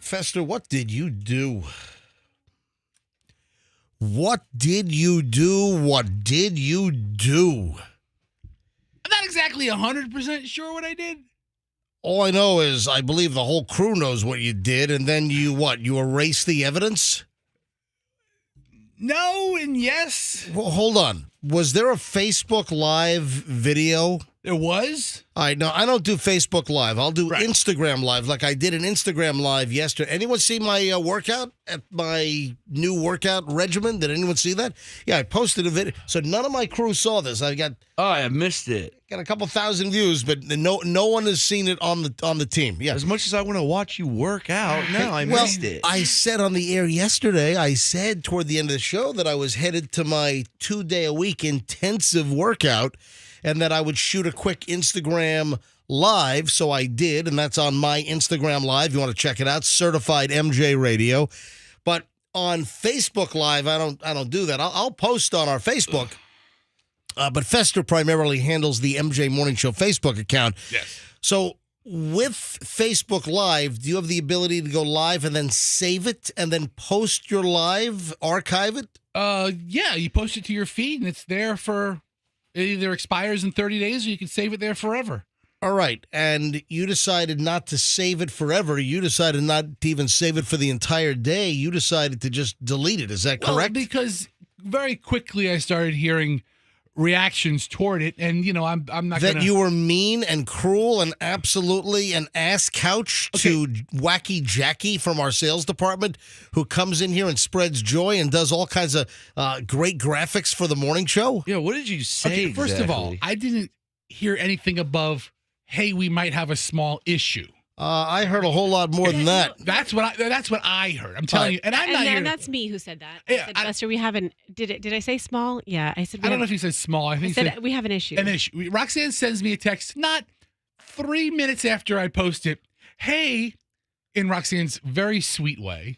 Fester, what did you do? What did you do? What did you do? I'm not exactly 100% sure what I did. All I know is I believe the whole crew knows what you did, and then you what? You erased the evidence? No and yes. Well, hold on. Was there a Facebook Live video? There was? All right, no, I don't do Facebook Live. I'll do Right. Instagram Live like I did an Instagram Live yesterday. Anyone see my workout at my new workout regimen? Did anyone see that? Yeah, I posted a video. So none of my crew saw this. I got I missed it. a couple thousand views, but no one has seen it on the team. Yeah. As much as I want to watch you work out, no, I missed it. I said on the air yesterday, I said toward the end of the show that I was headed to my 2-day-a-week intensive workout and that I would shoot a quick Instagram Live. So I did, and that's on my Instagram Live. You want to check it out, Certified MJ Radio. But on Facebook Live, I don't do that. I'll post on our Facebook. But Fester primarily handles the MJ Morning Show Facebook account. Yes. So with Facebook Live, do you have the ability to go live and then save it and then post your live, archive it? Yeah, you post it to your feed and it's there for, it either expires in 30 days or you can save it there forever. All right. And you decided not to save it forever. You decided not to even save it for the entire day. You decided to just delete it. Is that correct? Because very quickly I started hearing reactions toward it, and I'm not that gonna... you were mean and cruel and absolutely an ass couch to Wacky Jackie from our sales department, who comes in here and spreads joy and does all kinds of great graphics for the morning show. Yeah, what did you say? Okay, first of all, I didn't hear anything above, "Hey, we might have a small issue." I heard a whole lot more than that. That's what I heard. I'm telling you, and I'm not here. And that's me who said that. Yeah, I said, Buster, we have an. Did I say small? Yeah, I said. I don't know if he said small. I think I said we have an issue. An issue. Roxanne sends me a text not 3 minutes after I post it. Hey, in Roxanne's very sweet way,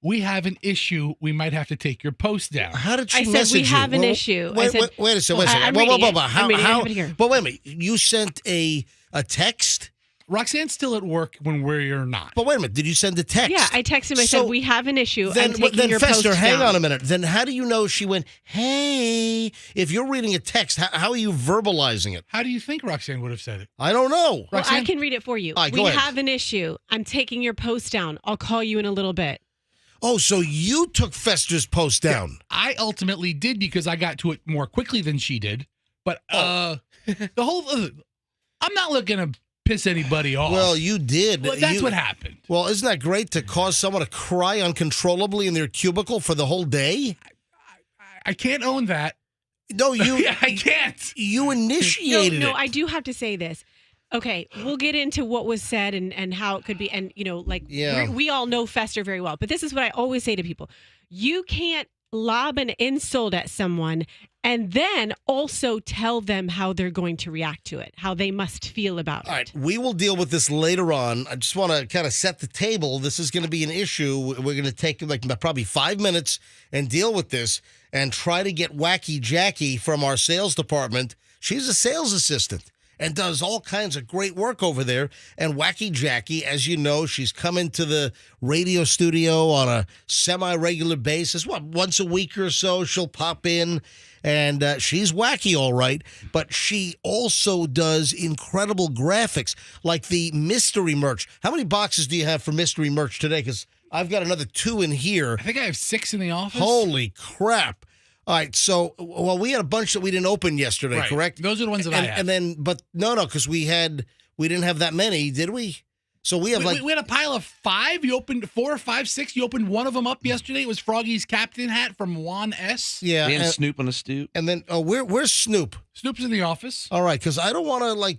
we have an issue. We might have to take your post down. How did she I said message we you? have an issue. Wait a second. I'm reading it. I'm reading it. I have it here. But wait a minute. You sent a text? Roxanne's still at work when we're not. But wait a minute. Did you send a text? Yeah, I texted him. I said, we have an issue. Then, I'm taking your Fester, post hang down. on a minute. Then how do you know she went, hey? If you're reading a text, how are you verbalizing it? How do you think Roxanne would have said it? I don't know. Well, I can read it for you. All right, we go ahead. have an issue. I'm taking your post down. I'll call you in a little bit. Oh, so you took Fester's post down. I ultimately did because I got to it more quickly than she did. But the whole I'm not looking to piss anybody off. Well, you did. Well, that's what happened. Well, isn't that great to cause someone to cry uncontrollably in their cubicle for the whole day? I can't own that. No, you. Yeah, I can't. You initiated it. No, I do have to say this. Okay, we'll get into what was said and how it could be. And, we all know Fester very well. But this is what I always say to people. You can't lob an insult at someone and then also tell them how they're going to react to it, how they must feel about it. All right, we will deal with this later on. I just want to kind of set the table. This is going to be an issue. We're going to take probably 5 minutes and deal with this and try to get Wacky Jackie from our sales department. She's a sales assistant and does all kinds of great work over there. And Wacky Jackie, as you know, she's come into the radio studio on a semi-regular basis. Once a week or so, she'll pop in. And she's wacky, all right, but she also does incredible graphics, like the mystery merch. How many boxes do you have for mystery merch today? Because I've got another 2 in here. I think I have 6 in the office. Holy crap. All right, so, we had a bunch that we didn't open yesterday, right. Correct? Those are the ones that I have. And then, but no, because we didn't have that many, did we? So we have we had a pile of 5. You opened 4, 5, 6. You opened one of them up yesterday. It was Froggy's captain hat from Juan S. Yeah. And Snoop on the stoop. And then, where's Snoop? Snoop's in the office. All right, because I don't want to,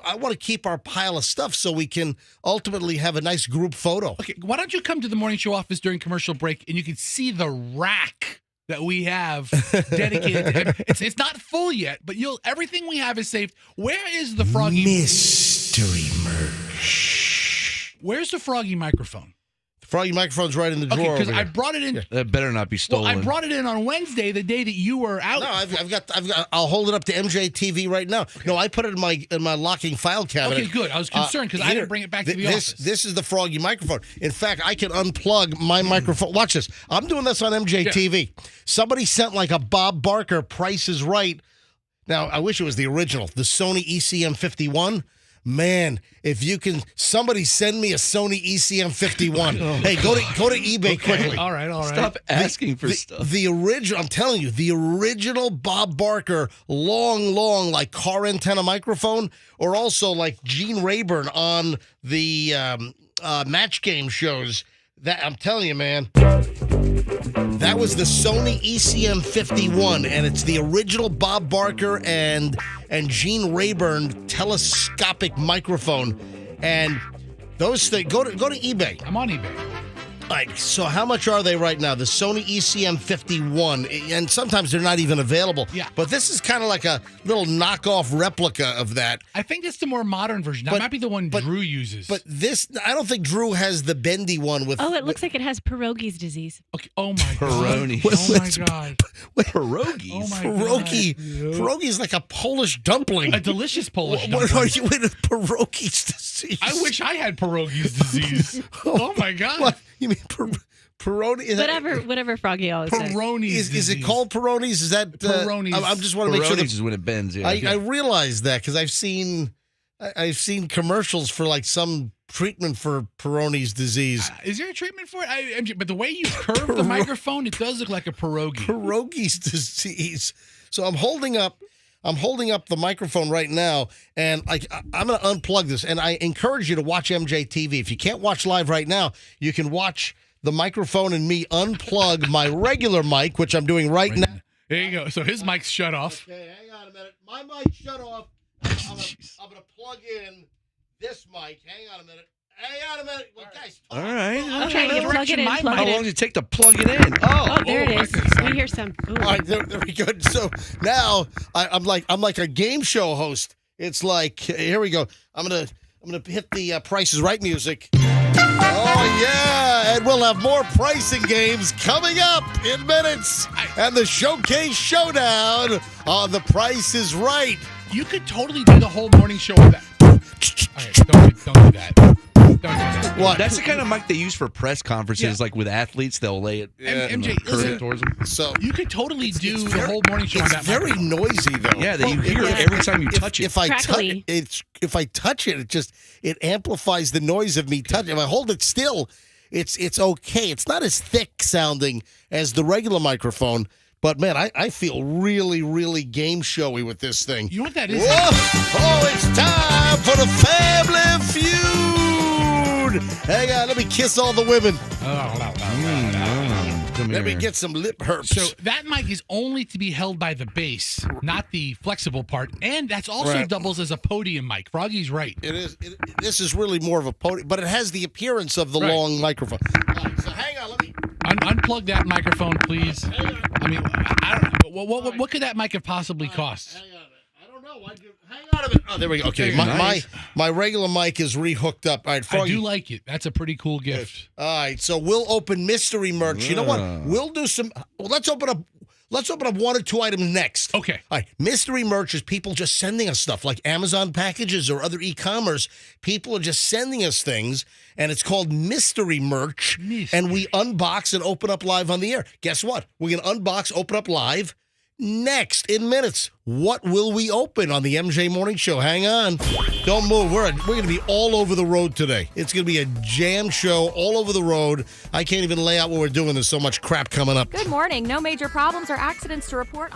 I want to keep our pile of stuff so we can ultimately have a nice group photo. Okay, why don't you come to the morning show office during commercial break and you can see the rack that we have dedicated to him. It's not full yet, but everything we have is saved. Where is the Froggy? Mystery merch. Where's the Froggy microphone? The Froggy microphone's right in the drawer. Okay, because over I here. brought it in. That better not be Well, stolen. I brought it in on Wednesday, the day that you were out. No, I've got. I'll hold it up to MJ TV right now. No, I put it in my locking file cabinet. Okay, good. I was concerned because I didn't bring it back to the office. This is the Froggy microphone. In fact, I can unplug my microphone. Watch this. I'm doing this on MJ TV. Somebody sent like a Bob Barker Price is Right. Now, I wish it was the original, the Sony ECM51. Man, if you can, somebody send me a Sony ECM51. Hey, go to eBay quickly. All right. Stop asking for stuff. The original, I'm telling you, the original Bob Barker long, like car antenna microphone, or also like Gene Rayburn on the match game shows. That I'm telling you, man. That was the Sony ECM51, and it's the original Bob Barker and Gene Rayburn telescopic microphone. And those things, go to eBay. I'm on eBay. All right, so how much are they right now? The Sony ECM51, and sometimes they're not even available. Yeah. But this is kind of like a little knockoff replica of that. I think it's the more modern version. That might be the one Drew uses. But this, I don't think Drew has the bendy one with. Oh, it looks like it has pierogi's disease. Okay. Oh my god. Pierogi. Oh my god. Pierogies. Oh my Pierogi. god. Pierogi is like a Polish dumpling. A delicious Polish What dumpling. are you in a pierogi's disease? I wish I had pierogi's disease. Oh my god. What? You mean Peroni? Whatever Froggy always says. Peroni's Is it called Peroni's? Is that Peroni's. I just want to make sure Pierogies is when it bends. Yeah. I realize that because I've seen commercials for like some treatment for Peroni's disease. Is there a treatment for it? But the way you curve the microphone, it does look like a pierogi. Pierogi's disease. So I'm holding up the microphone right now, and I'm going to unplug this. And I encourage you to watch MJ TV. If you can't watch live right now, you can watch the microphone and me unplug my regular mic, which I'm doing right now. There you go. So his mic's shut off. Okay, hang on a minute. My mic's shut off. I'm going to plug in this mic. Hang on a minute. Well, guys, All right. Okay, you plug it in. How Plug long it does in. it take to plug it in? Oh, there it I is. could We hear some. Ooh. All right, there we go. So now I'm like a game show host. It's like, here we go. I'm gonna hit the Price is Right music. Oh yeah, and we'll have more pricing games coming up in minutes, and the Showcase Showdown on The Price is Right. You could totally do the whole morning show with that. Okay, don't do that. Don't do that. What? That's the kind of mic they use for press conferences, like with athletes. They'll lay it And MJ, curve listen, it towards them. So you could totally do it's the very- whole morning show on it's that very microphone. noisy though. Yeah, that you hear yeah. it every time you touch it. If I touch Crackly. it, if I touch it, it amplifies the noise of me touching. If I hold it still, it's okay. It's not as thick sounding as the regular microphone, but man, I feel really, really game showy with this thing. You know what that is? Whoa! Oh, it's time for the Family Feud. Hang on, let me kiss all the women. Come Let me here. get some lip herps. So that mic is only to be held by the base, not the flexible part, and that's also Right. doubles as a podium mic. Froggy's right. It is. This is really more of a podium, but it has the appearance of the Right. long microphone. All right, so hang on, let me. Unplug that microphone, please. I mean, I don't. What could that mic have possibly cost? Hang on a minute. I don't know. Hang on a minute. Oh, there we go. Okay, Nice. my regular mic is rehooked up. All right, I Froggy. do like it. That's a pretty cool gift. All right, so we'll open mystery merch. You know what? Yeah. We'll do some. Well, let's open up one or two items next. Okay. All right, mystery merch is people just sending us stuff like Amazon packages or other e-commerce. People are just sending us things, and it's called mystery merch. And we unbox and open up live on the air. Guess what? We're going to unbox, open up live next in minutes. What will we open on the MJ Morning Show? Hang on. Don't move. We're going to be all over the road today. It's going to be a jam show all over the road. I can't even lay out what we're doing. There's so much crap coming up. Good morning. No major problems or accidents to report.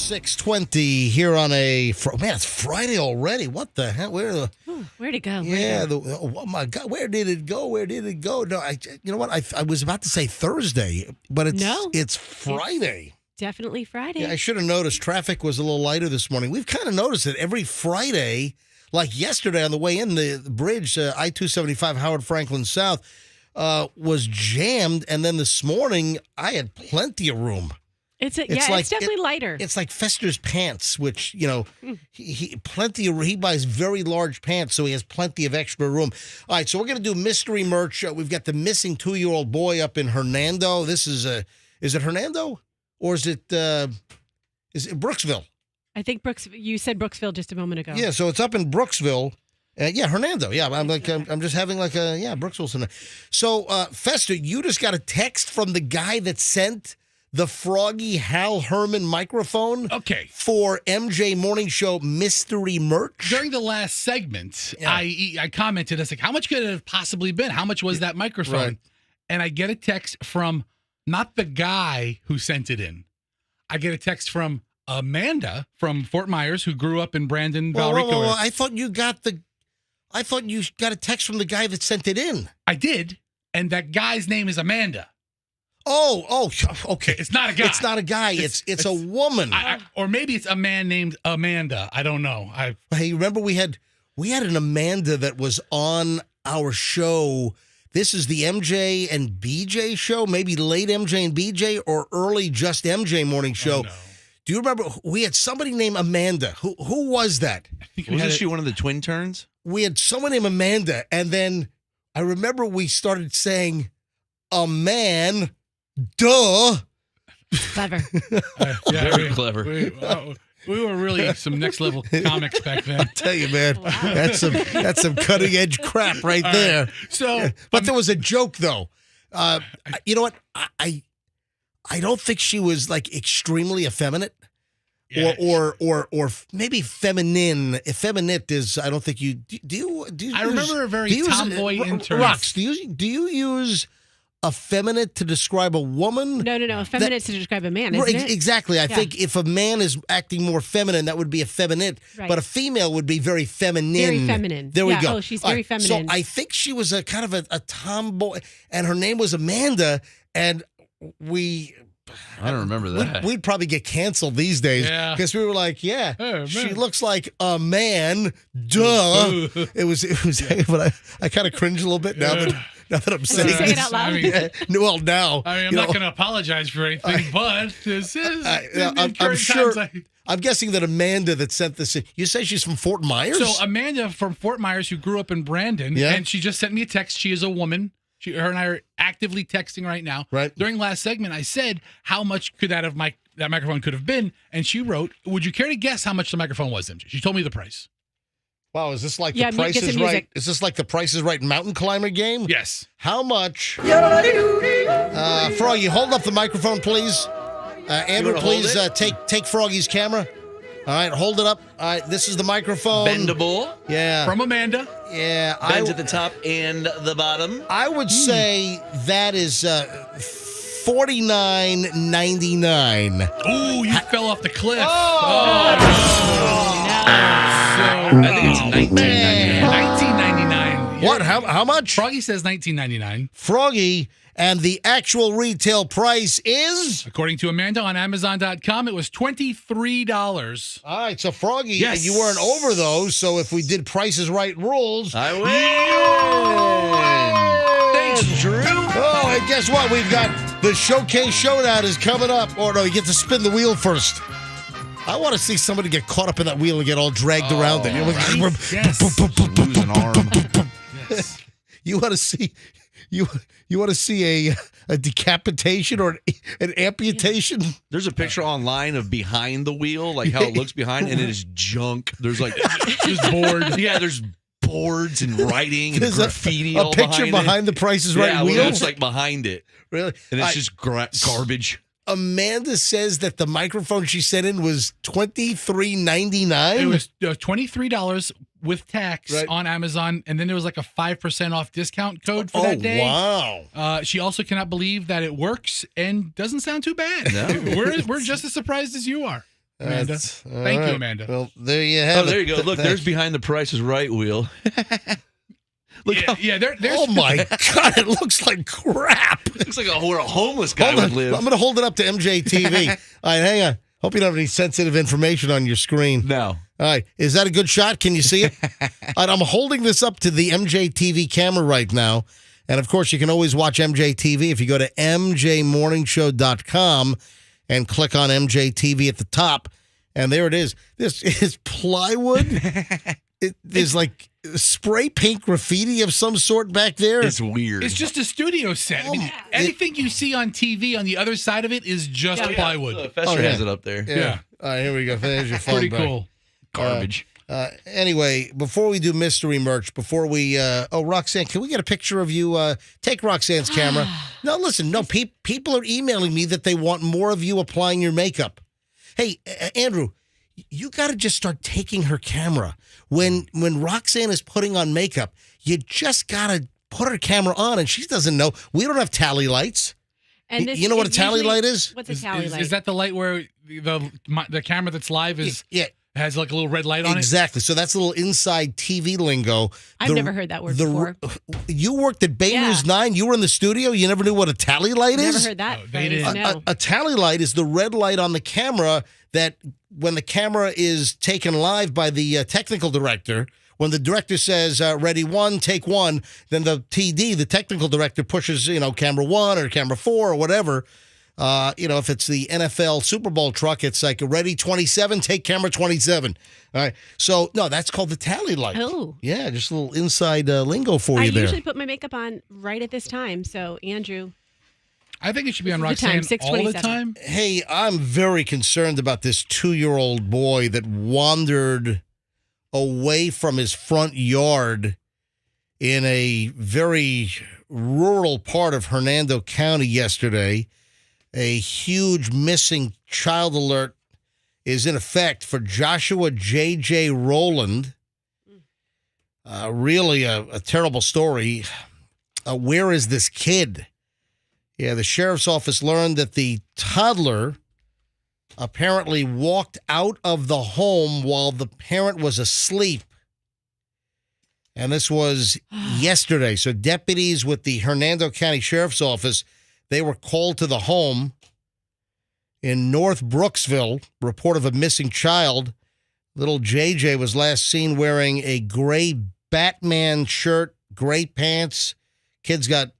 6:20 here on man, it's Friday already. What the hell? Where'd it go? Yeah, oh my God, where did it go? No, you know what? I was about to say Thursday, but it's Friday. Definitely Friday. Yeah, I should have noticed traffic was a little lighter this morning. We've kind of noticed it every Friday, like yesterday on the way in, the bridge, I-275 Howard Franklin South, was jammed, and then this morning I had plenty of room. It's definitely lighter. It's like Fester's pants, which, he buys very large pants, so he has plenty of extra room. All right, so we're going to do mystery merch. We've got the missing 2-year-old boy up in Hernando. This is it Hernando or is it Brooksville? I think you said Brooksville just a moment ago. Yeah, so it's up in Brooksville. Hernando. Yeah, I'm just having Brooksville. So, Fester, you just got a text from the guy that sent the Froggy Hal Herman microphone for MJ Morning Show mystery merch. During the last segment, I commented, I was like, how much could it have possibly been? How much was that microphone? Right. And I get a text from not the guy who sent it in. I get a text from Amanda from Fort Myers, who grew up in Brandon, Valrico. Well, I thought you got a text from the guy that sent it in. I did, and that guy's name is Amanda. Oh, okay. It's not a guy. It's not a guy. It's a woman. Or maybe it's a man named Amanda. I don't know. Hey, remember we had an Amanda that was on our show. This is the MJ and BJ show, maybe late MJ and BJ or early just MJ morning show. Oh, no. Do you remember we had somebody named Amanda? Who was that? Wasn't she one of the twin turns? We had someone named Amanda, and then I remember we started saying a man. Duh. Clever. Very clever. We were really some next level comics back then. I tell you, man, that's some cutting edge crap right there. Right. So, but there was a joke though. You know what? I don't think she was like extremely effeminate. Yeah. Or maybe feminine. Effeminate is. I don't think you do. I remember a very tomboy intern. Rox, do you use effeminate to describe a woman? No. Effeminate to describe a man, isn't it? Exactly. I think if a man is acting more feminine, that would be effeminate. Right. But a female would be very feminine. Very feminine. There we go. Oh, she's very feminine. So I think she was a kind of a tomboy, and her name was Amanda, and I don't remember that. We'd probably get canceled these days because we were like, she looks like a man. Duh. It was. But I kind of cringe a little bit now that I'm saying it. Say it out loud. Well, now. I'm not going to apologize for anything, but this is. I'm sure. I'm guessing that Amanda that sent this in. You say she's from Fort Myers? So Amanda from Fort Myers, who grew up in Brandon, and she just sent me a text. She is a woman. Her and I are actively texting right now. Right. During last segment, I said, how much could that microphone could have been? And she wrote, would you care to guess how much the microphone was, MJ? She told me the price. Wow, is this like the Price is Right? Is this like the Price is Right mountain climber game? Yes. How much? Froggy, hold up the microphone, please. Andrew, please take Froggy's camera. All right, hold it up. All right, this is the microphone. Bendable. Yeah. From Amanda. Yeah. Bends at the top and the bottom. I would say that is $49.99. Ooh, you fell off the cliff. No. I think it's $19.99. What? How much? Froggy says $19.99. Froggy. And the actual retail price is? According to Amanda on Amazon.com, it was $23. All right, so Froggy, you weren't over those, so if we did Price is Right rules, I win. Thanks, Drew. Oh, and guess what? We've got the Showcase Showdown is coming up. Or no, you get to spin the wheel first. I want to see somebody get caught up in that wheel and get all dragged around it. Yes. Lose an arm. Yes. You want to see... You want to see a decapitation or an amputation? There's a picture online of behind the wheel, like how it looks behind, and it is junk. There's like just boards. Yeah, there's boards and writing and graffiti. A picture behind the Price is Right wheel. It looks like behind it. Really? And it's just garbage. Amanda says that the microphone she sent in was $23.99. It was $23 with tax on Amazon, and then there was like a 5% off discount code for that day. Wow! She also cannot believe that it works and doesn't sound too bad. No. We're just as surprised as you are. Amanda. Thank you, Amanda. Well, there you have it. There you go. Look, there's behind the Price is Right wheel. Look there's. Oh my God! It looks like crap. Looks like where a homeless guy would live. I'm going to hold it up to MJTV. All right, hang on. Hope you don't have any sensitive information on your screen. No. All right, is that a good shot? Can you see it? All right, I'm holding this up to the MJTV camera right now. And, of course, you can always watch MJTV if you go to mjmorningshow.com and click on MJTV at the top. And there it is. This is plywood. There's like spray paint graffiti of some sort back there. It's weird. It's just a studio set. I mean, anything you see on TV on the other side of it is just plywood. Look, Fester has it up there. Yeah. All right, here we go. There's your phone. Pretty back. cool. Garbage. Anyway, before we do mystery merch, Roxanne, can we get a picture of you? Take Roxanne's camera. No, listen, people are emailing me that they want more of you applying your makeup. Hey, Andrew, you got to just start taking her camera. When Roxanne is putting on makeup, you just got to put her camera on, and she doesn't know. We don't have tally lights. And you know what a tally light is? What's a tally light? Is that the light where the camera that's live is? Yeah. Has like a little red light on it? Exactly. So that's a little inside TV lingo. I've never heard that word before. You worked at Bay News 9. You were in the studio. You never knew what a tally light is? Never heard that. No, they didn't. No. A tally light is the red light on the camera that when the camera is taken live by the technical director, when the director says, ready one, take one, then the TD, the technical director, pushes, camera 1 or camera 4 or whatever. If it's the NFL Super Bowl truck, it's like ready 27, take camera 27. All right. So, no, that's called the tally light. Oh. Yeah, just a little inside lingo for you there. I usually put my makeup on right at this time. So, Andrew. I think it should be on This is the Roxanne time, all the 6:27. time. Hey, I'm very concerned about this 2-year-old boy that wandered away from his front yard in a very rural part of Hernando County yesterday. A huge missing child alert is in effect for Joshua J.J. Rowland. Really a terrible story. Where is this kid? Yeah, the sheriff's office learned that the toddler apparently walked out of the home while the parent was asleep. And this was yesterday. So deputies with the Hernando County Sheriff's Office, they were called to the home in North Brooksville, report of a missing child. Little JJ was last seen wearing a gray Batman shirt, gray pants. Kid's got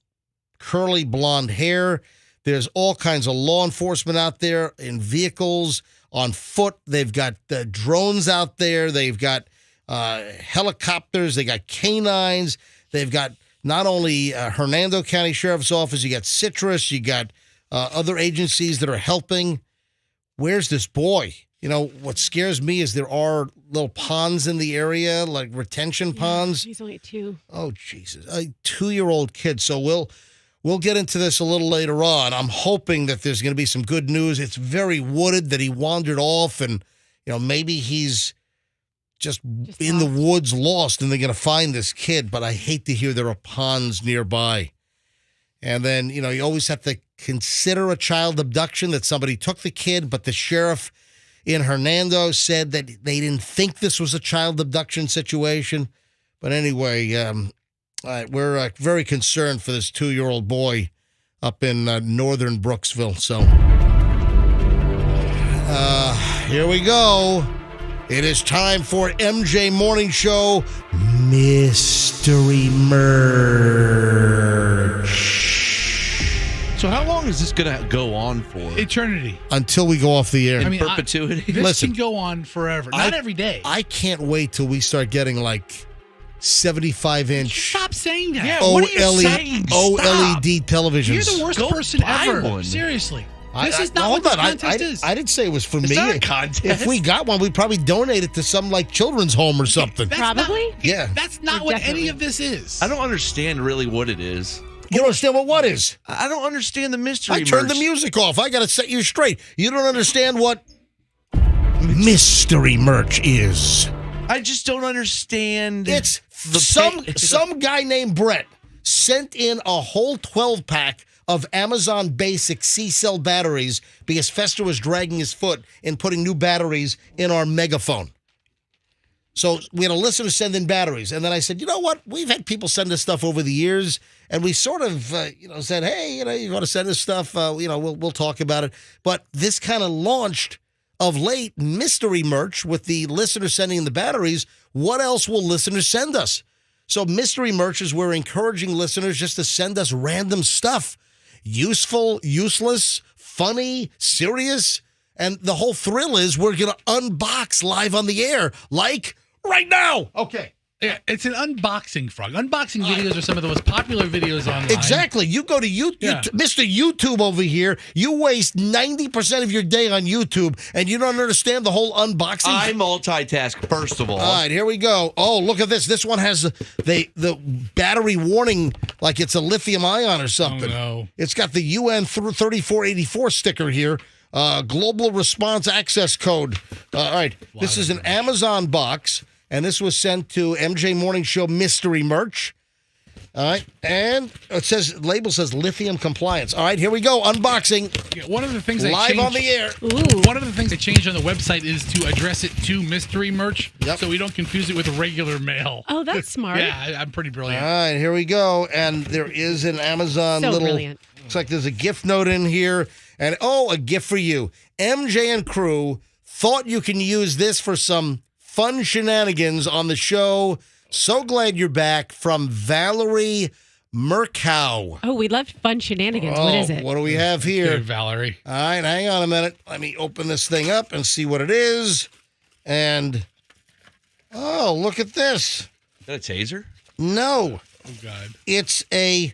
curly blonde hair. There's all kinds of law enforcement out there in vehicles, on foot. They've got drones out there. They've got helicopters. They got canines. They've got not only Hernando County Sheriff's Office, you got Citrus, you got other agencies that are helping. Where's this boy? What scares me is there are little ponds in the area, like retention ponds. He's only 2. Oh, Jesus. A 2-year-old kid. So we'll get into this a little later on. I'm hoping that there's going to be some good news. It's very wooded that he wandered off and, maybe he's just in the woods lost and they're going to find this kid. But I hate to hear there are ponds nearby. And then, you always have to consider a child abduction, that somebody took the kid, but the sheriff in Hernando said that they didn't think this was a child abduction situation. But anyway, we're very concerned for this 2-year-old boy up in northern Brooksville. So here we go. It is time for MJ Morning Show Mystery Merch. So how long is this going to go on for? Eternity. Until we go off the air. In perpetuity? This can go on forever. Not every day. I can't wait till we start getting like 75-inch Stop saying that. Yeah, what are you saying? OLED televisions. You're the worst person buy ever. one. Seriously. This is not what the contest is. I didn't say it was for me. It's not a contest. If we got one, we'd probably donate it to some like children's home or something. Probably? Yeah. That's not what any of this is. I don't understand really what it is. You don't understand what is? I don't understand the mystery I turned the merch. music off. I got to set you straight. You don't understand what mystery merch is. I just don't understand. It's some guy named Brett sent in a whole 12-pack of Amazon Basic C-cell batteries because Fester was dragging his foot in putting new batteries in our megaphone. So we had a listener send in batteries. And then I said, you know what? We've had people send us stuff over the years. And we sort of, said, hey, you want to send us stuff? We'll talk about it. But this kind of launched of late mystery merch with the listener sending in the batteries. What else will listeners send us? So mystery merch is we're encouraging listeners just to send us random stuff. Useful, useless, funny, serious. And the whole thrill is we're going to unbox live on the air, like right now. Okay. Yeah, it's an unboxing, Frog. Unboxing videos are some of the most popular videos online. Exactly. You go to YouTube, Mr. YouTube over here. You waste 90% of your day on YouTube, and you don't understand the whole unboxing. I multitask, first of all. All right, here we go. Oh, look at this. This one has the battery warning like it's a lithium ion or something. Oh, no. It's got the UN 3484 sticker here. Global Response Access Code. All right. This is an Amazon box. And this was sent to MJ Morning Show Mystery Merch. All right. And it label says lithium compliance. All right, here we go. Unboxing. Yeah, one of the things live on the air. One of the things they changed on the website is to address it to mystery merch, so we don't confuse it with regular mail. Oh, that's smart. Yeah, I'm pretty brilliant. All right, here we go. And there is an Amazon brilliant. Looks like there's a gift note in here. And, a gift for you. MJ and crew thought you can use this for some fun shenanigans on the show. So glad you're back, from Valerie Murkow. Oh, we love fun shenanigans. What is it? What do we have here? Here, Valerie. All right, hang on a minute. Let me open this thing up and see what it is. And, look at this. Is that a taser? No. Oh, God. It's a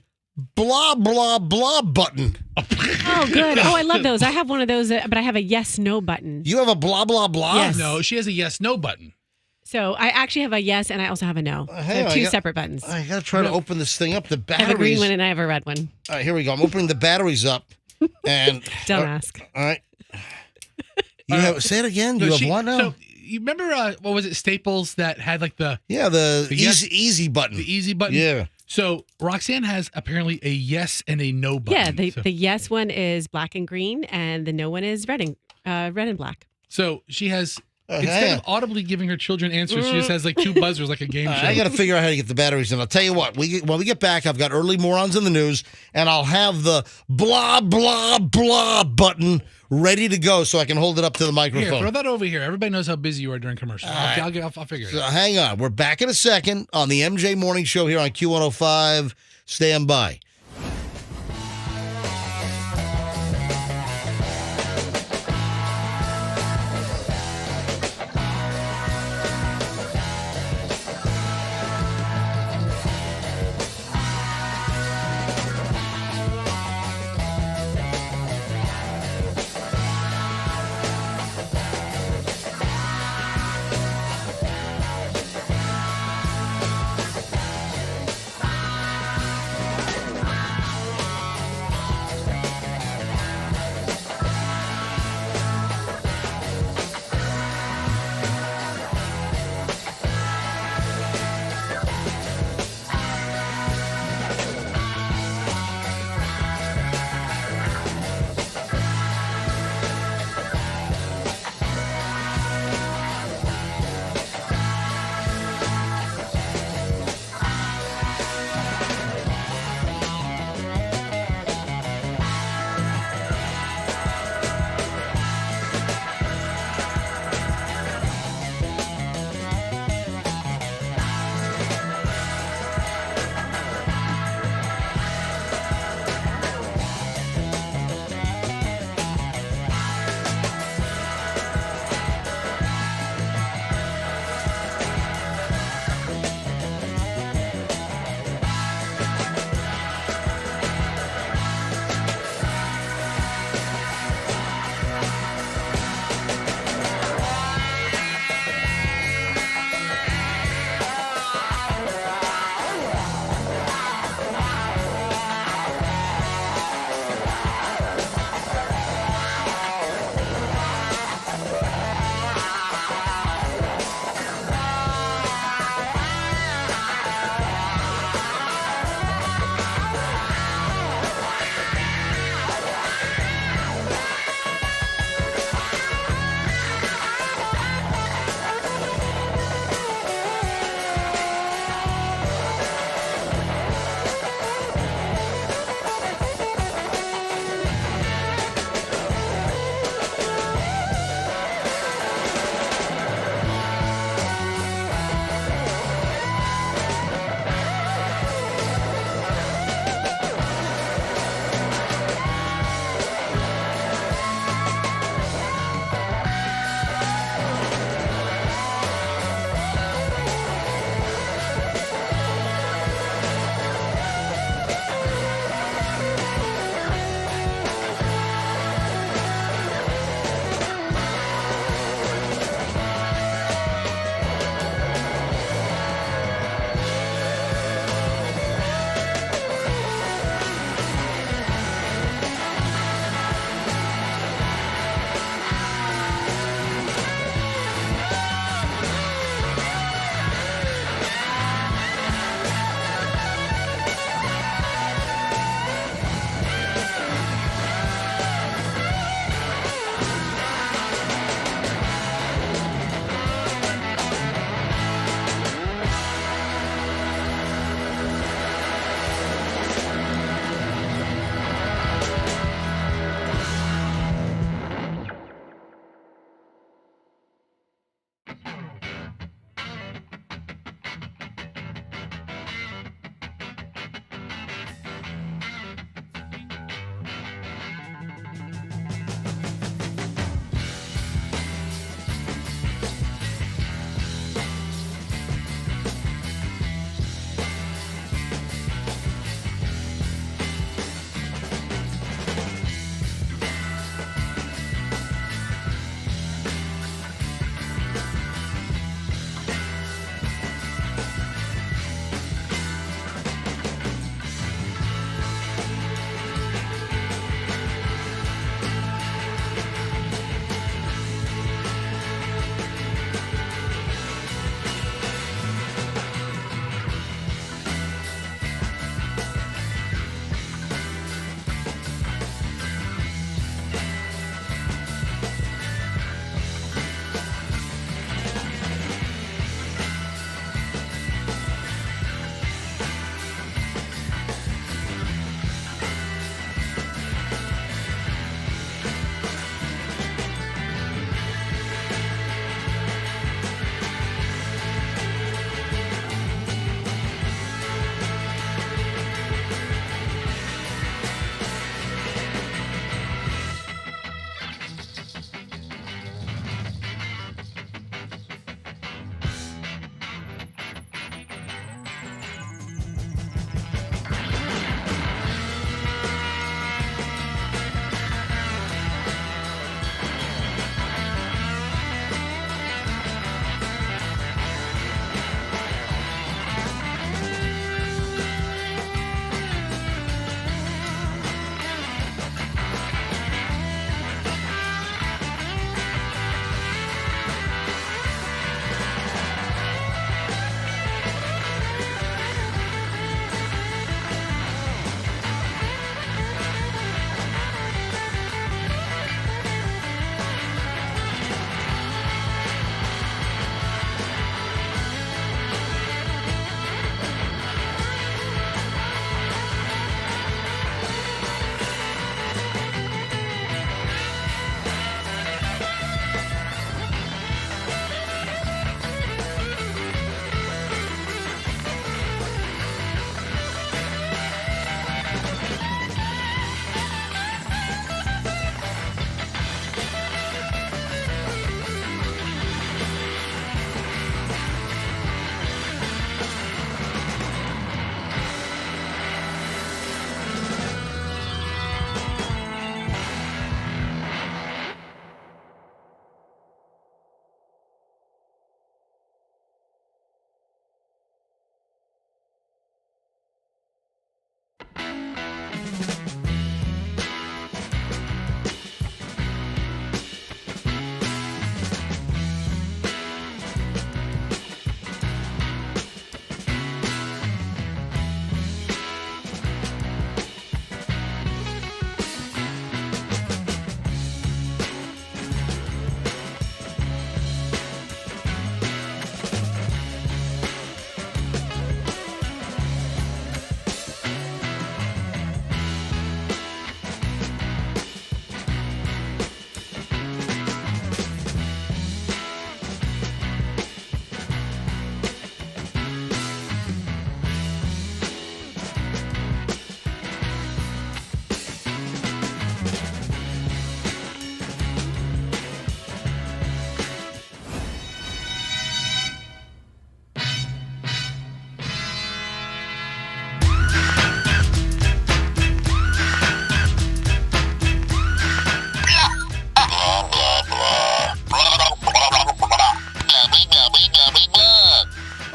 blah, blah, blah button. Oh, good. Oh, I love those. I have one of those, but I have a yes/no button. You have a blah, blah, blah? Yes. No, she has a yes/no button. So I actually have a yes, and I also have a no. I have two separate buttons. I got to try to open this thing up. The I batteries. have a green one, and I have a red one. All right, here we go. I'm opening the batteries up. And Don't ask. All right. You have, say it again. No, you have one now? So you remember, what was it, Staples that had like the easy button. The easy button? Yeah. So Roxanne has apparently a yes and a no button. Yeah, the yes one is black and green, and the no one is red and black. So she has, instead of audibly giving her children answers, she just has like two buzzers like a game show. I got to figure out how to get the batteries in. I'll tell you what, when we get back, I've got early morons in the news, and I'll have the blah, blah, blah button ready to go so I can hold it up to the microphone. Here, throw that over here. Everybody knows how busy you are during commercials. I'll figure it out. Hang on. We're back in a second on the MJ Morning Show here on Q105. Stand by.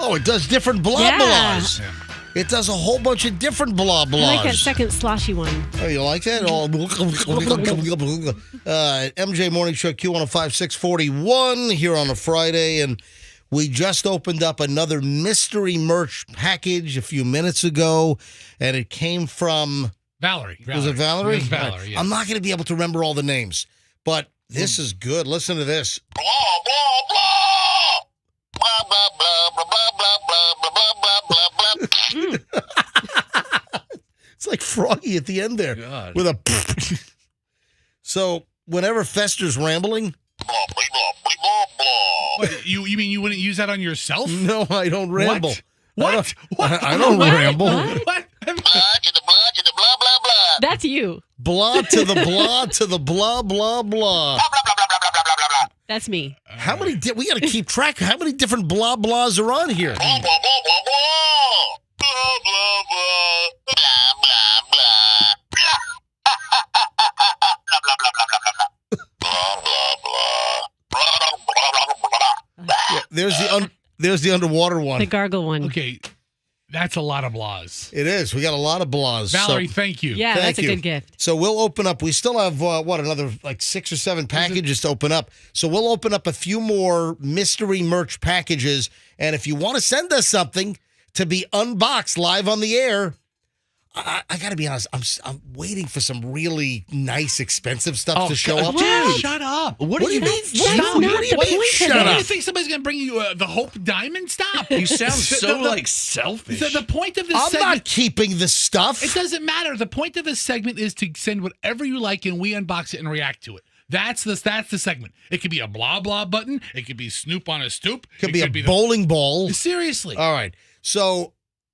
Oh, it does different blah Yeah. blahs. It does a whole bunch of different blah blahs. I like that second sloshy one. Oh, you like that? MJ Morning Show Q105 641 here on a Friday, and we just opened up another mystery merch package a few minutes ago, and it came from Valerie. Was it Valerie? It was Valerie, yes. I'm not going to be able to remember all the names, but this is good. Listen to this. Blah, blah, blah. Blah, blah, blah, blah, blah, blah, blah, blah, blah, blah. It's like Froggy at the end there. God. With a So whenever Fester's rambling, Blah, blah, blah, blah, blah. What, you mean you wouldn't use that on yourself? no, I don't ramble. What? I don't ramble. What? Blah to the blah to the blah, blah, blah. That's you. Blah to the blah to the blah, blah, blah. Blah, blah, blah, blah, blah, blah, blah, blah. That's me. How many? We got to keep track. How many different blah blahs are on here? Blah, blah, blah, blah, blah. Blah, blah, blah. Blah, blah, blah. Blah, blah, blah, blah, blah, blah. Blah, blah, blah. Blah, blah, blah, blah, blah. Yeah, there's the underwater one. The gargle one. Okay, that's a lot of blahs. It is. We got a lot of blahs. Valerie, So, thank you. Yeah, Thank that's a you. good gift. so we'll open up. We still have another like 6 or 7 packages to open up. So we'll open up a few more mystery merch packages. And if you want to send us something to be unboxed live on the air, I got to be honest. I'm waiting for some really nice, expensive stuff to show up. Dude, shut up. What do you mean? That's not the point Shut What do up. you think somebody's going to bring you the Hope Diamond? Stop. You sound so The- like selfish. The point of this I'm segment. not keeping the stuff. It doesn't matter. The point of this segment is to send whatever you like, and we unbox it and react to it. That's the segment. It could be a blah blah button. It could be Snoop on a stoop. Could be it a bowling ball. Seriously. All right. So,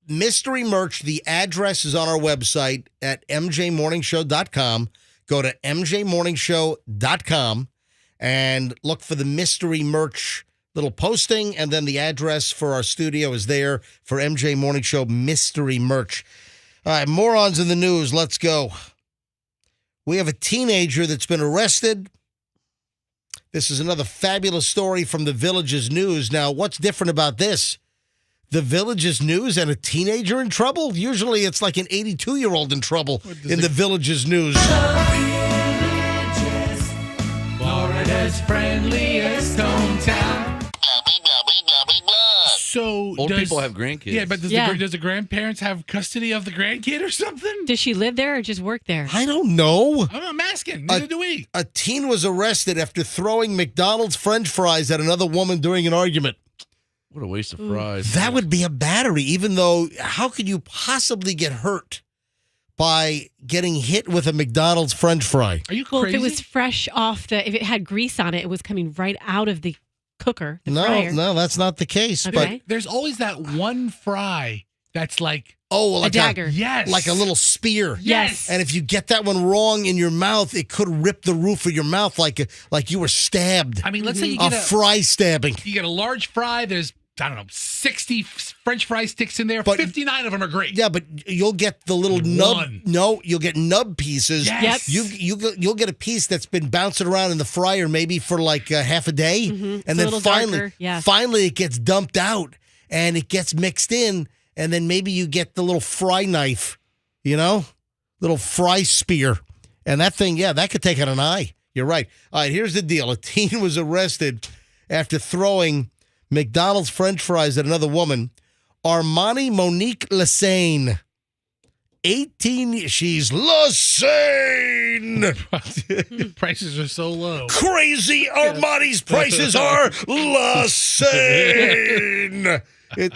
mystery merch, the address is on our website at mjmorningshow.com. Go to mjmorningshow.com and look for the mystery merch little posting, and then the address for our studio is there for MJ Morning Show mystery merch. All right, morons in the news. Let's go. We have a teenager that's been arrested. This is another fabulous story from the Village's News. Now, what's different about this? The Village's News and a teenager in trouble? Usually it's like an 82-year-old in trouble in the Village's News. Florida's friendliest hometown. Blah, blah, blah, blah, blah, blah. So Old people have grandkids. Yeah, but Yeah. does the grandparents have custody of the grandkid or something? Does she live there or just work there? I don't know. I'm asking. Neither do we. A teen was arrested after throwing McDonald's French fries at another woman during an argument. What a waste of fries. That would be a battery, even though how could you possibly get hurt by getting hit with a McDonald's French fry? Are you Well, crazy? if it was fresh off if it had grease on it, it was coming right out of the cooker, the fryer. No, that's not the case. Okay. There's always that one fry that's like, But like A dagger. yes. like a little spear. Yes. And if you get that one wrong in your mouth, it could rip the roof of your mouth like you were stabbed. I mean, let's say you A get fry stabbing. you get a large fry. There's, I don't know, 60 French fry sticks in there. But- 59 of them are great. Yeah, but you'll get the little nub. One. No, you'll get nub pieces. Yes. You'll get a piece that's been bouncing around in the fryer maybe for like half a day, It's and a then little finally, darker, yeah. finally it gets dumped out and it gets mixed in, and then maybe you get the little fry knife, little fry spear, and that thing, that could take out an eye. You're right. All right, here's the deal: a teen was arrested after throwing McDonald's French fries at another woman. Armani Monique Lassane, 18. She's Lassane. Prices are so low. Crazy Armani's prices are Lassane.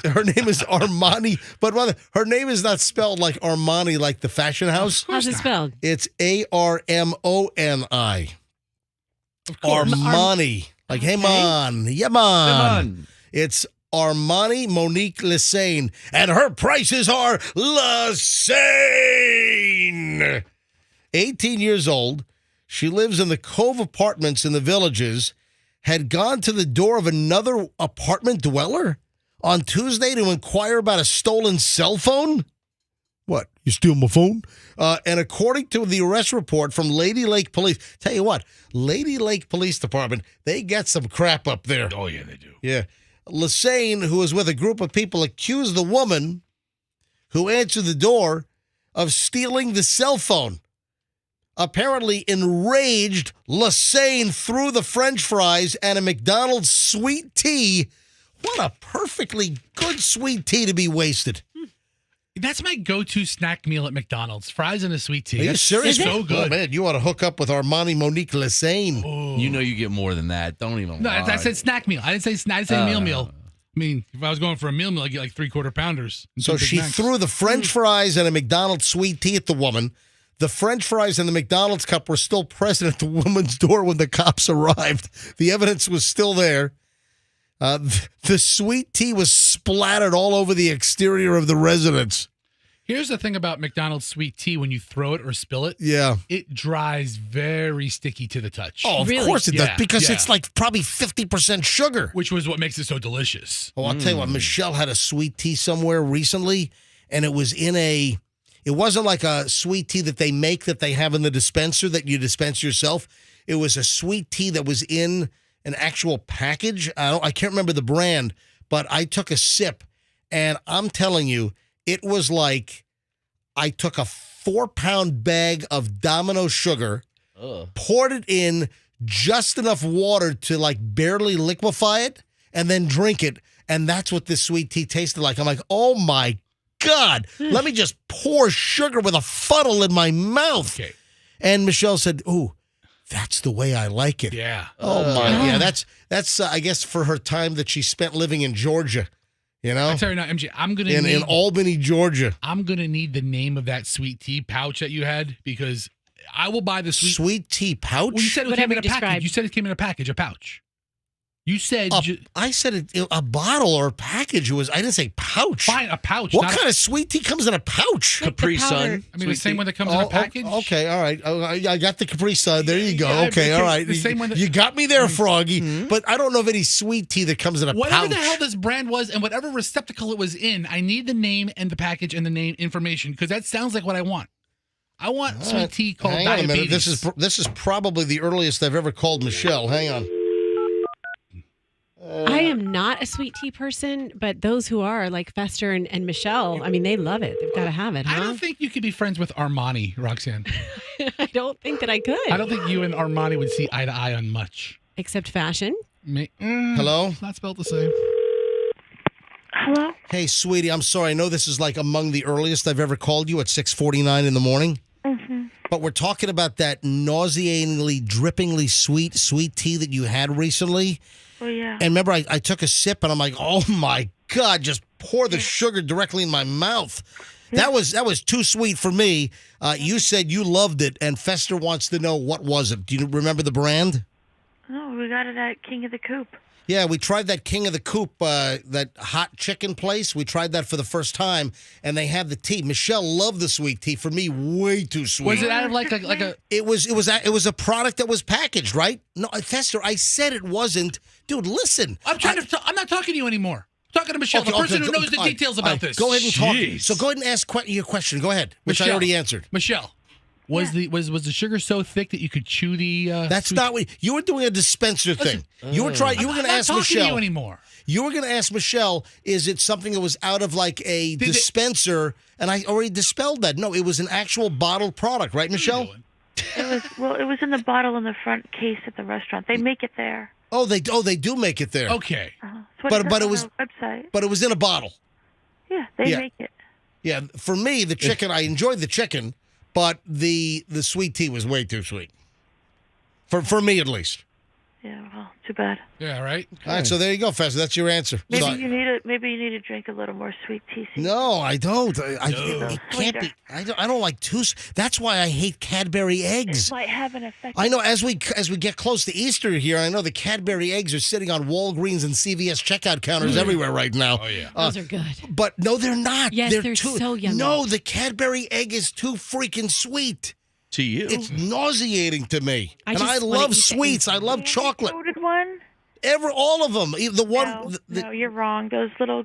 Her name is Armani, but rather, her name is not spelled like Armani, like the fashion house. How's it spelled? It's Armoni. Of course. Armani. Like, hey, man. Yeah, man. Come on. It's Armani Monique Lassane, and her prices are Lassane. 18 years old. She lives in the Cove Apartments in the Villages, had gone to the door of another apartment dweller on Tuesday to inquire about a stolen cell phone. What? You steal my phone? And according to the arrest report from Lady Lake Police, tell you what, Lady Lake Police Department, they get some crap up there. Oh, yeah, they do. Yeah. Lassane, who was with a group of people, accused the woman who answered the door of stealing the cell phone. Apparently enraged, Lassane threw the French fries and a McDonald's sweet tea. What a perfectly good sweet tea to be wasted. That's my go-to snack meal at McDonald's. Fries and a sweet tea. Are you That's serious? so Oh, good. man, you ought to hook up with Armani Monique Lassane. Oh. You know you get more than that. Don't even No, lie. I said snack meal. I didn't say meal. I mean, if I was going for a meal, I get like 3/4 pounders. and So two Big she Macs. threw the French fries and a McDonald's sweet tea at the woman. The French fries and the McDonald's cup were still present at the woman's door when the cops arrived. The evidence was still there. The sweet tea was splattered all over the exterior of the residence. Here's the thing about McDonald's sweet tea: when you throw it or spill it, Yeah. it dries very sticky to the touch. Oh, of Really? course it does, Yeah, because yeah. it's like probably 50% sugar. Which was what makes it so delicious. Oh, I'll tell you what, Michelle had a sweet tea somewhere recently, and it was it wasn't like a sweet tea that they make that they have in the dispenser that you dispense yourself. It was a sweet tea that was in an actual package. I can't remember the brand, but I took a sip, and I'm telling you, it was like I took a 4-pound bag of Domino sugar, poured it in just enough water to like barely liquefy it, and then drink it. And that's what this sweet tea tasted like. I'm like, oh my God, let me just pour sugar with a funnel in my mouth. Okay. And Michelle said, ooh, that's the way I like it. Yeah. Oh my, yeah, that's I guess for her time that she spent living in Georgia, you know, I tell you now, MJ, I'm gonna in need Albany, Georgia. I'm gonna need the name of that sweet tea pouch that you had, because I will buy the Sweet tea pouch? Well, you said it Whatever came in a you package. described. You said it came in a package, a pouch. You said I said a bottle or a package. I didn't say pouch. fine, a pouch. What not kind of sweet tea comes in a pouch? Like the Capri powder. Sun. I mean, the same one that comes in a package. Okay, all right. I got the Capri Sun. There you go. Yeah, Okay, all right. the same one that- You got me there, Froggy. But I don't know of any sweet tea that comes in a Whatever pouch. the hell this brand was and whatever receptacle it was in, I need the name and the package and the name information, because that sounds like what I want. I want sweet tea called Hang on a minute. diabetes. This is probably the earliest I've ever called Michelle. Hang on. I am not a sweet tea person, but those who are, like Fester and Michelle, I mean, they love it. They've got to have it, I huh? don't think you could be friends with Armani, Roxanne. I don't think that I could. I don't think you and Armani would see eye to eye on much. Except fashion. Hello? It's not spelled the same. Hello? Hey, sweetie, I'm sorry. I know this is like among the earliest I've ever called you at 6:49 in the morning. But we're talking about that nauseatingly, drippingly sweet tea that you had recently. Oh, yeah. And remember, I took a sip and I'm like, oh my God, just pour the sugar directly in my mouth. That was too sweet for me. You said you loved it, and Fester wants to know, what was it? Do you remember the brand? No, we got it at King of the Coop. Yeah, we tried that King of the Coop, that hot chicken place. We tried that for the first time, and they have the tea. Michelle loved the sweet tea. For me, way too sweet. Was it out of like a It was a product that was packaged, right? No, Fester, I said it wasn't. Dude, listen. I'm not talking to you anymore. I'm talking to Michelle, the person who knows the details about this. Go ahead and talk. Jeez. So go ahead and ask your question. Go ahead, which I Michelle. already answered. Michelle, was the sugar so thick that you could chew the? That's sweet- not what you were doing. A dispenser thing. You were trying. You were I'm going to not ask talking to Michelle. you anymore. You were going to ask Michelle, is it something that was out of like a dispenser? And I already dispelled that. No, it was an actual bottled product, right, Michelle? It was in the bottle in the front case at the restaurant. They make it there. Oh, they do make it there. Okay. So But it was- on the website. But it was in a bottle. Yeah, they Yeah. make it. Yeah, for me, the chicken, I enjoyed the chicken, but the sweet tea was way too sweet. For me, at least. Yeah, well, too bad. Yeah. Right. All right, so there you go, Fester. That's your answer. Maybe So- you need to drink a little more sweet tea. No, I don't. It can't be. I don't like too. That's why I hate Cadbury eggs. It might have an effect. I know as we get close to Easter here, I know the Cadbury eggs are sitting on Walgreens and CVS checkout counters everywhere right now. Oh yeah. Those are good. But no, they're not. Yes, they're too, so yummy. No, the Cadbury egg is too freaking sweet. To you. It's nauseating to me. I And just I wanna love eat the sweets. I love chocolate. Coated one. All of them. The one. No, you're wrong. Those little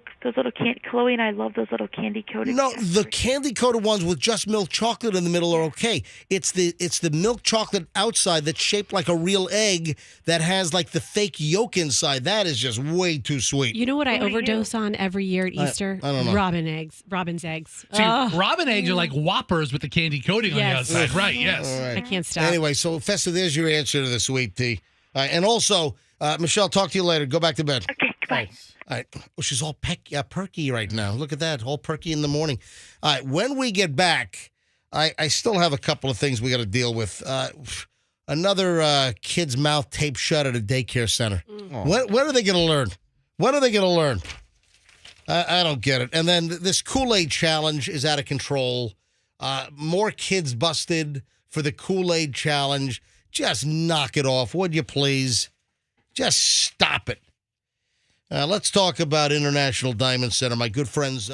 Chloe and I love those little candy coated. No, the candy coated ones with just milk chocolate in the middle are okay. It's the milk chocolate outside that's shaped like a real egg that has like the fake yolk inside. That is just way too sweet. You know what I overdose on every year at Easter? I don't know. Robin's eggs. See, robin eggs are like Whoppers with the candy coating on the outside, right? Yes. All right. I can't stop. Anyway, so Festa, there's your answer to the sweet tea. And also, Michelle, talk to you later. Go back to bed. Okay, goodbye. All right. Oh, she's all perky right now. Look at that. All perky in the morning. All right. When we get back, I still have a couple of things we got to deal with. Another kid's mouth taped shut at a daycare center. When are they going to learn? When are they going to learn? I don't get it. And then this Kool-Aid challenge is out of control. More kids busted for the Kool-Aid challenge. Just knock it off, would you please? Just stop it. Let's talk about International Diamond Center. My good friends.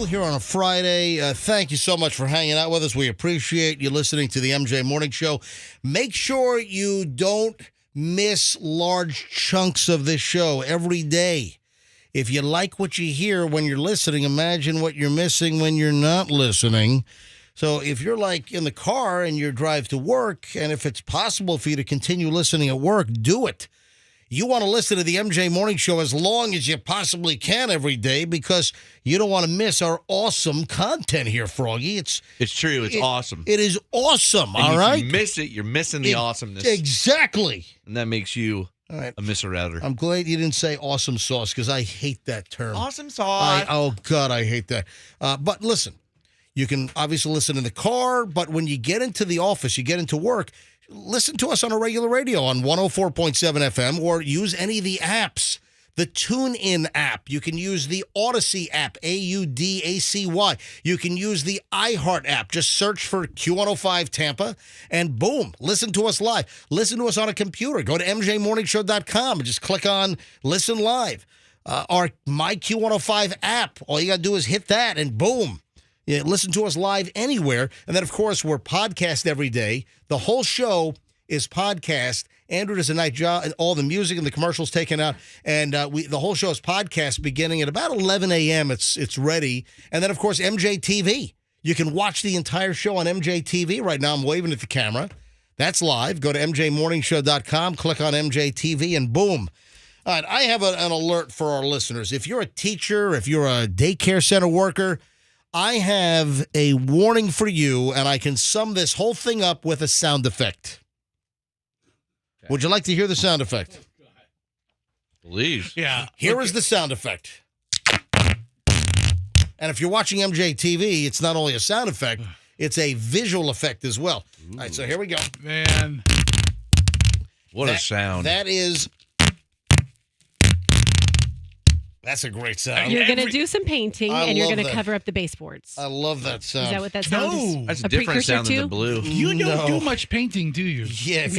here on a Friday. Thank you so much for hanging out with us. We appreciate you listening to the MJ Morning Show. Make sure you don't miss large chunks of this show every day. If you like what you hear when you're listening, imagine what you're missing when you're not listening. So if you're like in the car and you drive to work, and if it's possible for you to continue listening at work, do it. You want to listen to the MJ Morning Show as long as you possibly can every day because you don't want to miss our awesome content here, Froggy. It's true. It's awesome. It is awesome, and all right? If you miss it, you're missing the awesomeness. Exactly. And that makes you all right. a misser-outer. I'm glad you didn't say awesome sauce because I hate that term. Awesome sauce. Oh, God, I hate that. But listen, you can obviously listen in the car, but when you get into the office, you get into work, listen to us on a regular radio on 104.7 FM or use any of the apps. The TuneIn app. You can use the Odyssey app, AUDACY. You can use the iHeart app. Just search for Q105 Tampa and boom, listen to us live. Listen to us on a computer. Go to MJMorningshow.com and just click on Listen Live. Our My Q105 app. All you got to do is hit that and boom. Yeah, listen to us live anywhere. And then, of course, we're podcast every day. The whole show is podcast. Andrew does a nice job. All the music and the commercials taken out. And the whole show is podcast beginning at about 11 a.m. It's ready. And then, of course, MJ TV. You can watch the entire show on MJ TV. Right now, I'm waving at the camera. That's live. Go to MJMorningshow.com, click on MJ TV, and boom. All right, I have an alert for our listeners. If you're a teacher, if you're a daycare center worker, I have a warning for you, and I can sum this whole thing up with a sound effect. Okay. Would you like to hear the sound effect? Please. Yeah. Here is the sound effect. And if you're watching MJ TV, it's not only a sound effect, it's a visual effect as well. Ooh. All right, so here we go. Man. What a sound. That is... That's a great sound. You're going to do some painting, and you're going to cover up the baseboards. I love that sound. Is that what that sound is? That's a different sound than the blue. You don't do much painting, do you? Yeah, if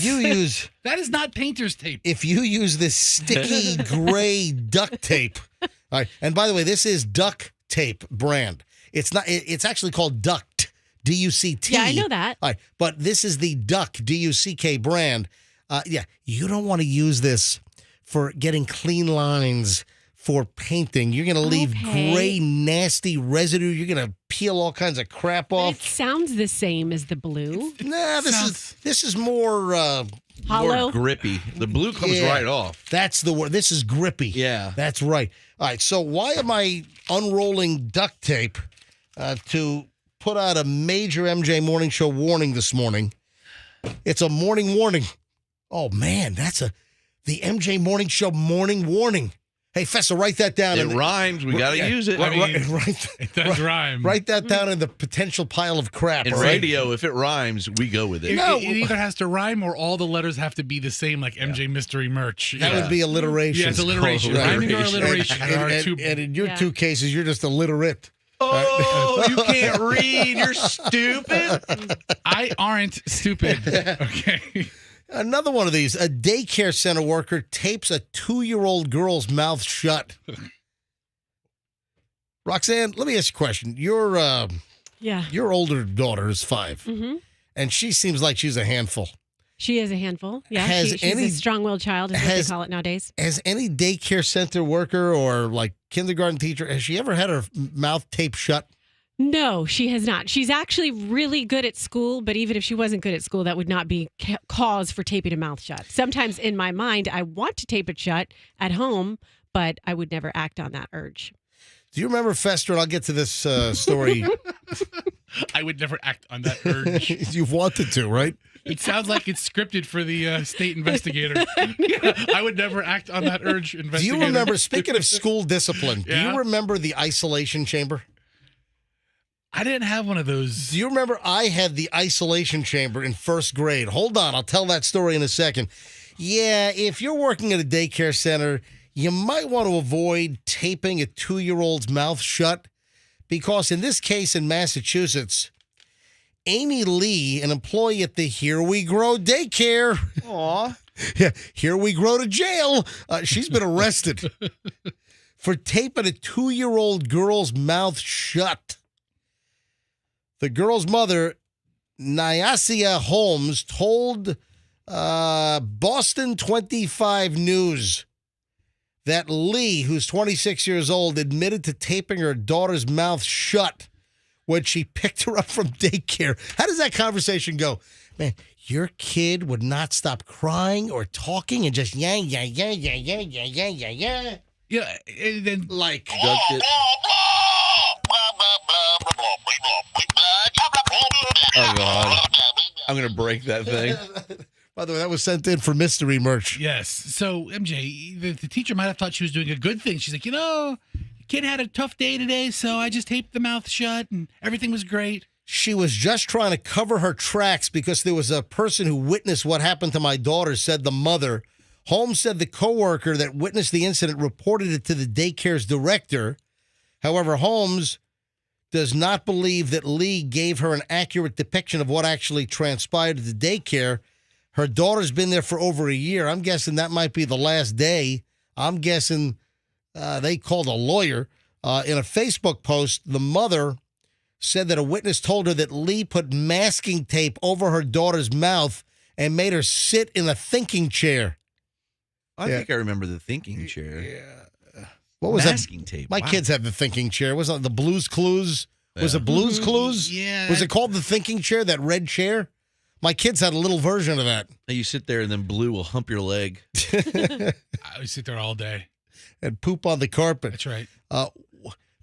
you use... That is not painter's tape. If you use this sticky gray duct tape... All right, and by the way, this is duct tape brand. It's not. It's actually called Duct, D-U-C-T. Yeah, I know that. All right, but this is the Duck, D-U-C-K brand. Yeah, you don't want to use this for getting clean lines for painting. You're going to leave gray, nasty residue. You're going to peel all kinds of crap off. It sounds the same as the blue. Nah, this is more hollow, more grippy. The blue comes right off. That's the word. This is grippy. Yeah, that's right. All right. So why am I unrolling duct tape to put out a major MJ Morning Show warning this morning? It's a morning warning. Oh man, the MJ Morning Show morning warning. Hey, Fessa, write that down. It rhymes. We got to use it. It does rhyme. Write that down in the potential pile of crap. In radio, if it rhymes, we go with it. It either has to rhyme or all the letters have to be the same, like MJ Mystery Merch. That would be alliteration. Yeah, it's alliteration. Rhyming or alliteration. And in your two cases, you're just illiterate. Oh, you can't read. You're stupid. I aren't stupid. Okay. Another one of these. A daycare center worker tapes a 2-year-old girl's mouth shut. Roxanne, let me ask you a question. Your older daughter is 5, and she seems like she's a handful. She is a handful. Yeah, she's a strong-willed child, is what they call it nowadays. Has any daycare center worker or like kindergarten teacher, has she ever had her mouth taped shut? No, she has not. She's actually really good at school, but even if she wasn't good at school, that would not be cause for taping a mouth shut. Sometimes in my mind, I want to tape it shut at home, but I would never act on that urge. Do you remember Fester? And I'll get to this story. I would never act on that urge. You've wanted to, right? It sounds like it's scripted for the state investigator. I would never act on that urge, investigator. Do you remember, speaking of school discipline, do you remember the isolation chamber? I didn't have one of those. Do you remember I had the isolation chamber in first grade? Hold on, I'll tell that story in a second. Yeah, if you're working at a daycare center, you might want to avoid taping a 2-year-old's mouth shut because in this case in Massachusetts, Amy Lee, an employee at the Here We Grow daycare. Aw. Yeah, Here We Grow to jail. She's been arrested for taping a 2-year-old girl's mouth shut. The girl's mother, Nyasia Holmes, told Boston 25 News that Lee, who's 26 years old, admitted to taping her daughter's mouth shut when she picked her up from daycare. How does that conversation go? Man, your kid would not stop crying or talking and just yeah. Yeah, and then Like, Oh, God. I'm going to break that thing. by the way, that was sent in for mystery merch. yes. So MJ, the teacher might have thought she was doing a good thing. She's like, the kid had a tough day today, so I just taped the mouth shut and everything was great. She was just trying to cover her tracks because there was a person who witnessed what happened to my daughter, said the mother. Holmes said the coworker that witnessed the incident reported it to the daycare's director. However, Holmes does not believe that Lee gave her an accurate depiction of what actually transpired at the daycare. Her daughter's been there for over a year. I'm guessing that might be the last day. I'm guessing they called a lawyer. In a Facebook post, the mother said that a witness told her that Lee put masking tape over her daughter's mouth and made her sit in a thinking chair. I think I remember the thinking chair. Yeah. What was Masking that? tape. My Wow. kids had the thinking chair. Was it the Blues Clues? Was it Blues Clues? Yeah. Was it called the thinking chair, that red chair? My kids had a little version of that. You sit there and then Blue will hump your leg. I would sit there all day. And poop on the carpet. That's right.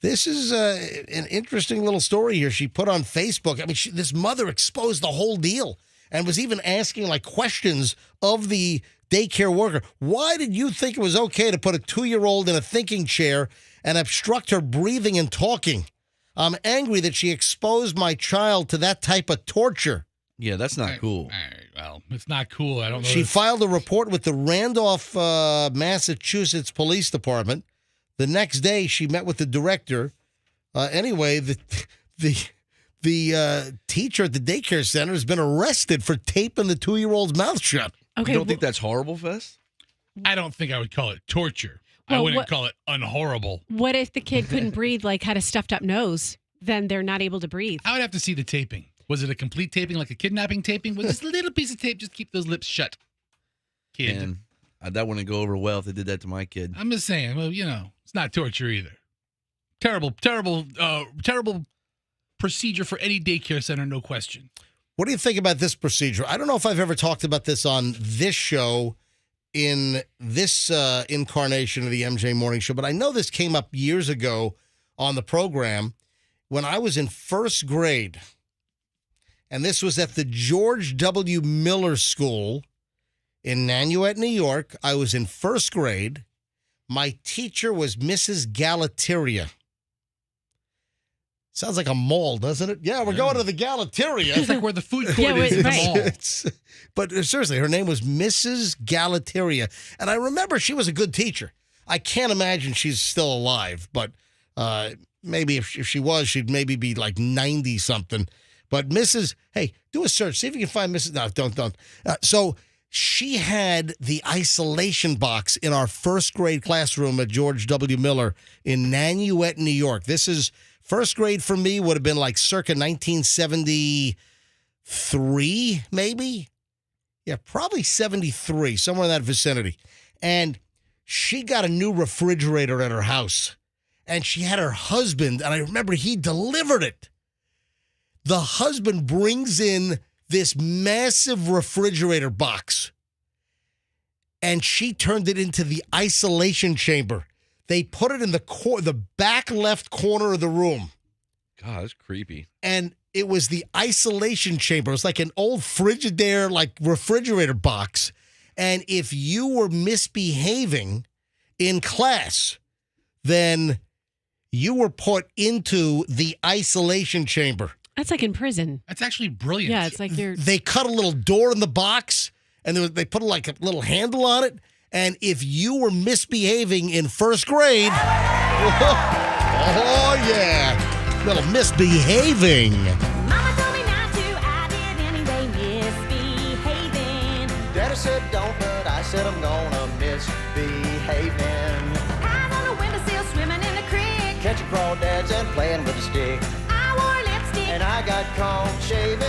This is an interesting little story here she put on Facebook. I mean, this mother exposed the whole deal and was even asking like questions of the daycare worker. Why did you think it was okay to put a 2-year-old in a thinking chair and obstruct her breathing and talking? I'm angry that she exposed my child to that type of torture. Yeah, that's not cool. All right, well, it's not cool. I don't know. She filed a report with the Randolph, Massachusetts Police Department. The next day, she met with the director. Anyway, the teacher at the daycare center has been arrested for taping the 2-year-old's mouth shut. Okay. You don't think that's horrible, Fest? I don't think I would call it torture. I Well, wouldn't what- call it unhorrible. What if the kid couldn't breathe, like had a stuffed up nose? Then they're not able to breathe. I would have to see the taping. Was it a complete taping, like a kidnapping taping? Was this a little piece of tape just keep those lips shut? Kid. And that wouldn't go over well if they did that to my kid. I'm just saying, well, it's not torture either. Terrible procedure for any daycare center, no question. What do you think about this procedure? I don't know if I've ever talked about this on this show in this incarnation of the MJ Morning Show, but I know this came up years ago on the program when I was in first grade. And this was at the George W. Miller School in Nanuet, New York. I was in first grade. My teacher was Mrs. Galateria. Sounds like a mall, doesn't it? Yeah, we're going to the Galateria. It's like where the food court Yeah, is in the right. mall. But seriously, her name was Mrs. Galateria. And I remember she was a good teacher. I can't imagine she's still alive, but maybe if she was, she'd maybe be like 90-something. But Mrs. Hey, do a search. See if you can find Mrs. No, don't. So she had the isolation box in our first grade classroom at George W. Miller in Nanuet, New York. This is first grade for me, would have been like circa 1973, maybe? Yeah, probably 73, somewhere in that vicinity. And she got a new refrigerator at her house. And she had her husband, and I remember he delivered it. The husband brings in this massive refrigerator box, and she turned it into the isolation chamber. They put it in the back left corner of the room. God, that's creepy. And it was the isolation chamber. It was like an old Frigidaire, like refrigerator box. And if you were misbehaving in class, then you were put into the isolation chamber. That's like in prison. That's actually brilliant. Yeah, it's like you're. They cut a little door in the box, and they put like a little handle on it. And if you were misbehaving in first grade, oh yeah, little misbehaving. Mama told me not to, I did anyway, misbehaving. Daddy said don't, but I said I'm gonna misbehaving. Eyes on the windowsill, crawdads and playing with a stick. I wore lipstick. And I got caught shaving.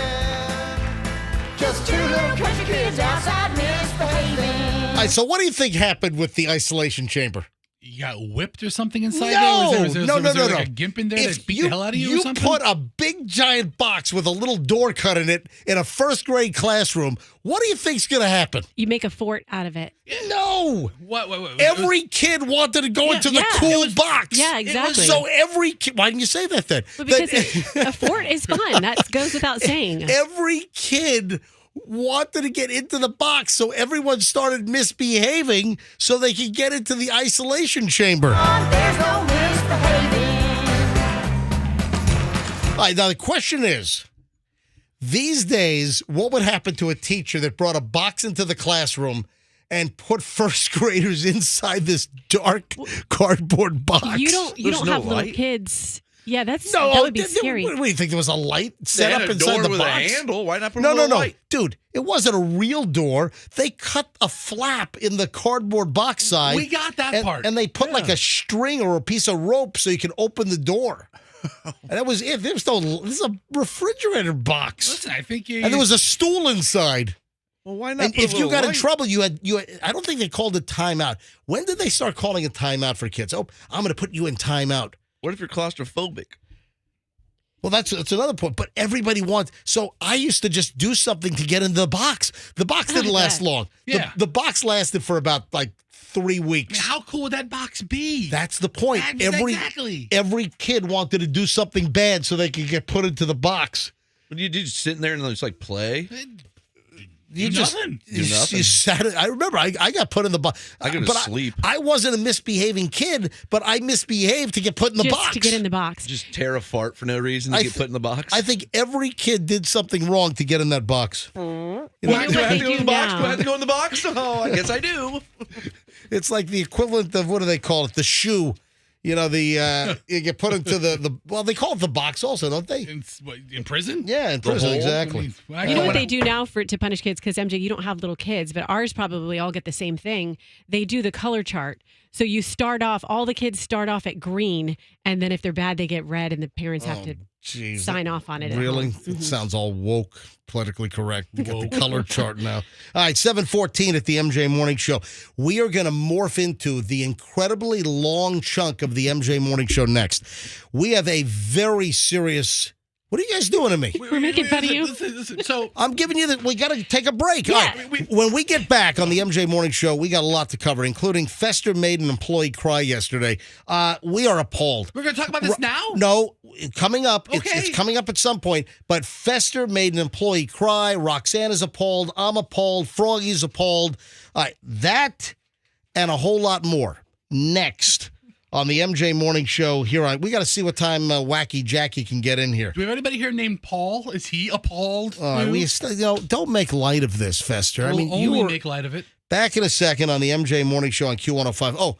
Just two little country kids outside misbehaving. All right, so what do you think happened with the isolation chamber? You got whipped or something inside No, there? Was there no. like a gimp in there that beat the hell out of you or something? You put a big giant box with a little door cut in it in a first grade classroom. What do you think's going to happen? You make a fort out of it. No. What? Every kid wanted to go into the yeah. cool box. Yeah, exactly. So every kid, why didn't you say that then? Well, because a fort is fun. That goes without saying. Every kid wanted to get into the box, so everyone started misbehaving so they could get into the isolation chamber. There's no misbehaving. All right, now the question is, these days, what would happen to a teacher that brought a box into the classroom and put first graders inside this dark cardboard box? You don't There's no have little light. kids. Yeah, that would be scary. What do you think? There was a light They set had up a inside door the with box? a handle. Why not put a No, little light? dude, it wasn't a real door. They cut a flap in the cardboard box side. We got that part. And they put like a string or a piece of rope so you can open the door. And that was it. This is a refrigerator box. Listen, I think you. And there was a stool inside. Well, why not? And put a if you little got in light? trouble, you had. I don't think they called it timeout. When did they start calling it timeout for kids? Oh, I'm going to put you in timeout. What if you're claustrophobic? Well, that's another point. But everybody wants. So I used to just do something to get into the box. The box didn't last long. Yeah. The box lasted for about like 3 weeks. I mean, how cool would that box be? That's the point. Exactly. Every kid wanted to do something bad so they could get put into the box. Would you just sitting there and just like play? You Do just nothing. Do nothing. You sat. I remember. I got put in the box. I go to sleep. I wasn't a misbehaving kid, but I misbehaved to get put in the Just box. to get in the box. Just tear a fart for no reason to get put in the box? I think every kid did something wrong to get in that box. You know do I what have they to go in do the box? now? Do I have to go in the box? Oh, I guess I do. It's like the equivalent of, what do they call it? The shoe. You know, you get put into the well, they call it the box also, don't they? In prison? Yeah, in prison, hole? exactly. You know what they do now to punish kids? Because MJ, you don't have little kids, but ours probably all get the same thing. They do the color chart. So you start off, all the kids start off at green, and then if they're bad, they get red, and the parents have to Jeez, sign off on it. at Really? home. It sounds all woke, politically correct. We got the color chart now. All right, 7:14 at the MJ Morning Show. We are going to morph into the incredibly long chunk of the MJ Morning Show next. We have a very serious... What are you guys doing to me? We're making fun of you. Listen, so I'm giving you we got to take a break. Yeah. All right. When we get back on the MJ Morning Show, we got a lot to cover, including Fester made an employee cry yesterday. We are appalled. we're going to talk about this now? No, coming up. Okay. It's coming up at some point. But Fester made an employee cry. Roxanne is appalled. I'm appalled. Froggy's appalled. All right, that and a whole lot more next on the MJ Morning Show here on. We got to see what time Wacky Jackie can get in here. Do we have anybody here named Paul? Is he appalled? Don't make light of this, Fester. I We'll mean, you only were make light of it. back in a second on the MJ Morning Show on Q105. Oh.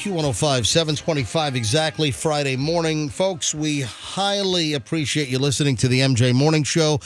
Q105, 725 exactly, Friday morning. Folks, we highly appreciate you listening to the MJ Morning Show.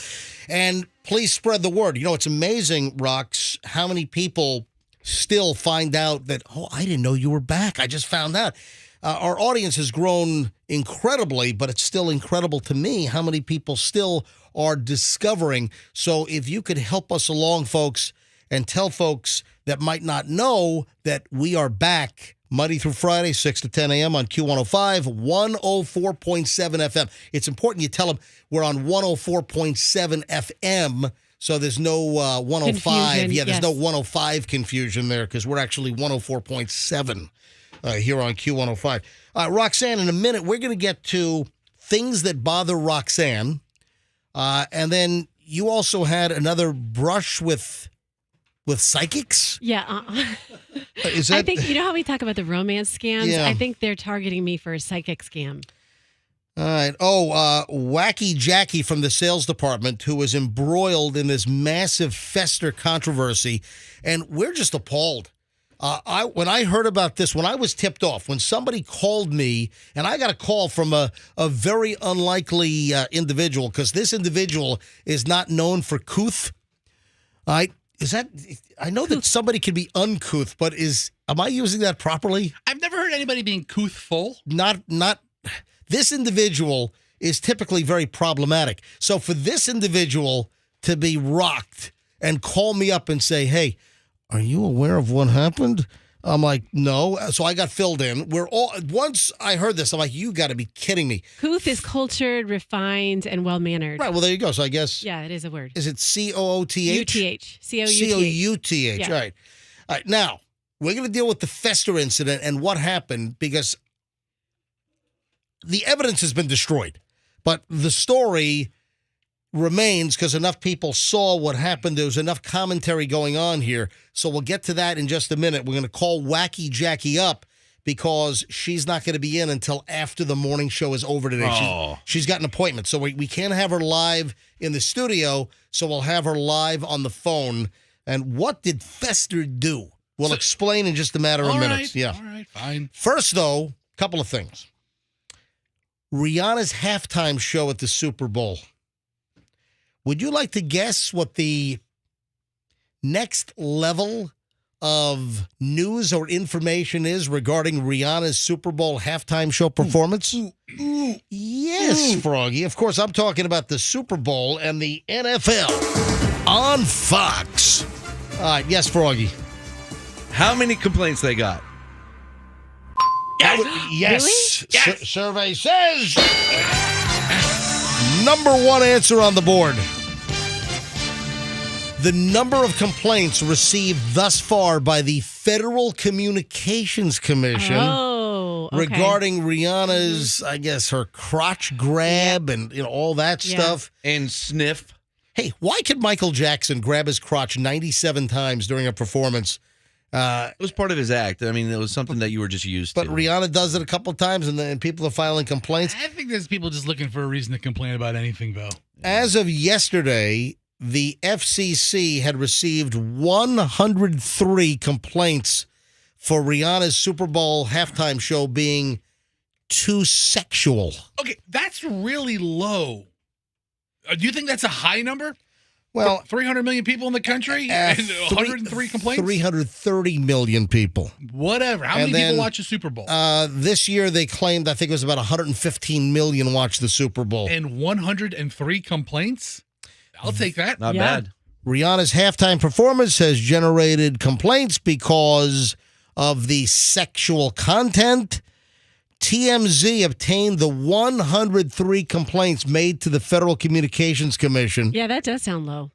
And please spread the word. You know, it's amazing, Rox, how many people still find out that, oh, I didn't know you were back. I just found out. Our audience has grown incredibly, but it's still incredible to me how many people still are discovering. So if you could help us along, folks, and tell folks that might not know that we are back Monday through Friday, 6 to 10 a.m. on Q105, 104.7 FM. It's important you tell them we're on 104.7 FM, so there's no 105. Confusion, Yeah, there's yes. no 105 confusion there because we're actually 104.7 here on Q105. Roxanne, in a minute, we're going to get to things that bother Roxanne. And then you also had another brush with psychics? Yeah. Is that, I think, you know how we talk about the romance scams? Yeah. I think they're targeting me for a psychic scam. All right. Oh, Wacky Jackie from the sales department who was embroiled in this massive Fester controversy. And we're just appalled. When I heard about this, when I was tipped off, when somebody called me, and I got a call from a very unlikely individual, because this individual is not known for couth. I know that somebody can be uncouth, but am I using that properly? I've never heard anybody being couthful. Not. This individual is typically very problematic. So for this individual to be rocked and call me up and say, "Hey, are you aware of what happened?" I'm like, no. So I got filled in. Once I heard this, I'm like, you got to be kidding me. Couth is cultured, refined, and well-mannered. Right. Well, there you go. So I guess. Yeah, it is a word. Is it COOTH? UTH. COUTH. Yeah. All right. All right. Now, we're going to deal with the Fester incident and what happened because the evidence has been destroyed. But the story remains because enough people saw what happened. There was enough commentary going on here. So we'll get to that in just a minute. We're going to call Wacky Jackie up because she's not going to be in until after the morning show is over today. Oh. She's got an appointment. So we can't have her live in the studio. So we'll have her live on the phone. And what did Fester do? We'll explain in just a matter of minutes. Yeah. All right, fine. First, though, a couple of things. Rihanna's halftime show at the Super Bowl. Would you like to guess what the next level of news or information is regarding Rihanna's Super Bowl halftime show performance? Yes, Froggy. Of course, I'm talking about the Super Bowl and the NFL on Fox. All right, yes, Froggy. How many complaints they got? Yes. Really? Yes. Survey says number one answer on the board. The number of complaints received thus far by the Federal Communications Commission regarding Rihanna's, I guess, her crotch grab and all that stuff. And sniff. Hey, why could Michael Jackson grab his crotch 97 times during a performance? It was part of his act. I mean, it was something that you were just used to. But Rihanna does it a couple of times, and people are filing complaints. I think there's people just looking for a reason to complain about anything, though. As of yesterday, the FCC had received 103 complaints for Rihanna's Super Bowl halftime show being too sexual. Okay, that's really low. Do you think that's a high number? Well, 300 million people in the country and 103 complaints? 330 million people. Whatever. How many people watch a Super Bowl? This year they claimed, I think it was about 115 million watched the Super Bowl. And 103 complaints? I'll take that. Not bad. Rihanna's halftime performance has generated complaints because of the sexual content. TMZ obtained the 103 complaints made to the Federal Communications Commission. Yeah, that does sound low.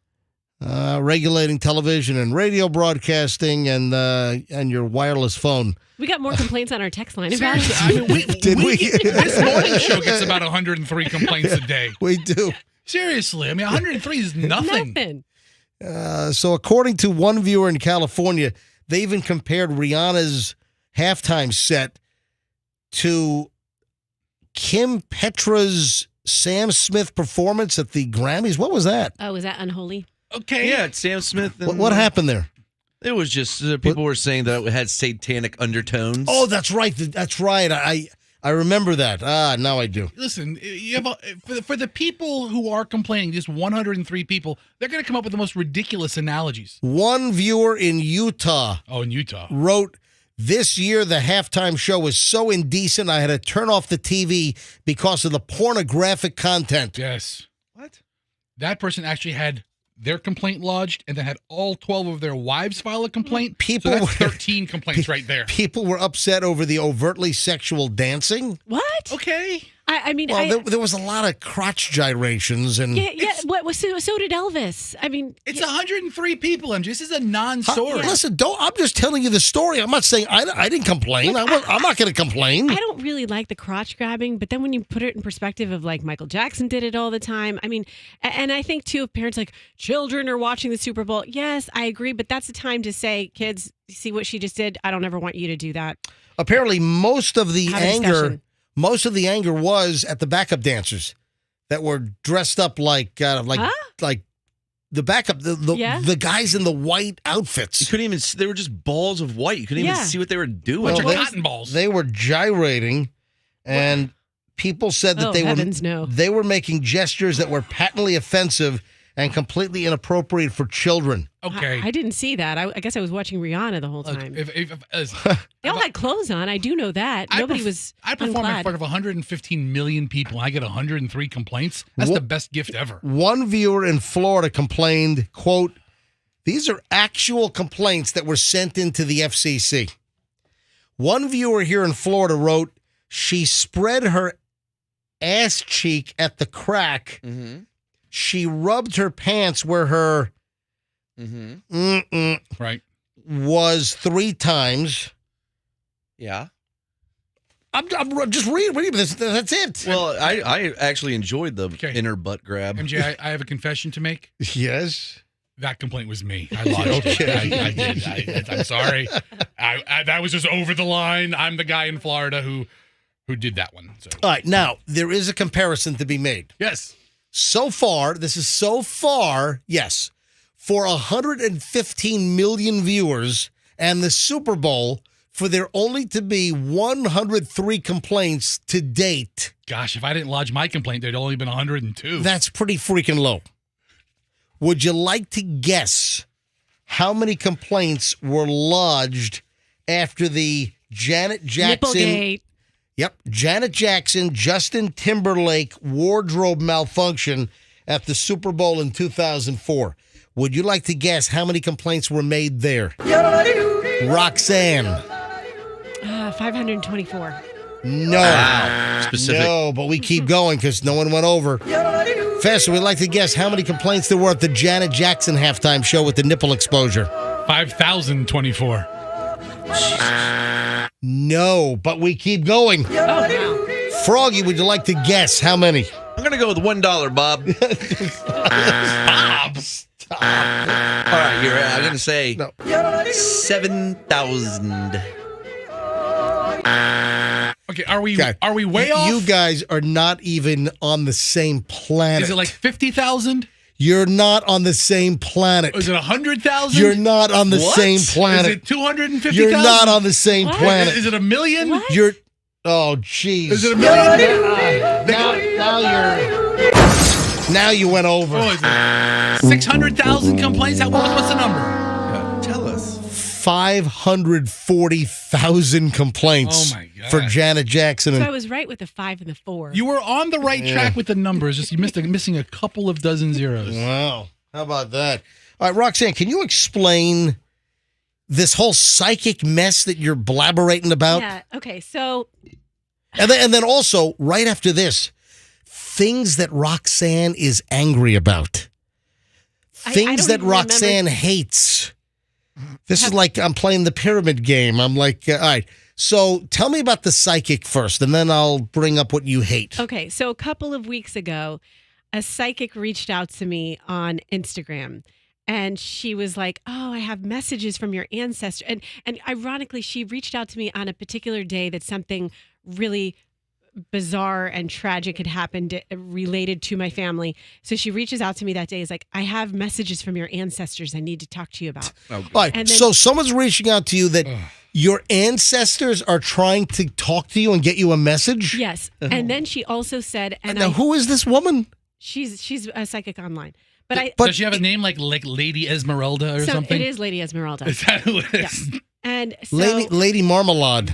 Regulating television and radio broadcasting and your wireless phone. We got more complaints on our text line about it. I mean, Did we? This morning show gets about 103 complaints a day. We do. Seriously. I mean, 103 is nothing. So according to one viewer in California, they even compared Rihanna's halftime set to Kim Petras' Sam Smith performance at the Grammys. What was that? Oh, was that unholy? Okay. Yeah, it's Sam Smith. And, What happened there? It was just people were saying that it had satanic undertones. Oh, that's right. That's right. I remember that. Now I do. Listen, you have for the people who are complaining, just 103 people, they're going to come up with the most ridiculous analogies. One viewer in Utah. Oh, in Utah. Wrote, this year the halftime show was so indecent I had to turn off the TV because of the pornographic content. Yes. What? That person actually had their complaint lodged and then had all 12 of their wives file a complaint. People so that's were- 13 complaints right there. People were upset over the overtly sexual dancing. What? Okay. I mean, Well, there was a lot of crotch gyrations and yeah. What was so did Elvis? I mean, It's 103 people, MJ. This is a non-story. Listen, I'm just telling you the story. I'm not saying I didn't complain. I'm not going to complain. I don't really like the crotch grabbing, but then when you put it in perspective of like Michael Jackson did it all the time, I mean, and I think too, if parents like children are watching the Super Bowl, yes, I agree, but that's the time to say, kids, see what she just did. I don't ever want you to do that. Apparently, most of the Have a anger discussion. was at the backup dancers that were dressed up like the backup the guys in the white You outfits. couldn't even. They were just balls of white. You couldn't even Yeah. see what they were doing. Bunch Well, of cotton balls. They were gyrating, and people said that Oh, they heavens, no. they were making gestures that were patently offensive and completely inappropriate for children. Okay. I didn't see that. I guess I was watching Rihanna the whole Look, time. as They all had clothes on. I do know that. Nobody was. I perform in unclad. front of 115 million people. I get 103 complaints. That's the best gift ever. One viewer in Florida complained, quote, these are actual complaints that were sent into the FCC. One viewer here in Florida wrote, she spread her ass cheek at the crack. Mm-hmm. She rubbed her pants where her Mm-hmm. Right. was 3 times. Yeah. I'm just reading this. That's it. Well, I actually enjoyed the Okay. inner butt grab. MJ, I have a confession to make. Yes. That complaint was me. I lied. Okay. I did. I'm sorry. That was just over the line. I'm the guy in Florida who did that one. So All right. Now, there is a comparison to be made. yes. So far, yes, for 115 million viewers and the Super Bowl, for there only to be 103 complaints to date, Gosh, if I didn't lodge my complaint, there'd only been 102. that's pretty freaking low. Would you like to guess how many complaints were lodged after the Janet Jackson... Nipplegate. Yep, Janet Jackson, Justin Timberlake wardrobe malfunction at the Super Bowl in 2004. Would you like to guess how many complaints were made there? Roxanne. 524. No. Specific. No, but we keep going because no one went over. Fester, we'd like to guess how many complaints there were at the Janet Jackson halftime show with the nipple exposure. 5,024. No, but we keep going. Oh, wow. Froggy, would you like to guess how many? I'm gonna go with $1, Bob. Stop. All right, you're. I'm gonna say No. 7,000. Okay, are we Okay. way off? You guys are not even on the same planet. Is it like 50,000? You're not on the same planet. Is it 100,000? You're not on the What? same Is planet. it 250,000? You're not on the same What? planet. Is it a million? What? You're. Oh, jeez. Is it a million? Now you went over. Oh, is it 600,000 complaints? What's the number? Tell us. 540,000 complaints Oh, my God. for Janet Jackson. So I And was right with the 5 and the 4. You were on the right track with the numbers. Just you missing a couple of dozen zeros. wow, how about that? All right, Roxanne, can you explain this whole psychic mess that you're blabberating about? Yeah. Okay. So And then also, right after this, things that Roxanne is angry about. I Things don't that even Roxanne hates. This is like I'm playing the pyramid game. I'm like, all right. So tell me about the psychic first, and then I'll bring up what you hate. okay. So a couple of weeks ago, a psychic reached out to me on Instagram. And she was like, "Oh, I have messages from your ancestor." And ironically, she reached out to me on a particular day that something really bizarre and tragic had happened related to my family. So she reaches out to me that day. Is like, I have messages from your ancestors I need to talk to you about. All right. And then- So someone's reaching out to you that your ancestors are trying to talk to you and get you a message? Yes. And then she also said, and now, who is this woman? she's a psychic online. But Does she have a name like Lady Esmeralda or something? It is Lady Esmeralda. Is that who it is? Yeah. And so, Lady Marmalade.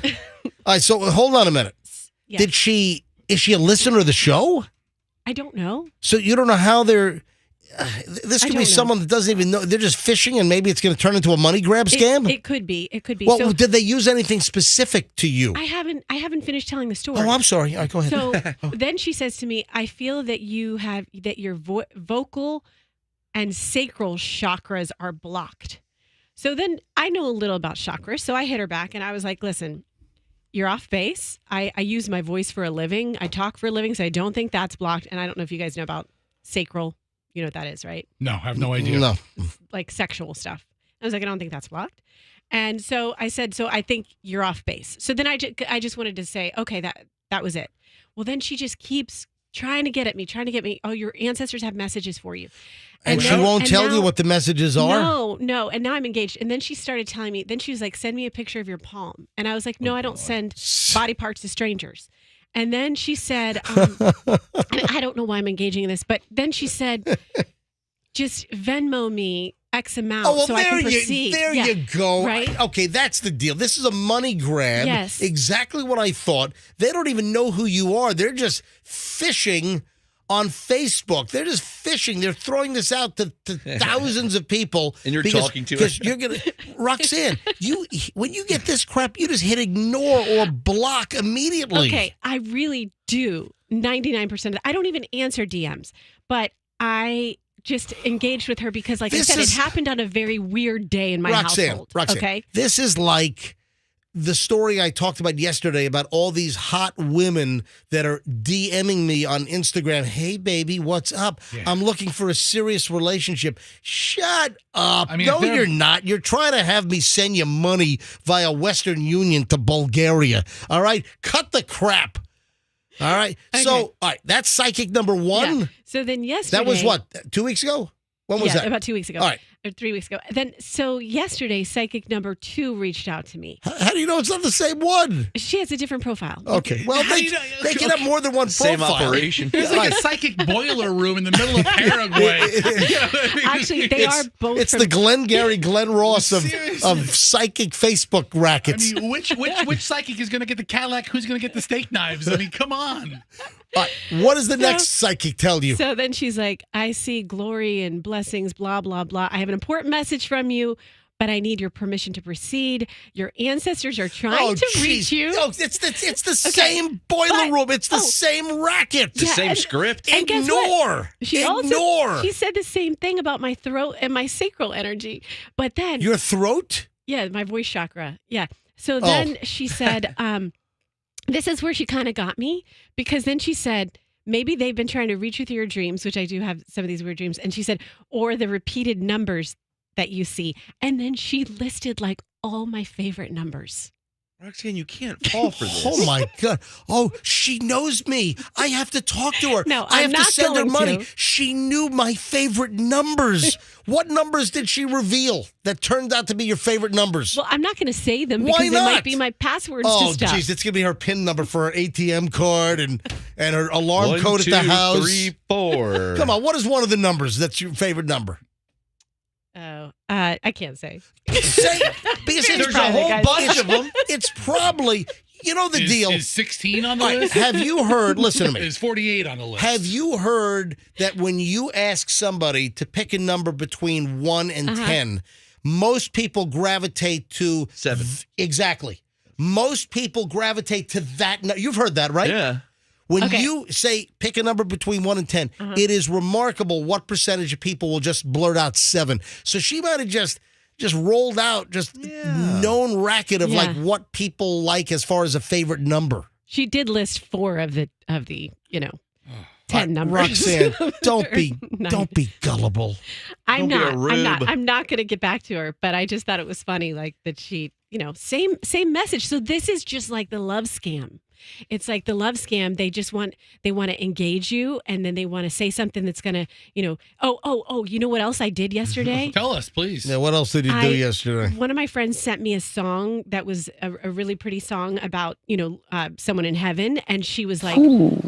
All right, so hold on a minute. yes. Is she a listener of the show? I don't know. So you don't know how they're. This I could don't be know. someone that doesn't even know. They're just fishing, and maybe it's going to turn into a money grab scam. It could be. It could be. Well, so did they use anything specific to you? I haven't finished telling the story. Oh, I'm sorry. All right, go ahead. So then she says to me, I feel that your vocal and sacral chakras are blocked. So then I know a little about chakras. So I hit her back and I was like, listen, you're off base. I use my voice for a living. I talk for a living. So I don't think that's blocked. And I don't know if you guys know about sacral. You know what that is, right? No, I have no idea. No. Like sexual stuff. I was like, I don't think that's blocked. And so I said, so I think you're off base. So then I just wanted to say, okay, that was it. Well, then she just keeps trying to get me. Oh, your ancestors have messages for you. And she won't tell you what the messages are? No. And now I'm engaged. And then she started telling me, then she was like, send me a picture of your palm. And I was like, no, I don't send body parts to strangers. And then she said, I don't know why I'm engaging in this, but then she said, just Venmo me X amount so I can proceed. There you go. Right? Okay, that's the deal. This is a money grab. Yes. Exactly what I thought. They don't even know who you are. They're just fishing on Facebook. They're just fishing. They're throwing this out to thousands of people. And you're talking to her. Because you're going to, Roxanne, when you get this crap, you just hit ignore or block immediately. Okay, I really do. 99%. I don't even answer DMs, but I just engaged with her because, like I said, it happened on a very weird day in my household. Roxanne, okay, this is like the story I talked about yesterday about all these hot women that are DMing me on Instagram. Hey, baby, what's up? Yeah. I'm looking for a serious relationship. Shut up. I mean, no, you're not. You're trying to have me send you money via Western Union to Bulgaria. All right? Cut the crap. All right? Okay. So, all right, that's psychic number one. Yeah. So then yesterday. That was what? 2 weeks ago? When was that? About 2 weeks ago. All right. Or 3 weeks ago. Then, so yesterday, psychic number 2 reached out to me. How do you know it's not the same one? She has a different profile. Okay. Well, they can have more than one Same profile. operation. It's like a psychic boiler room in the middle of Paraguay. Actually, they are both. It's from, the Glenn Ross of Seriously. psychic Facebook I rackets. mean, which psychic is going to get the Cadillac? Who's going to get the steak knives? I mean, come on. What does the next psychic tell you? So then she's like, I see glory and blessings, blah, blah, blah. I have an important message from you, but I need your permission to proceed. Your ancestors are trying to reach you. Oh, it's the same boiler room. It's the same racket. It's the same script. And guess what? Ignore. She said the same thing about my throat and my sacral energy. But then Your throat? yeah, my voice chakra. Yeah. So then she said, this is where she kind of got me because then she said, maybe they've been trying to reach you through your dreams, which I do have some of these weird dreams. And she said, or the repeated numbers that you see. And then she listed like all my favorite numbers. Roxanne, you can't fall for this. Oh my God. Oh, she knows me. I have to talk to her. No, I I'm have not to send her going money. to. She knew my favorite numbers. What numbers did she reveal that turned out to be your favorite numbers? Well, I'm not going to say them Why because they not? might be my passwords Oh, to stuff. jeez, it's going to be her PIN number for her ATM card and her alarm 1, code 2, at the house. 3, 4. Come on, what is one of the numbers that's your favorite number? Oh, I can't say. Say, because There's it's a whole bunch of them. It's probably, you know the deal. Is 16 on the All right, list? have you heard, listen to me. Is 48 on the list? Have you heard that when you ask somebody to pick a number between 1 and 10, most people gravitate to 7. Exactly. Most people gravitate to that. You've heard that, right? Yeah. When you say pick a number between 1 and 10, it is remarkable what percentage of people will just blurt out 7. So she might have just rolled out known racket of like what people like as far as a favorite number. She did list 4 of the 10 numbers. Roxanne, don't be gullible. I'm Don't be a not. rube. I'm not going to get back to her, but I just thought it was funny, like that she, same message. So this is just like the love scam. It's like the love scam. They want to engage you, and then they want to say something that's gonna, oh, you know what else I did yesterday? Tell us, please. Yeah, what else did you do yesterday? One of my friends sent me a song that was a really pretty song about, someone in heaven. And she was like,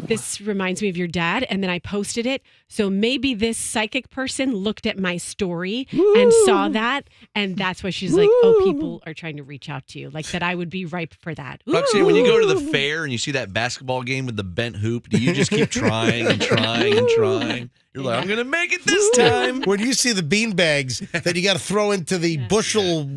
this reminds me of your dad. And then I posted it. So maybe this psychic person looked at my story and saw that. And that's why she's like, oh, people are trying to reach out to you. Like that I would be ripe for that. Roxanne, when you go to the fair and you see that basketball game with the bent hoop, do you just keep trying and trying and trying? You're like, I'm going to make it this time. When you see the bean bags that you got to throw into the bushel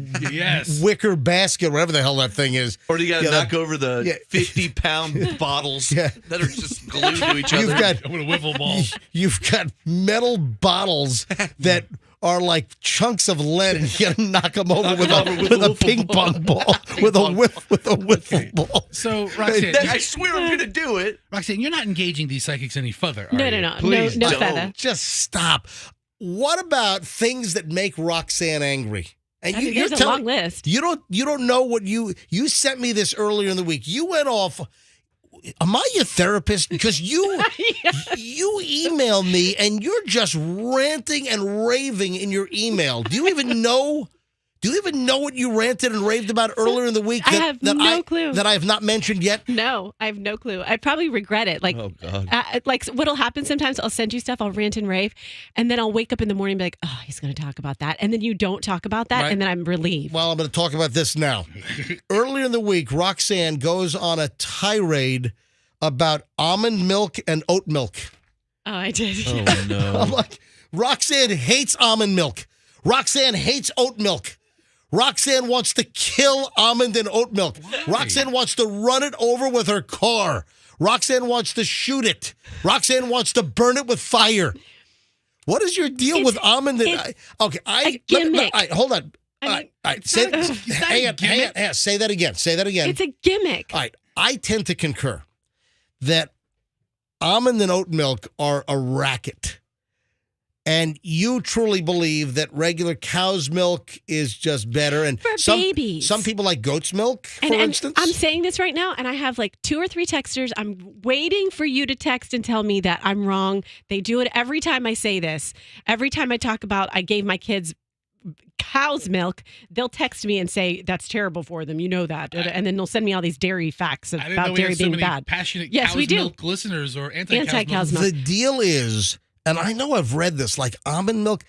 wicker basket, whatever the hell that thing is. Or you got to knock over the 50-pound bottles that are just glued to each other. With a wiffle ball. You've got metal bottles that are like chunks of lead, and you got to knock them over with a ping pong ball, with a wiffle ball. So, Roxanne, I swear I'm going to do it. Roxanne, you're not engaging these psychics any further, are No. you? Please no don't. feather. Just stop. What about things that make Roxanne angry? And There's a long list. You don't know what you sent me this earlier in the week. You went off. Am I your therapist? Because you email me and you're just ranting and raving in your email. Do you even know what you ranted and raved about earlier in the week? I have no clue. That I have not mentioned yet? No, I have no clue. I probably regret it. Like, Oh, God. Like what'll happen sometimes, I'll send you stuff, I'll rant and rave, and then I'll wake up in the morning and be like, oh, he's going to talk about that. And then you don't talk about that, Right. and then I'm relieved. Well, I'm going to talk about this now. Earlier in the week, Roxanne goes on a tirade about almond milk and oat milk. Oh, I did. Oh, no. I'm like, Roxanne hates almond milk. Roxanne hates oat milk. Roxanne wants to kill almond and oat milk. Roxanne wants to run it over with her car. Roxanne wants to shoot it. Roxanne wants to burn it with fire. What is your deal with almond and... gimmick. Hold on. Say that again. It's a gimmick. All right. I tend to concur that almond and oat milk are a racket. And you truly believe that regular cow's milk is just better. And For babies. Some people like goat's milk, for instance. I'm saying this right now, and I have like 2 or 3 texters. I'm waiting for you to text and tell me that I'm wrong. They do it every time I say this. Every time I talk about I gave my kids cow's milk, they'll text me and say that's terrible for them. You know that, and then they'll send me all these dairy facts about dairy being bad. Passionate Yes, cow's we do. milk listeners or Anti-cow's milk. The deal is, and I know I've read this, like almond milk,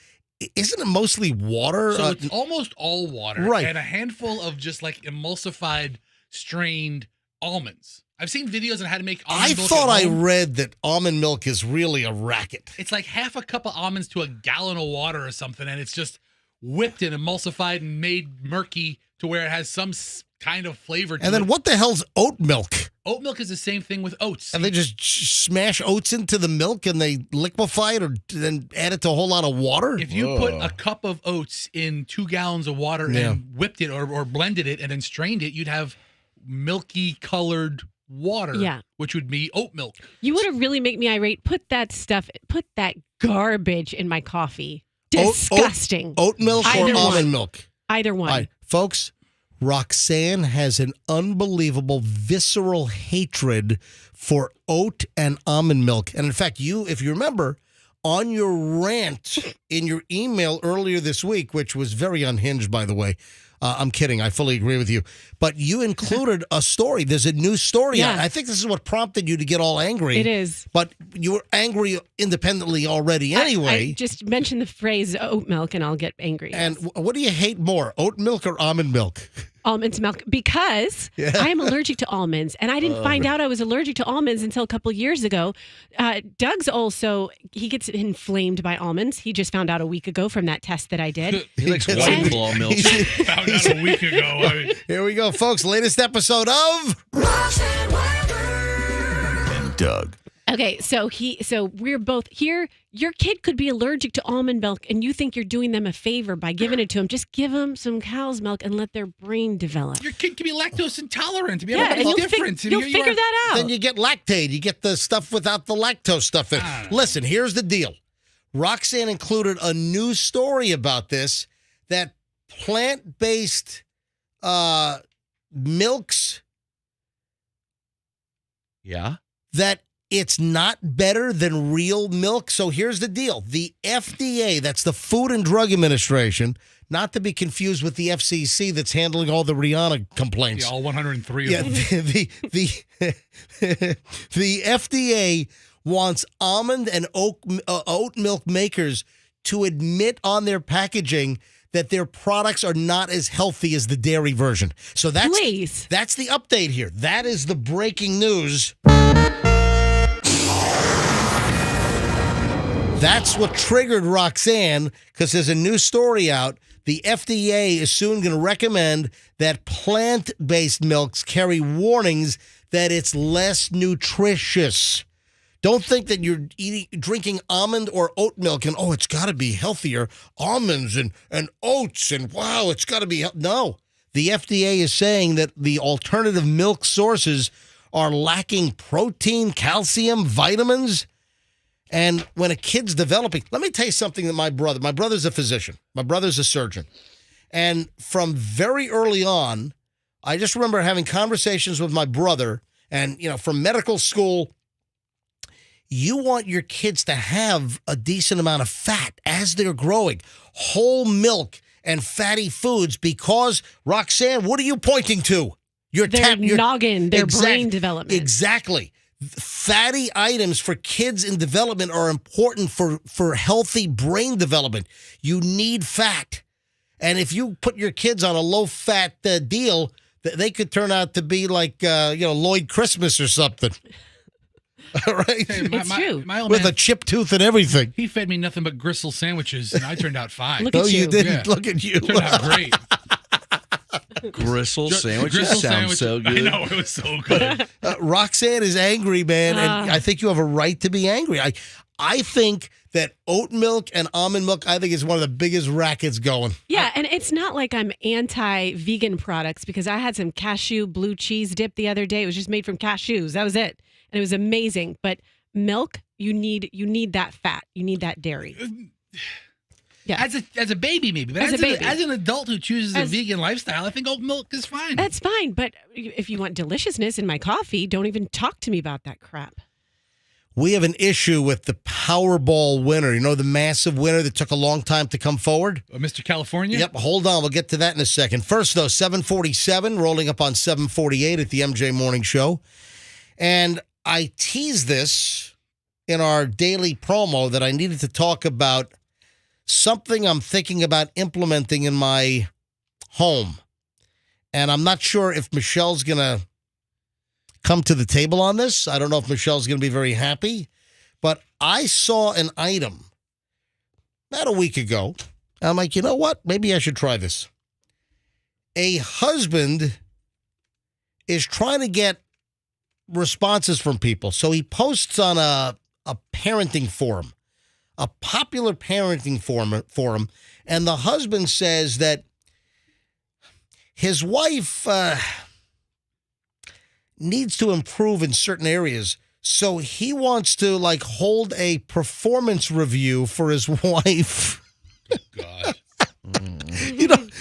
isn't it mostly water? So it's almost all water, Right. and a handful of just like emulsified, strained almonds. I've seen videos on how to make almond I milk thought at I home. read that almond milk is really a racket. It's like half a cup of almonds to a gallon of water or something, and it's just whipped and emulsified and made murky to where it has some kind of flavor to it. And then what the hell's oat milk? Oat milk is the same thing with oats. And they just smash oats into the milk and they liquefy it or then add it to a whole lot of water? If you put a cup of oats in 2 gallons of water and whipped it or blended it and then strained it, you'd have milky colored water, which would be oat milk. You want to really make me irate? Put that garbage in my coffee. Disgusting. Oat milk Either or almond one. milk? Either one. All right, folks, Roxanne has an unbelievable visceral hatred for oat and almond milk. And in fact, if you remember, on your rant in your email earlier this week, which was very unhinged, by the way, I'm kidding. I fully agree with you. But you included a story. There's a new story. Yeah. I think this is what prompted you to get all angry. It is. But you were angry independently already anyway. I just mentioned the phrase oat milk and I'll get angry. And what do you hate more, oat milk or almond milk? Almonds milk, because I am allergic to almonds, and I didn't find out I was allergic to almonds until a couple years ago. Doug's also, he gets inflamed by almonds. He just found out a week ago from that test that I did. He likes White Claw milk. Found out a week ago. Here we go, folks. Latest episode of Roxanne and Doug. Okay, so we're both here. Your kid could be allergic to almond milk, and you think you're doing them a favor by giving it to them. Just give them some cow's milk and let their brain develop. Your kid can be lactose intolerant. And you'll different. you'll figure that out. Then you get Lactaid. You get the stuff without the lactose stuff in. Listen, here's the deal. Roxanne included a news story about this, that plant-based milks Yeah. that it's not better than real milk. So here's the deal. The FDA, that's the Food and Drug Administration, not to be confused with the FCC that's handling all the Rihanna complaints. Yeah, all 103 Yeah, of them. the FDA wants almond and oat milk makers to admit on their packaging that their products are not as healthy as the dairy version. So that's the update here. That is the breaking news. That's what triggered Roxanne, because there's a new story out. The FDA is soon going to recommend that plant-based milks carry warnings that it's less nutritious. Don't think that you're drinking almond or oat milk and, it's got to be healthier. Almonds and oats and, wow, it's got to be. No. The FDA is saying that the alternative milk sources are lacking protein, calcium, vitamins. And when a kid's developing, let me tell you something that my brother's a physician. My brother's a surgeon. And from very early on, I just remember having conversations with my brother and, from medical school, you want your kids to have a decent amount of fat as they're growing. Whole milk and fatty foods because, Roxanne, what are you pointing to? Their noggin, their brain development. Exactly. Fatty items for kids in development are important for healthy brain development. You need fat. And if you put your kids on a low-fat deal, they could turn out to be like, Lloyd Christmas or something. All right? Hey, it's true. My old With man, a chipped tooth and everything. he fed me nothing but gristle sandwiches, and I turned out fine. Look at you you. didn't. Yeah. Look at you. Turned out great. Gristle sandwiches Gristle sound so good. I know, it was so good. Roxanne is angry, man, and I think you have a right to be angry. I think that oat milk and almond milk, I think, is one of the biggest rackets going. Yeah, and it's not like I'm anti-vegan products because I had some cashew blue cheese dip the other day. It was just made from cashews. That was it. And it was amazing. But milk, you need that fat. You need that dairy. Yeah. As a baby, maybe. But as an adult who chooses a vegan lifestyle, I think oat milk is fine. That's fine. But if you want deliciousness in my coffee, don't even talk to me about that crap. We have an issue with the Powerball winner. You know, the massive winner that took a long time to come forward? Mr. California? Yep, hold on. We'll get to that in a second. First, though, 747, rolling up on 748 at the MJ Morning Show. And I teased this in our daily promo that I needed to talk about something I'm thinking about implementing in my home. And I'm not sure if Michelle's going to come to the table on this. I don't know if Michelle's going to be very happy. But I saw an item about a week ago. I'm like, you know what? Maybe I should try this. A husband is trying to get responses from people. So he posts on a parenting forum, a popular parenting forum, and the husband says that his wife needs to improve in certain areas. So he wants to hold a performance review for his wife. God.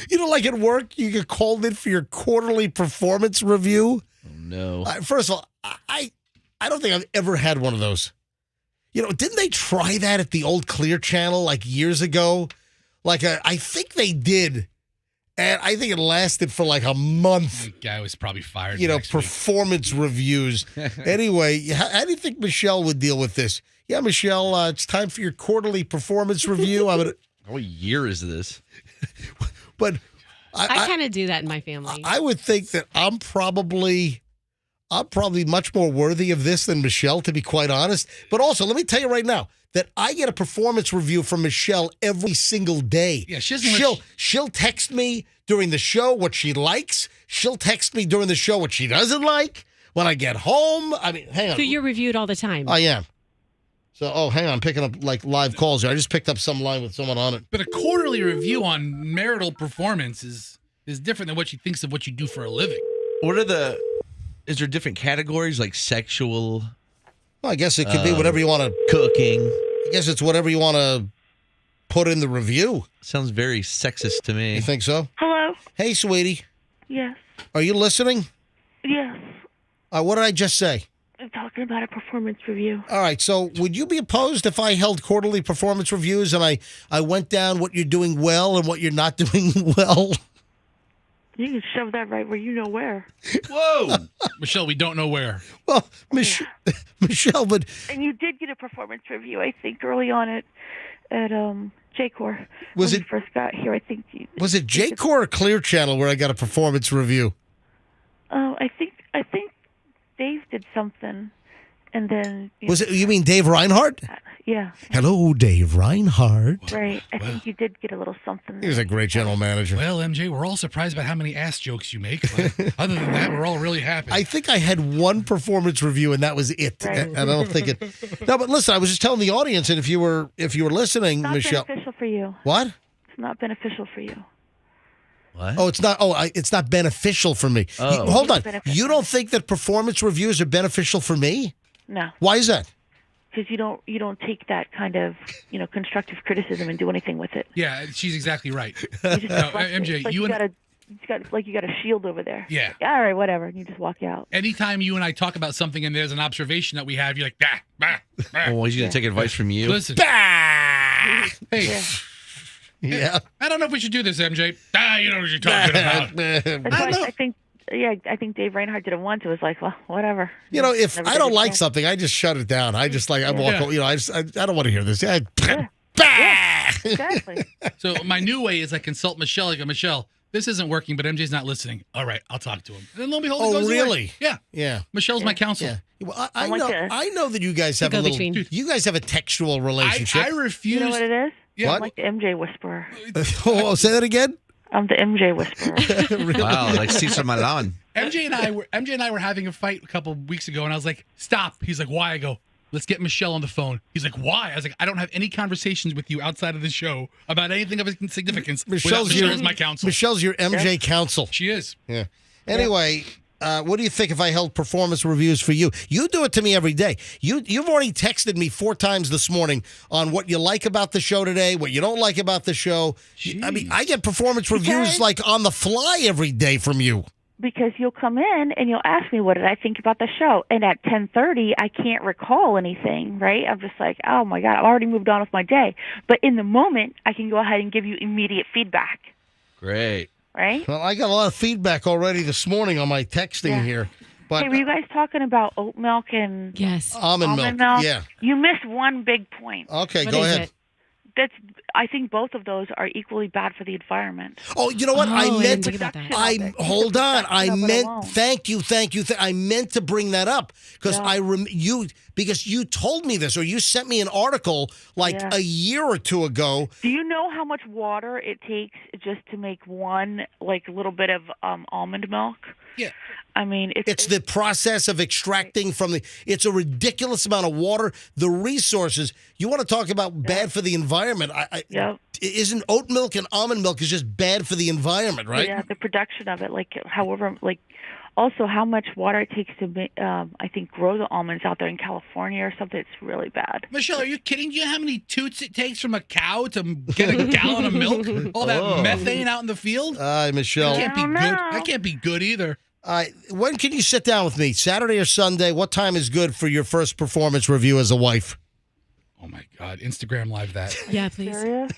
You know, like at work, you get called in for your quarterly performance review. Oh, no. First of all, I don't think I've ever had one of those. You know, didn't they try that at the old Clear Channel years ago? I think they did. And I think it lasted for a month. The guy was probably fired. Performance reviews. Anyway, how do you think Michelle would deal with this? Yeah, Michelle, it's time for your quarterly performance review. What year is this? But I kind of do that in my family. I would think that I'm probably much more worthy of this than Michelle, to be quite honest. But also, let me tell you right now that I get a performance review from Michelle every single day. Yeah, she'll text me during the show what she likes. She'll text me during the show what she doesn't like. When I get home, hang on. So you're reviewed all the time. I am. So, hang on, I'm picking up live calls here. I just picked up some line with someone on it. But a quarterly review on marital performance is different than what she thinks of what you do for a living. Is there different categories like sexual? Well, I guess it could be whatever you want to. Cooking. I guess it's whatever you want to put in the review. Sounds very sexist to me. You think so? Hello? Hey, sweetie. Yes. Are you listening? Yes. What did I just say? talking about a performance review. All right. So would you be opposed if I held quarterly performance reviews and I went down what you're doing well and what you're not doing well? You can shove that right where you know where. Whoa. Michelle, we don't know where. Well, Michelle, but And you did get a performance review, I think, early on at J-Core. Was when it- you first got here? I think was it J-Core or Clear Channel where I got a performance review? I think Dave did something, and then Was it? You mean Dave Reinhardt? Yeah, Hello, Dave Reinhardt. right. I think you did get a little something. He was a great general manager. Well, MJ, we're all surprised about how many ass jokes you make. But other than that, we're all really happy. I think I had one performance review, and that was it. Right. And I don't think it. No, but listen, I was just telling the audience, and if you were listening, Not Michelle, beneficial for you. what? It's not beneficial for you. What? Oh, it's not. Oh, it's not beneficial for me. Oh. Hold on. Beneficial. You don't think that performance reviews are beneficial for me? No, Why is that? because you don't take that kind of constructive criticism and do anything with it. yeah, she's exactly right. You just No, deflect it. MJ, It's like you and you got a shield over there. Yeah. Like, all right, whatever, and you just walk out. anytime you and I talk about something and there's an observation that we have, you're like, bah. Oh, he's going to take advice from you? Listen, Bah! hey, Yeah. Yeah. I don't know if we should do this, MJ. You know what you're talking about. That's I why know. I think Dave Reinhardt did it once. It was like, well, whatever. If Never I did don't it like again. something, I just shut it down. I just I walk. Yeah. I don't want to hear this. Yeah. Bah! Exactly. So my new way is I consult Michelle. I go, Michelle, this isn't working, but MJ's not listening. All right, I'll talk to him. And then lo and behold, it Oh, goes away. really? Yeah. Yeah. Michelle's my counsel. Yeah. Well, I I'm like know. a- I know that you guys have a little. go-between. You guys have a textual relationship. I refuse. You know what it is? Yeah. I'm like the MJ whisperer. Oh, say that again. I'm the MJ whisperer. Wow, like Cesar Milan. MJ and I were having a fight a couple weeks ago, and I was like, "Stop!" He's like, "Why?" I go, "Let's get Michelle on the phone." He's like, "Why?" I was like, "I don't have any conversations with you outside of the show about anything of significance. Michelle is my counsel. Michelle's your MJ counsel. She is. Yeah. Anyway, what do you think if I held performance reviews for you? You do it to me every day. You've already texted me 4 times this morning on what you like about the show today, what you don't like about the show. I mean, I get performance reviews like on the fly every day from you. Because you'll come in and you'll ask me what did I think about the show, and at 10:30 I can't recall anything, right? I'm just like, oh my god, I've already moved on with my day. But in the moment, I can go ahead and give you immediate feedback, Great. right? Well, I got a lot of feedback already this morning on my texting Yeah. here. But Hey, were you guys talking about oat milk and Yes. almond milk. Yeah. You missed one big point. Okay, What go is ahead. it? I think both of those are equally bad for the environment. Oh, you know what? Oh, I I didn't meant think to. about that. Hold on. I Production of it meant. alone. Thank you. I meant to bring that up because Yeah. because you told me this or you sent me an article like Yeah. a year or two ago. Do you know how much water it takes just to make one little bit of almond milk? Yeah. I mean, It's the process of extracting from the. It's a ridiculous amount of water. The resources. You want to talk about bad for the environment? Yep. Isn't oat milk and almond milk is just bad for the environment, right? Yeah, the production of it, also how much water it takes to I think grow the almonds out there in California or something. It's really bad. Michelle, are you kidding? Do you know how many toots it takes from a cow to get a gallon of milk? All that methane out in the field? Michelle. That can't be I don't good. know. That can't be good either. When can you sit down with me? Saturday or Sunday? What time is good for your first performance review as a wife? Oh my God! Instagram live that. Yeah, please. Serious?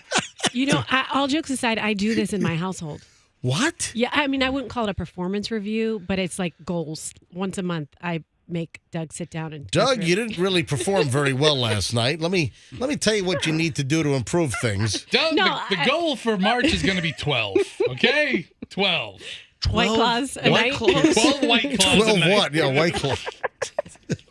All jokes aside, I do this in my household. What? Yeah, I mean, I wouldn't call it a performance review, but it's like goals. Once a month, I make Doug sit down and go Doug, through you it. didn't really perform very well last night. Let me tell you what you need to do to improve things. Doug, No, the goal for March is going to be 12. Okay, 12. White Claws a night. 12 White Claws. 12 a night. what? Yeah, White Claw.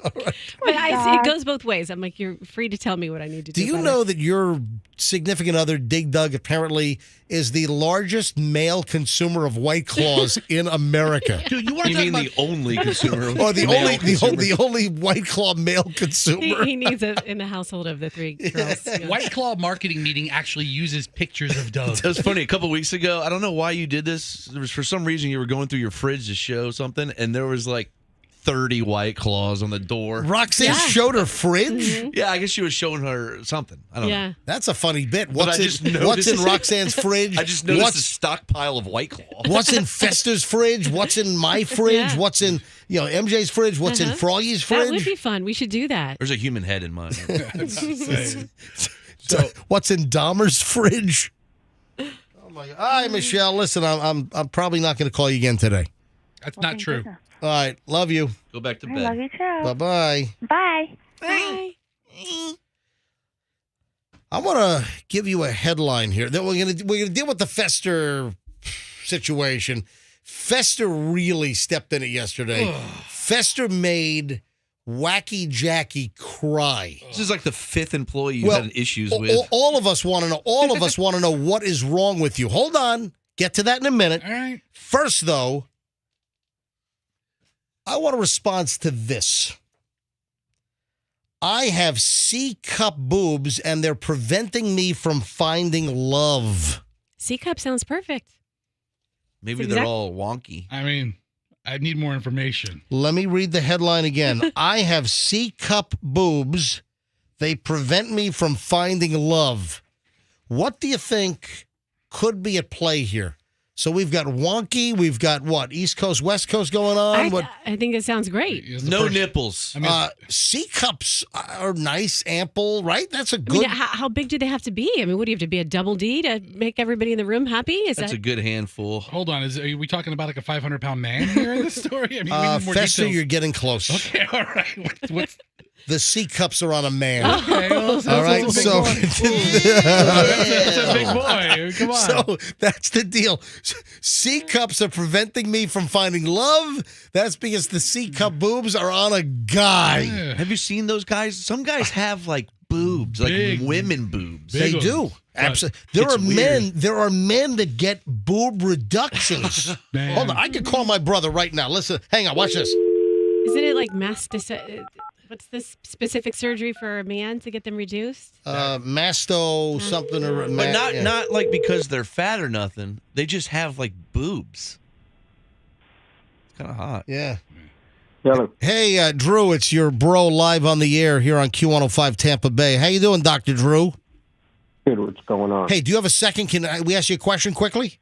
But it goes both ways. I'm like, you're free to tell me what I need to do. Do you about know it. that your significant other, Dig Doug, apparently is the largest male consumer of White Claws in America? Dude, you want to You talk mean about the only consumer? Or the male only consumer? the only White Claw male consumer? He needs it in the household of the 3 girls. Yeah. White Claw marketing meeting actually uses pictures of Doug. That was funny. A couple weeks ago, I don't know why you did this. There was for some reason you were going through your fridge to show something, and there was like 30 White Claws on the door. Roxanne showed her fridge? Mm-hmm. Yeah, I guess she was showing her something. I don't know. That's a funny bit. But What's in Roxanne's fridge? I just noticed a stockpile of White Claw. What's in Fester's fridge? What's in my fridge? Yeah. What's in MJ's fridge? What's in Froggy's fridge? That would be fun. We should do that. There's a human head in mine. So, what's in Dahmer's fridge? Oh my God! Hi, Michelle. Listen, I'm probably not going to call you again today. That's not true. All right, love you. Go back to I bed. love you too. Bye-bye. Bye. Bye. I want to give you a headline here. That we're gonna deal with the Fester situation. Fester really stepped in it yesterday. Fester made Wacky Jackie cry. This is like the fifth employee you had issues with. All of us want to know. All of us want to know what is wrong with you. Hold on. Get to that in a minute. All right. First, though, I want a response to this. I have C-cup boobs, and they're preventing me from finding love. C-cup sounds perfect. Maybe they're all wonky. I mean, I need more information. Let me read the headline again. I have C-cup boobs. They prevent me from finding love. What do you think could be at play here? So we've got wonky. We've got what? East Coast, West Coast going on? I think it sounds great. No nipples. I mean, C-cups are nice, ample, right? That's a I good... mean, how big do they have to be? I mean, what do you have to be, a double D to make everybody in the room happy? That's a good handful. hold on. Are we talking about like a 500-pound man here in this story? I mean, we need more Fester, details. you're getting close. Okay, all right. What's The C-cups are on a man. okay? Well, All right, so... that's a big boy. Come on. So that's the deal. C-cups are preventing me from finding love. That's because the C-cup boobs are on a guy. Yeah. Have you seen those guys? Some guys have like boobs, Big. like women boobs. They Big do. ones. Absolutely. It's There are men that get boob reductions. Man. Hold on. I could call my brother right now. Listen. Hang on. Watch this. Isn't it like what's this specific surgery for a man to get them reduced? Masto something or... But not like because they're fat or nothing. They just have like boobs. It's kind of hot. Yeah. Hello. Hey, Drew, it's your bro live on the air here on Q105 Tampa Bay. How you doing, Dr. Drew? Good. What's going on? Hey, do you have a second? Can we ask you a question quickly?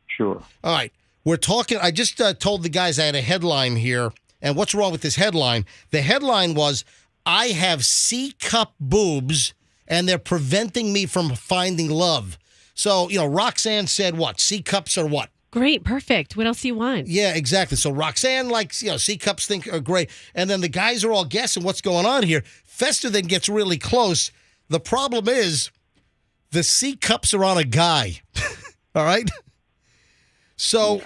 Sure. All right. We're talking. I just told the guys I had a headline here. And what's wrong with this headline? The headline was, I have C-cup boobs, and they're preventing me from finding love. So, Roxanne said what? C-cups are what? Great, perfect. What else do you want? Yeah, exactly. So Roxanne likes, C-cups think are great. And then the guys are all guessing what's going on here. Fester then gets really close. The problem is the C-cups are on a guy. All right? So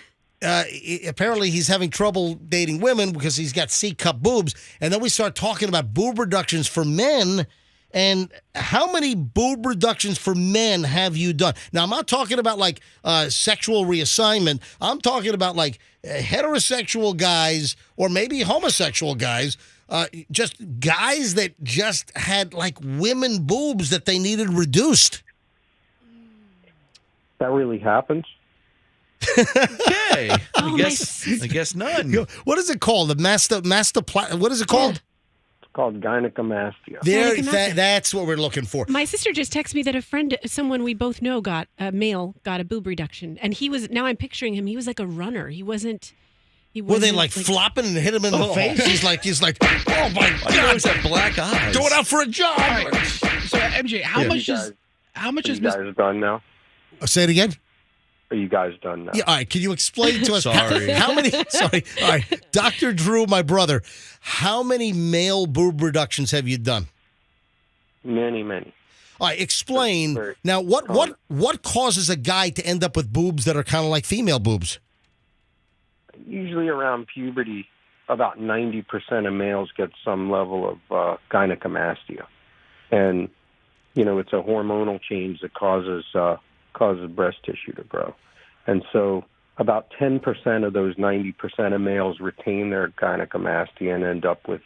apparently he's having trouble dating women because he's got C-cup boobs. And then we start talking about boob reductions for men. And how many boob reductions for men have you done? Now, I'm not talking about like sexual reassignment. I'm talking about like heterosexual guys or maybe homosexual guys, just guys that just had like women boobs that they needed reduced. That really happens? Okay. Oh, I guess none. What is it called? The what is it called? It's called gynecomastia. That's what we're looking for. My sister just texted me that someone we both know got a boob reduction, and now I'm picturing him. He was like a runner. He wasn't. Were they like flopping and hit him in the face? He's like, oh my I God, always have black eyes. going out for a jog. So MJ, how much is you guys done now? Say it again. Are you guys done now? Yeah, all right. Can you explain to us Sorry. how many? Sorry. All right, Dr. Drew, my brother. How many male boob reductions have you done? Many. All right, explain Very now. What causes a guy to end up with boobs that are kind of like female boobs? Usually around puberty, about 90% of males get some level of gynecomastia, and it's a hormonal change that causes breast tissue to grow. And so about 10% of those 90% of males retain their gynecomastia and end up with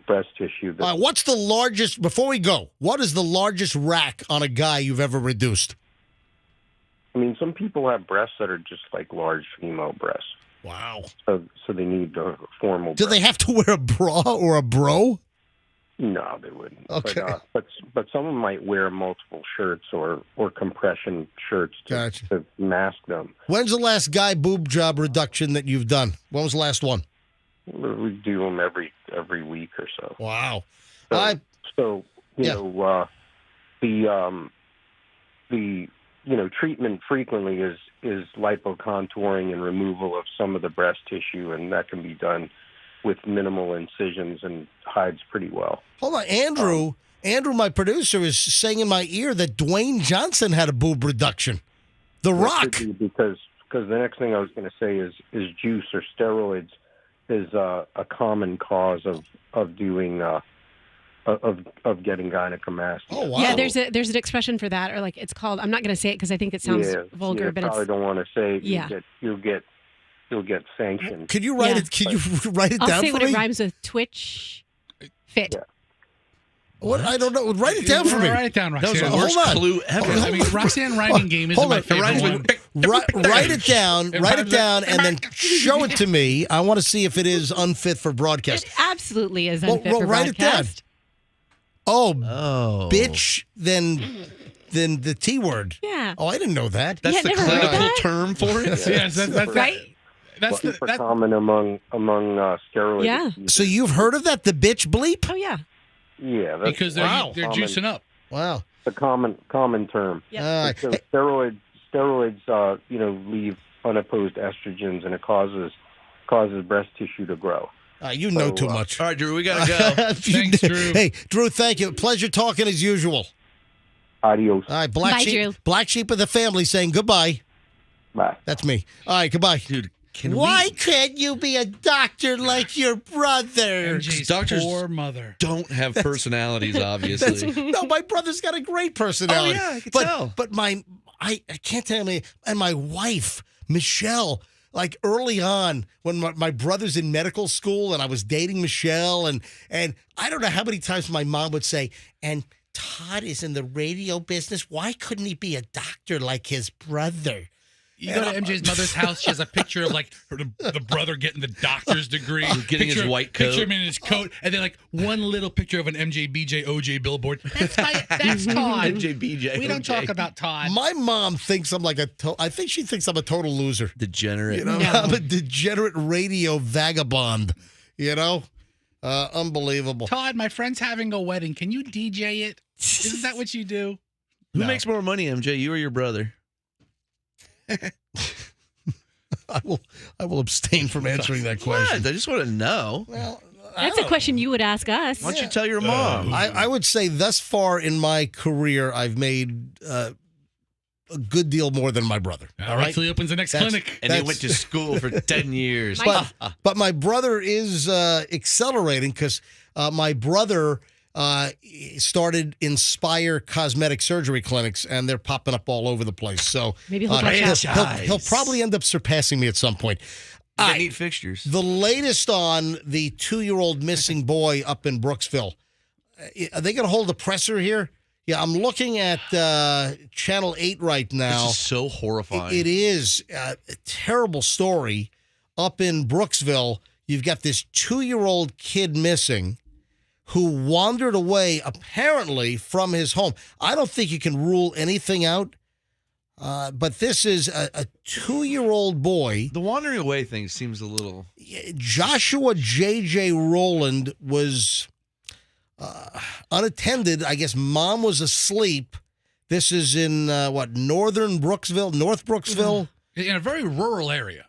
breast tissue. What's the largest, before we go, what is the largest rack on a guy you've ever reduced? I mean, some people have breasts that are just like large female breasts. Wow. So they need a formal. Do they have to wear a bra or a bro? No, they wouldn't. Okay. But someone might wear multiple shirts or compression shirts to mask them. When's the last guy boob job reduction that you've done? When was the last one? We do them every week or so. Wow. So the treatment frequently is lipocontouring and removal of some of the breast tissue, and that can be done with minimal incisions and hides pretty well. Hold on, Andrew, my producer, is saying in my ear that Dwayne Johnson had a boob reduction. The Rock. Because the next thing I was going to say is juice or steroids is a common cause of doing of getting gynecomastia. Oh wow! Yeah, there's an expression for that, or like it's called. I'm not going to say it because I think it sounds vulgar, but probably don't want to say it. Yeah. You'll get sanctioned. Could you write it? Could you write it down for me? I'll say what it rhymes with: Twitch, fit. Yeah. What? I don't know. Write it down for me. Write it down, That was Roxanne. the worst Hold on. clue ever. I mean, Roxanne rhyming game isn't my favorite one. Write it down. Write it down, and then show it to me. I want to see if it is unfit for broadcast. It absolutely is unfit for write it down. broadcast. Oh, bitch! Then the T word. Yeah. Oh, I didn't know that. That's the never heard of clinical that? term for it. Yes, that's Right? That's Super common among steroid. Yeah. users. So you've heard of that? The bitch bleep? Oh yeah. Yeah, that's because they're juicing up. Wow. the common term. Yep. So steroids, leave unopposed estrogens, and it causes breast tissue to grow. You know too much. All right, Drew, we got to go. Thanks, Drew. Hey, Drew, thank you. Pleasure talking as usual. Adios. All right, Bye, Drew. Black sheep of the family saying goodbye. Bye. That's me. All right, goodbye. Dude, Why can't you be a doctor like your brother? MJ's Doctors poor mother. don't have personalities, obviously. No, my brother's got a great personality. Oh, yeah, I can tell. But I can't tell me, and my wife, Michelle, like early on when my brother's in medical school and I was dating Michelle, and I don't know how many times my mom would say, and Todd is in the radio business. Why couldn't he be a doctor like his brother? You go to MJ's mother's house. She has a picture of like the brother getting the doctor's degree, Getting his white coat. Picture him in his coat, and then like one little picture of an MJ, BJ, OJ billboard. That's Todd. MJ, BJ, We don't OJ. talk about Todd. My mom thinks I'm like I think she thinks I'm a total loser. Degenerate. You know, I'm a degenerate radio vagabond. You know, unbelievable. Todd, my friend's having a wedding. Can you DJ it? Isn't that what you do? Who makes more money, MJ? You or your brother? I will abstain from answering that question. What? I just want to know. Well, That's a question you would ask us. Why don't you tell your mom? I would say thus far in my career, I've made a good deal more than my brother. All right, till he opens the next clinic. And he went to school for 10 years. But my brother is accelerating because my brother started Inspire cosmetic surgery clinics, and they're popping up all over the place. So Maybe he'll catch up. he'll probably end up surpassing me at some point. They need fixtures. The latest on the 2-year-old missing boy up in Brooksville. Are they going to hold a presser here? Yeah, I'm looking at Channel 8 right now. This is so horrifying. It is a terrible story. Up in Brooksville, you've got this 2-year-old kid missing who wandered away apparently from his home. I don't think you can rule anything out, but this is a 2-year-old boy. The wandering away thing seems a little... Joshua J.J. Rowland was unattended. I guess mom was asleep. This is in, northern Brooksville, North Brooksville? In a very rural area.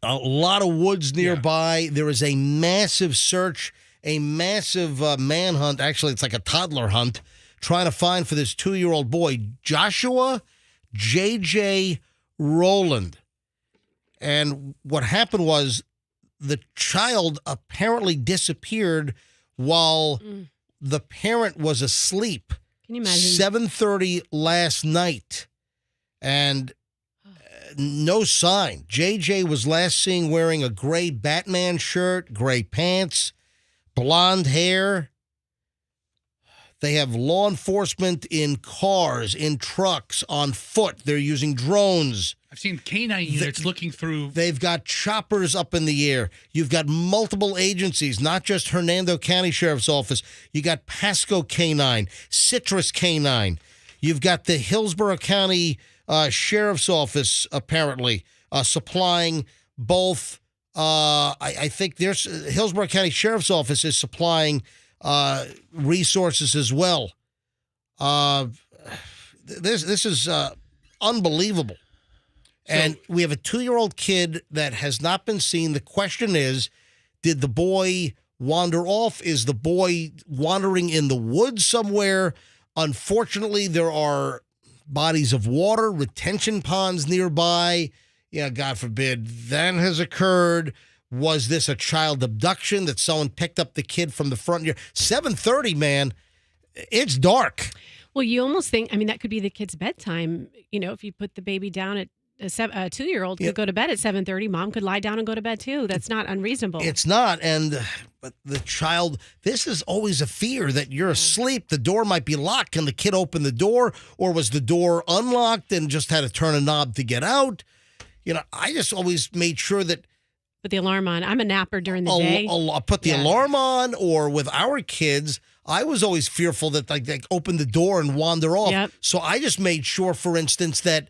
A lot of woods nearby. Yeah. There is a massive search, a massive manhunt. Actually, it's like a toddler hunt, trying to find for this 2-year-old boy, Joshua J.J. Rowland. And what happened was the child apparently disappeared while the parent was asleep. Can you imagine? 7:30 last night. And no sign. JJ was last seen wearing a gray Batman shirt, gray pants, blonde hair. They have law enforcement in cars, in trucks, on foot. They're using drones. I've seen canine units looking through. They've got choppers up in the air. You've got multiple agencies, not just Hernando County Sheriff's Office. You got Pasco Canine, Citrus Canine. You've got the Hillsborough County Sheriff's Office, apparently, supplying both. I think there's Hillsborough County Sheriff's Office is supplying resources as well. This is unbelievable. And we have a 2-year-old kid that has not been seen. The question is, did the boy wander off? Is the boy wandering in the woods somewhere? Unfortunately, there are bodies of water, retention ponds nearby. Yeah, God forbid that has occurred. Was this a child abduction that someone picked up the kid from the front yard? 7:30, man. It's dark. Well, you almost think, that could be the kid's bedtime. If you put the baby down at a 2-year-old could go to bed at 7:30. Mom could lie down and go to bed too. That's not unreasonable. It's not. But the child, this is always a fear that you're asleep. The door might be locked. Can the kid open the door? Or was the door unlocked and just had to turn a knob to get out? I just always made sure that. Put the alarm on. I'm a napper during the day. Put the alarm on, or with our kids, I was always fearful that they open the door and wander off. Yep. So I just made sure, for instance, that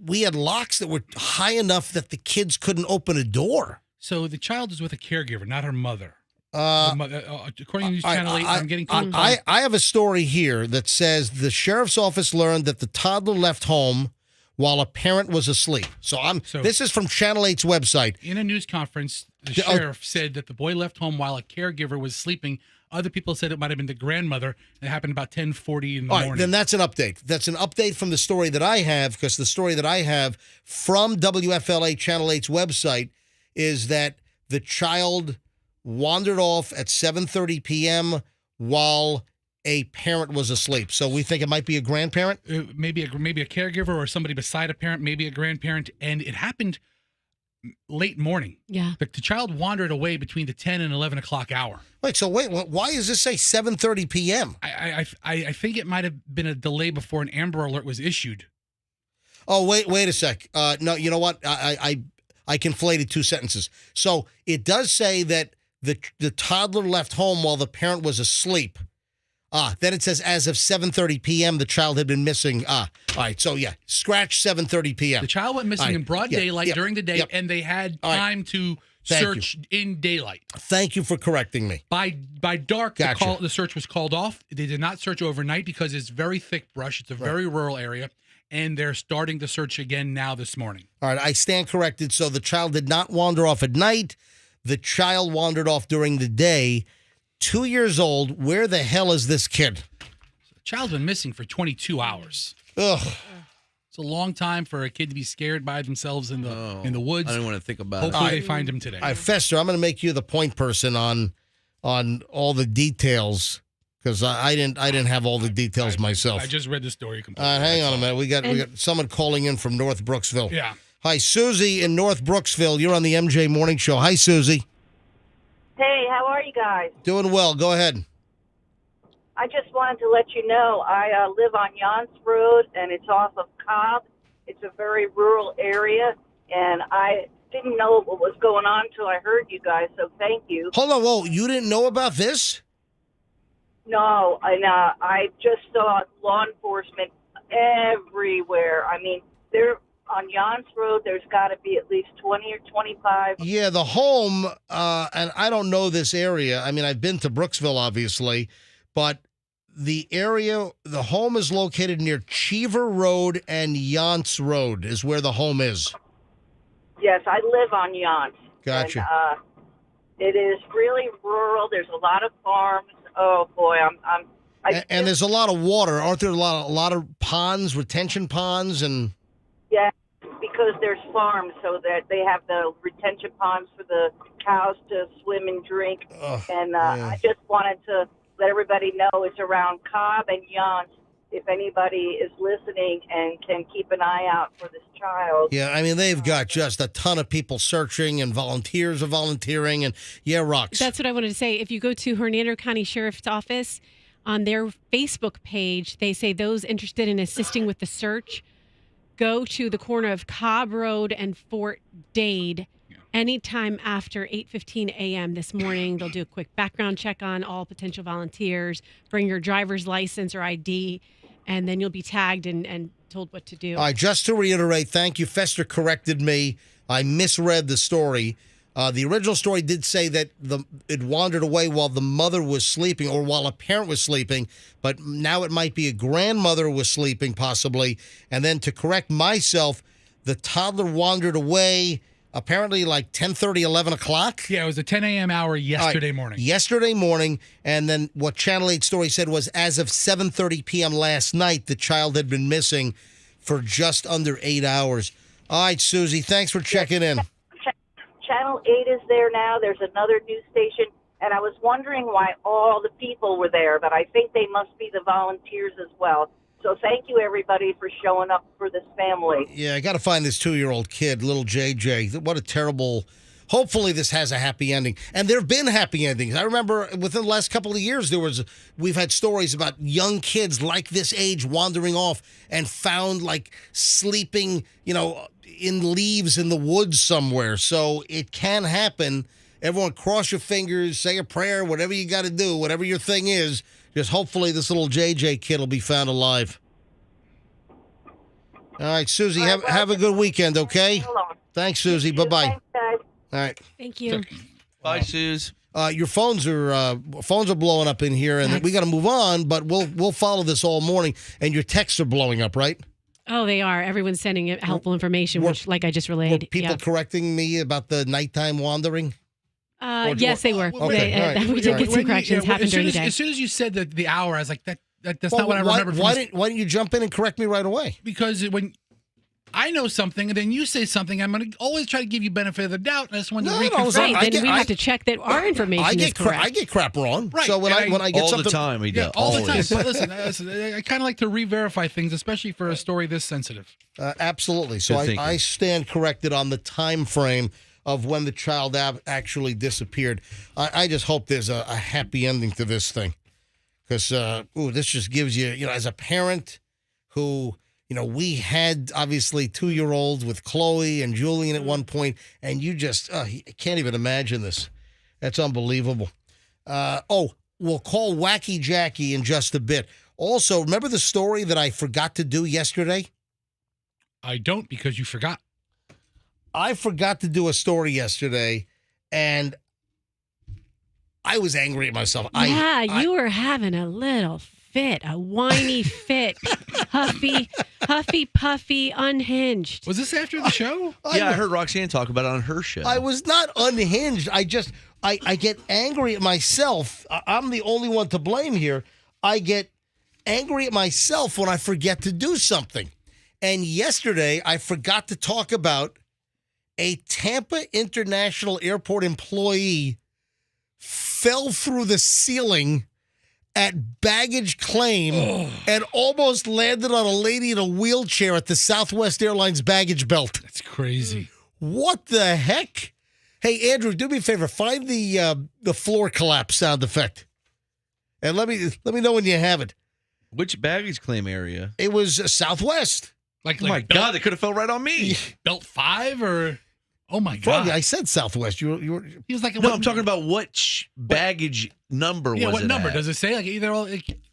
we had locks that were high enough that the kids couldn't open a door. So the child is with a caregiver, not her mother. According to News Channel 8, I'm getting told. I have a story here that says the sheriff's office learned that the toddler left home while a parent was asleep. So this is from Channel 8's website. In a news conference, the sheriff said that the boy left home while a caregiver was sleeping. Other people said it might have been the grandmother. It happened about 10:40 in the morning. Then that's an update. That's an update from the story that I have, because the story that I have from WFLA Channel 8's website is that the child wandered off at 7:30 p.m. while a parent was asleep. So we think it might be a grandparent? Maybe a caregiver or somebody beside a parent, maybe a grandparent. And it happened late morning. Yeah. The child wandered away between the 10 and 11 o'clock hour. Wait, why does this say 7:30 p.m.? I think it might have been a delay before an Amber Alert was issued. Oh, wait a sec. No, you know what? I conflated two sentences. So it does say that the toddler left home while the parent was asleep. Then it says as of 7:30 p.m. the child had been missing. All right. So yeah, scratch 7:30 p.m. The child went missing in broad daylight during the day, and they had time to search in daylight. Thank you for correcting me. By dark, Gotcha. the search was called off. They did not search overnight because it's very thick brush. It's a very rural area, and they're starting to search again now this morning. All right, I stand corrected. So the child did not wander off at night. The child wandered off during the day. 2 years old. Where the hell is this kid? The child's been missing for 22 hours. Ugh. It's a long time for a kid to be scared by themselves in the woods. I don't want to think about Hopefully they find him today. All right, Fester, I'm going to make you the point person on all the details, because I didn't have all the details myself. I just read the story completely. Hang on a minute. We got someone calling in from North Brooksville. Yeah. Hi, Susie in North Brooksville. You're on the MJ Morning Show. Hi, Susie. Hey, how are you guys? Doing well. Go ahead. I just wanted to let you know I live on Yance Road, and it's off of Cobb. It's a very rural area, and I didn't know what was going on until I heard you guys, so thank you. Hold on. Whoa, you didn't know about this? No, and I just saw law enforcement everywhere. I mean, they're on Yance Road. There's got to be at least 20 or 25. Yeah, the home, and I don't know this area. I mean, I've been to Brooksville, obviously, but the home is located near Cheever Road and Yance Road is where the home is. Yes, I live on Yance. Gotcha. And, it is really rural. There's a lot of farms. Oh boy, and there's a lot of water, aren't there? A lot of ponds, retention ponds, and yeah, because there's farms, so that they have the retention ponds for the cows to swim and drink. I just wanted to let everybody know it's around Cobb and Yance. If anybody is listening and can keep an eye out for this child. Yeah, I mean, they've got just a ton of people searching, and volunteers are volunteering, and Rox. That's what I wanted to say. If you go to Hernando County Sheriff's Office, on their Facebook page, they say those interested in assisting with the search, go to the corner of Cobb Road and Fort Dade anytime after 8:15 a.m. this morning. They'll do a quick background check on all potential volunteers, bring your driver's license or ID, and then you'll be tagged and told what to do. All right, just to reiterate, thank you. Fester corrected me. I misread the story. The original story did say that it wandered away while the mother was sleeping or while a parent was sleeping, but now it might be a grandmother was sleeping possibly. And then to correct myself, the toddler wandered away apparently like 10:30, 11 o'clock. Yeah, it was a 10 a.m. hour yesterday morning. Yesterday morning, and then what Channel 8 story said was as of 7:30 p.m. last night, the child had been missing for just under 8 hours. All right, Susie, thanks for checking in. Channel 8 is there now. There's another news station, and I was wondering why all the people were there, but I think they must be the volunteers as well. So thank you, everybody, for showing up for this family. Yeah, I got to find this 2-year-old kid, little JJ. What a terrible... Hopefully this has a happy ending. And there have been happy endings. I remember within the last couple of years, we've had stories about young kids like this age wandering off and found like sleeping, in leaves in the woods somewhere. So it can happen. Everyone cross your fingers, say a prayer, whatever you got to do, whatever your thing is. Just hopefully this little JJ kid will be found alive. All right, Susie, have a good weekend, okay? Thanks, Susie. Bye-bye. Thanks, guys. All right. Thank you. Bye, Suze. Your phones are blowing up in here, and we got to move on. But we'll follow this all morning. And your texts are blowing up, right? Oh, they are. Everyone's sending helpful information, which, like I just relayed. Were people correcting me about the nighttime wandering? Yes, they were. Okay, We did get some corrections happen during the day. As soon as you said the hour, I was like, that's not what I remembered. Why didn't you jump in and correct me right away? Because when I know something and then you say something, I'm going to always try to give you benefit of the doubt. And I just wanted to reconfirm. Right, then we have to check that our information is correct. I get crap wrong. Right. So when I get all something... the time, we do. Yeah, all the time. But listen, I kind of like to re-verify things, especially for a story this sensitive. Absolutely. So I stand corrected on the time frame of when the child actually disappeared. I just hope there's a happy ending to this thing. Because, this just gives you, as a parent who... we had obviously 2-year-olds with Chloe and Julian at one point, and you just can't even imagine this. That's unbelievable. We'll call Wacky Jackie in just a bit. Also, remember the story that I forgot to do yesterday? I don't, because you forgot. I forgot to do a story yesterday, and I was angry at myself. You were having a little fit, a whiny fit, huffy, puffy, unhinged. Was this after the show? I heard Roxanne talk about it on her show. I was not unhinged. I get angry at myself. I'm the only one to blame here. I get angry at myself when I forget to do something. And yesterday, I forgot to talk about a Tampa International Airport employee fell through the ceiling at baggage claim and almost landed on a lady in a wheelchair at the Southwest Airlines baggage belt. That's crazy. What the heck? Hey, Andrew, do me a favor. Find the floor collapse sound effect. And let me know when you have it. Which baggage claim area? It was Southwest. Oh my God, it could have fell right on me. Belt 5 or... Oh my God! Froggy, I said Southwest. You were. He was like, no, I'm talking about what baggage number was it? Yeah, what number at? does it say? Like either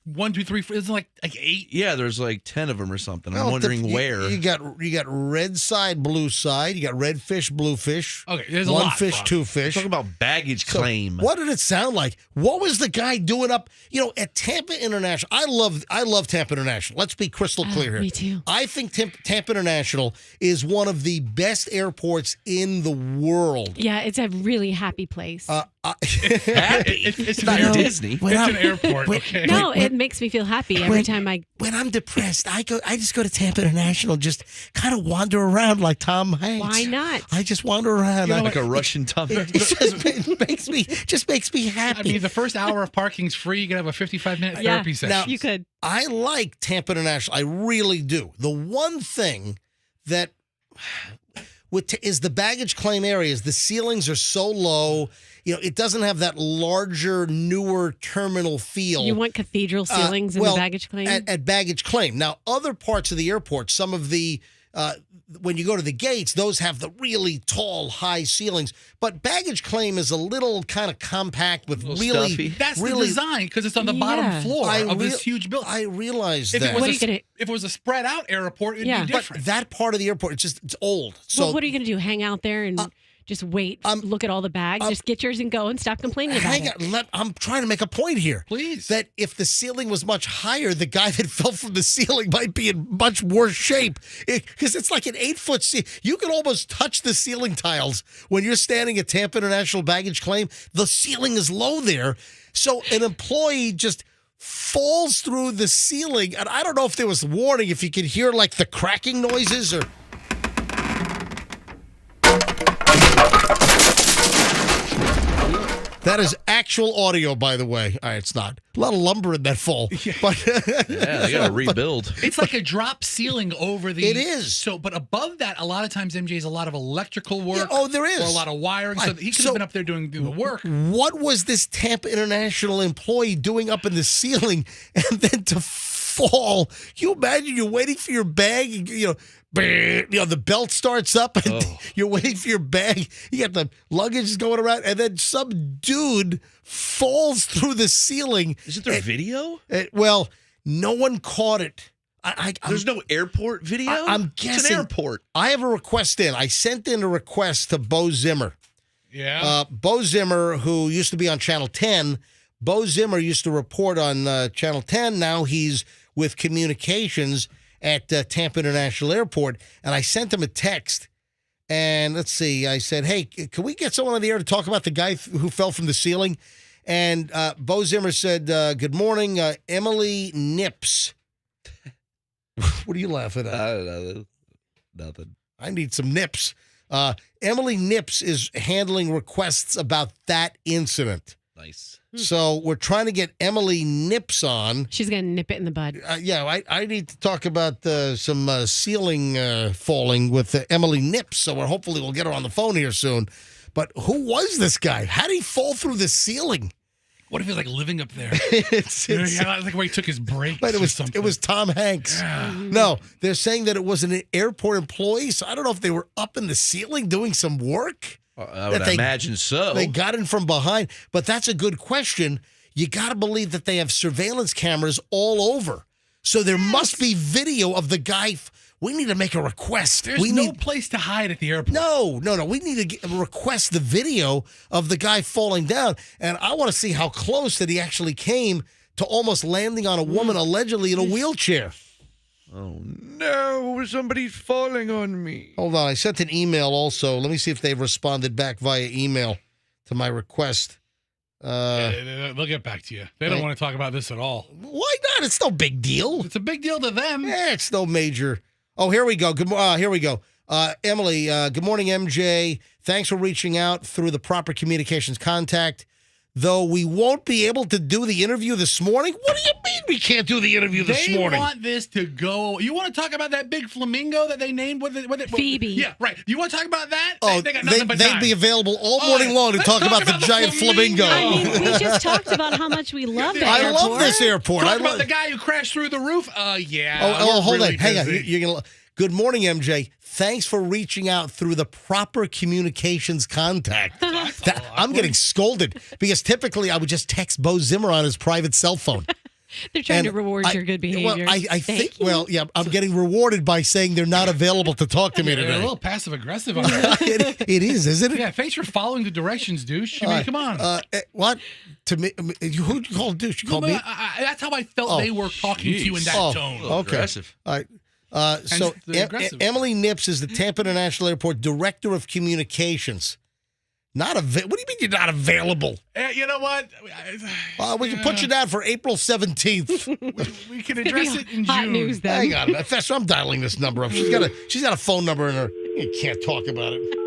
1, 2, 3, 4. Isn't like 8? Yeah, there's like 10 of them or something. I'm wondering where. You got red side, blue side. You got red fish, blue fish. Okay, there's a one lot. Fish, two fish. Talking about baggage claim. What did it sound like? What was the guy doing up? At Tampa International. I love Tampa International. Let's be crystal clear here. Me too. I think Tampa International is one of the best airports in the world. Yeah, it's a really happy place. Happy? It's not Disney. It's an airport. Okay. No, it makes me feel happy every time I. When I'm depressed, I just go to Tampa International, just kind of wander around like Tom Hanks. Why not? I just wander around like a Russian Tom. It just makes me happy. I mean, the first hour of parking's free. You can have a 55-minute therapy session. Now, you could. I like Tampa International. I really do. The one thing that is the baggage claim areas. The ceilings are so low. it doesn't have that larger, newer terminal feel. You want cathedral ceilings in the baggage claim? At baggage claim. Now, other parts of the airport, some of the when you go to the gates, those have the really tall, high ceilings. But baggage claim is a little kind of compact with really stuffy. That's really, the design because it's on the bottom floor of this huge building. I realize that. If it was a spread out airport, it'd be different. But that part of the airport, it's old. So well, what are you going to do? Hang out there and just wait, look at all the bags, just get yours and go and stop complaining about it. I'm trying to make a point here. Please. That if the ceiling was much higher, the guy that fell from the ceiling might be in much worse shape. Because it's like an 8-foot ceiling. You can almost touch the ceiling tiles when you're standing at Tampa International Baggage Claim. The ceiling is low there. So an employee just falls through the ceiling. And I don't know if there was warning, if you could hear like the cracking noises or... That is actual audio, by the way. All right, it's not. A lot of lumber in that fall. But yeah, they got to rebuild. It's like a drop ceiling over the... It is. So, but above that, a lot of times, MJ, is a lot of electrical work. Yeah, there is. Or a lot of wiring. So he could have been up there doing the work. What was this Tampa International employee doing up in the ceiling and then to fall? Can you imagine you're waiting for your bag, the belt starts up and you're waiting for your bag. You got the luggage going around, and then some dude falls through the ceiling. Isn't there video? Well, no one caught it. There's no airport video? I'm guessing. It's an airport. I have a request in. I sent in a request to Bo Zimmer. Yeah. Bo Zimmer, who used to be on Channel 10. Bo Zimmer used to report on Channel 10. Now he's with communications at Tampa International Airport, and I sent him a text, and let's see, I said, hey, can we get someone on the air to talk about the guy who fell from the ceiling? And Bo Zimmer said, good morning, Emily Nips. What are you laughing at? I don't know. Nothing. I need some nips. Emily Nips is handling requests about that incident. Nice. So we're trying to get Emily Nips on. She's going to nip it in the bud. I need to talk about some ceiling falling with Emily Nips. So hopefully we'll get her on the phone here soon. But who was this guy? How did he fall through the ceiling? What if he's like living up there? It's like where he took his breaks. But it was Tom Hanks. Yeah. No, they're saying that it was an airport employee. So I don't know if they were up in the ceiling doing some work. I would imagine so. They got in from behind. But that's a good question. You got to believe that they have surveillance cameras all over. So there must be video of the guy. We need to make a request. There's no place to hide at the airport. No. We need to request the video of the guy falling down. And I want to see how close that he actually came to almost landing on a woman allegedly in a wheelchair. Oh, no, somebody's falling on me. Hold on. I sent an email also. Let me see if they've responded back via email to my request. They'll get back to you. They don't want to talk about this at all. Why not? It's no big deal. It's a big deal to them. Yeah, it's no major. Oh, here we go. Here we go. Emily, good morning, MJ. Thanks for reaching out through the proper communications contact. Though we won't be able to do the interview this morning. What do you mean we can't do the interview this morning? They want this to go. You want to talk about that big flamingo that they named? Phoebe. Yeah, right. You want to talk about that? Oh, they got nothing but time. They'd be available all morning long to talk about the giant flamingo. I mean, we just talked about how much we love that I airport. love this airport. Talk about the guy who crashed through the roof. Yeah. Oh, hold really on. Hang on. busy. You're gonna. Good morning, MJ. Thanks for reaching out through the proper communications contact. I'm getting scolded because typically I would just text Bo Zimmer on his private cell phone. They're trying to reward your good behavior. Well, I think. Well, yeah, I'm getting rewarded by saying they're not available to talk to me They're today. a little passive aggressive on that. It is, isn't it? Yeah, thanks for following the directions, douche. I mean, come on. What? To me? Who'd you call douche? You called me? That's how I felt they were talking to you in that tone. Okay. Aggressive. All right. So Emily Nips is the Tampa International Airport Director of Communications. What do you mean you're not available? You know what? We can put you down for April 17th. We can address it in hot June. news then. Hang on, Fester, I'm dialing this number up. She's got a phone number in her. You can't talk about it.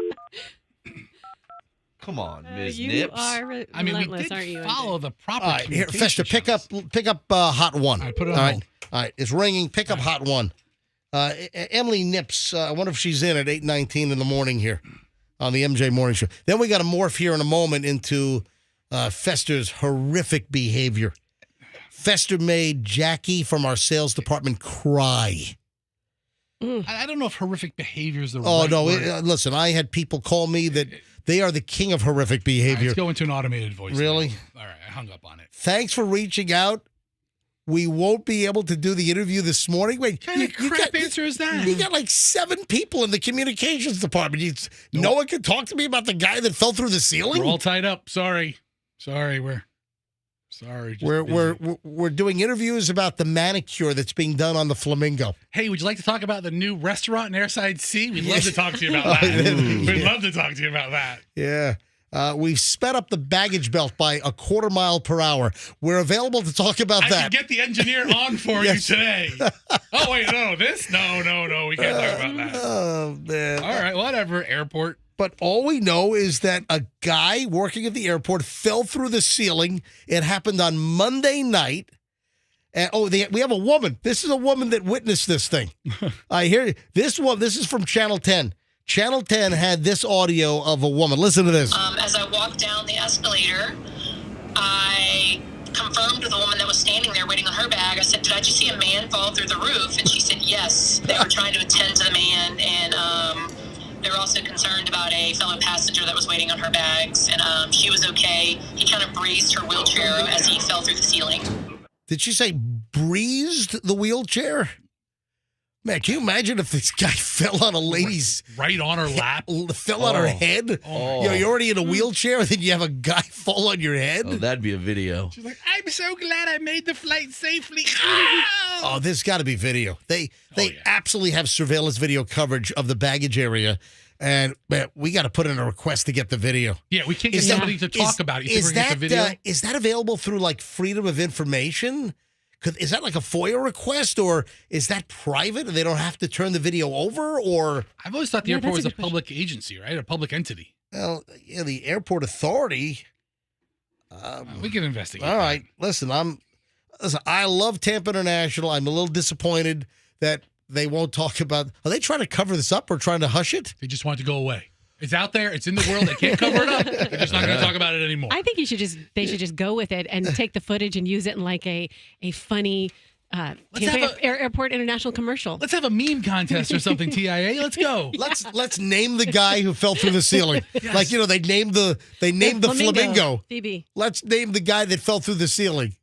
Come on, Ms. You Nips. are I mean, we relentless, aren't did you, follow the proper All right, here, communication Fester, channels. pick up hot one. All right, put it on hold. All right, it's ringing. Pick up hot one. Emily Nips. I wonder if she's in at 8:19 in the morning here. on the MJ Morning Show. Then we got to morph here in a moment into Fester's horrific behavior. Fester made Jackie from our sales department cry. I don't know if horrific behavior is the right word. Listen, I had people call me that they are the king of horrific behavior. Let's go into an automated voice. Really? All right, I hung up on it. Thanks for reaching out. We won't be able to do the interview this morning. Wait, what kind of crap answer is that? You got like 7 people in the communications department. No one can talk to me about the guy that fell through the ceiling? We're all tied up. Sorry. We're sorry. We're doing interviews about the manicure that's being done on the Flamingo. Hey, would you like to talk about the new restaurant in Airside C? We'd love to talk to you about that. We'd love to talk to you about that. Yeah. We've sped up the baggage belt by 1/4 mile per hour. We're available to talk about that. I can get the engineer on for you today. Oh, wait, no. This? No. We can't talk about that. Oh, man. All right, whatever. Airport. But all we know is that a guy working at the airport fell through the ceiling. It happened on Monday night. And we have a woman. This is a woman that witnessed this thing. I hear this one. This is from Channel 10. Channel 10 had this audio of a woman. Listen to this. As I walked down the escalator, I confirmed with the woman that was standing there waiting on her bag. I said, "Did I just see a man fall through the roof?" And she said, "Yes." They were trying to attend to the man, and they were also concerned about a fellow passenger that was waiting on her bags, and she was okay. He kind of breezed her wheelchair as he fell through the ceiling. Did she say breezed the wheelchair? Man, can you imagine if this guy fell on a lady's... Right on her lap? Fell on her head? Oh. You're already in a wheelchair, and then you have a guy fall on your head? Oh, that'd be a video. She's like, "I'm so glad I made the flight safely." Oh, there's got to be video. They absolutely have surveillance video coverage of the baggage area, and man, we got to put in a request to get the video. Yeah, we can't get somebody to talk about it. Is that available through like Freedom of Information? Is that like a FOIA request, or is that private and they don't have to turn the video over? Or I've always thought the airport was a public agency, right? A public entity. Well, yeah, the airport authority. We can investigate. All right, listen, I love Tampa International. I'm a little disappointed that they won't talk about. Are they trying to cover this up or trying to hush it? They just want it to go away. It's out there. It's in the world. They can't cover it up. They're just not going to talk about it anymore. I think they should just go with it and take the footage and use it in like a funny airport international commercial. Let's have a meme contest or something, TIA. Let's go. Let's name the guy who fell through the ceiling. Yes. Like, they named the Flamingo. Phoebe. Let's name the guy that fell through the ceiling.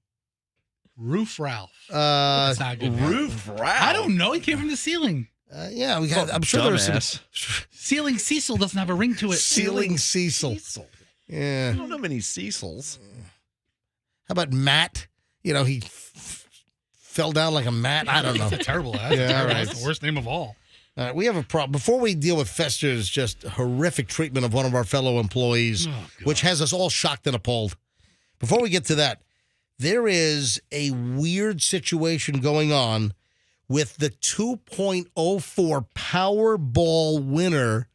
Roof Ralph. That's not good. Roof Ralph. I don't know. He came from the ceiling. Yeah, I'm sure there's some. Ceiling Cecil doesn't have a ring to it. Ceiling Cecil. Yeah. I don't know many Cecils. How about Matt? He fell down like a mat. I don't know. That's terrible. All right. That's the worst name of all. We have a problem. Before we deal with Fester's just horrific treatment of one of our fellow employees, which has us all shocked and appalled. Before we get to that, there is a weird situation going on with the 2.04 Powerball winner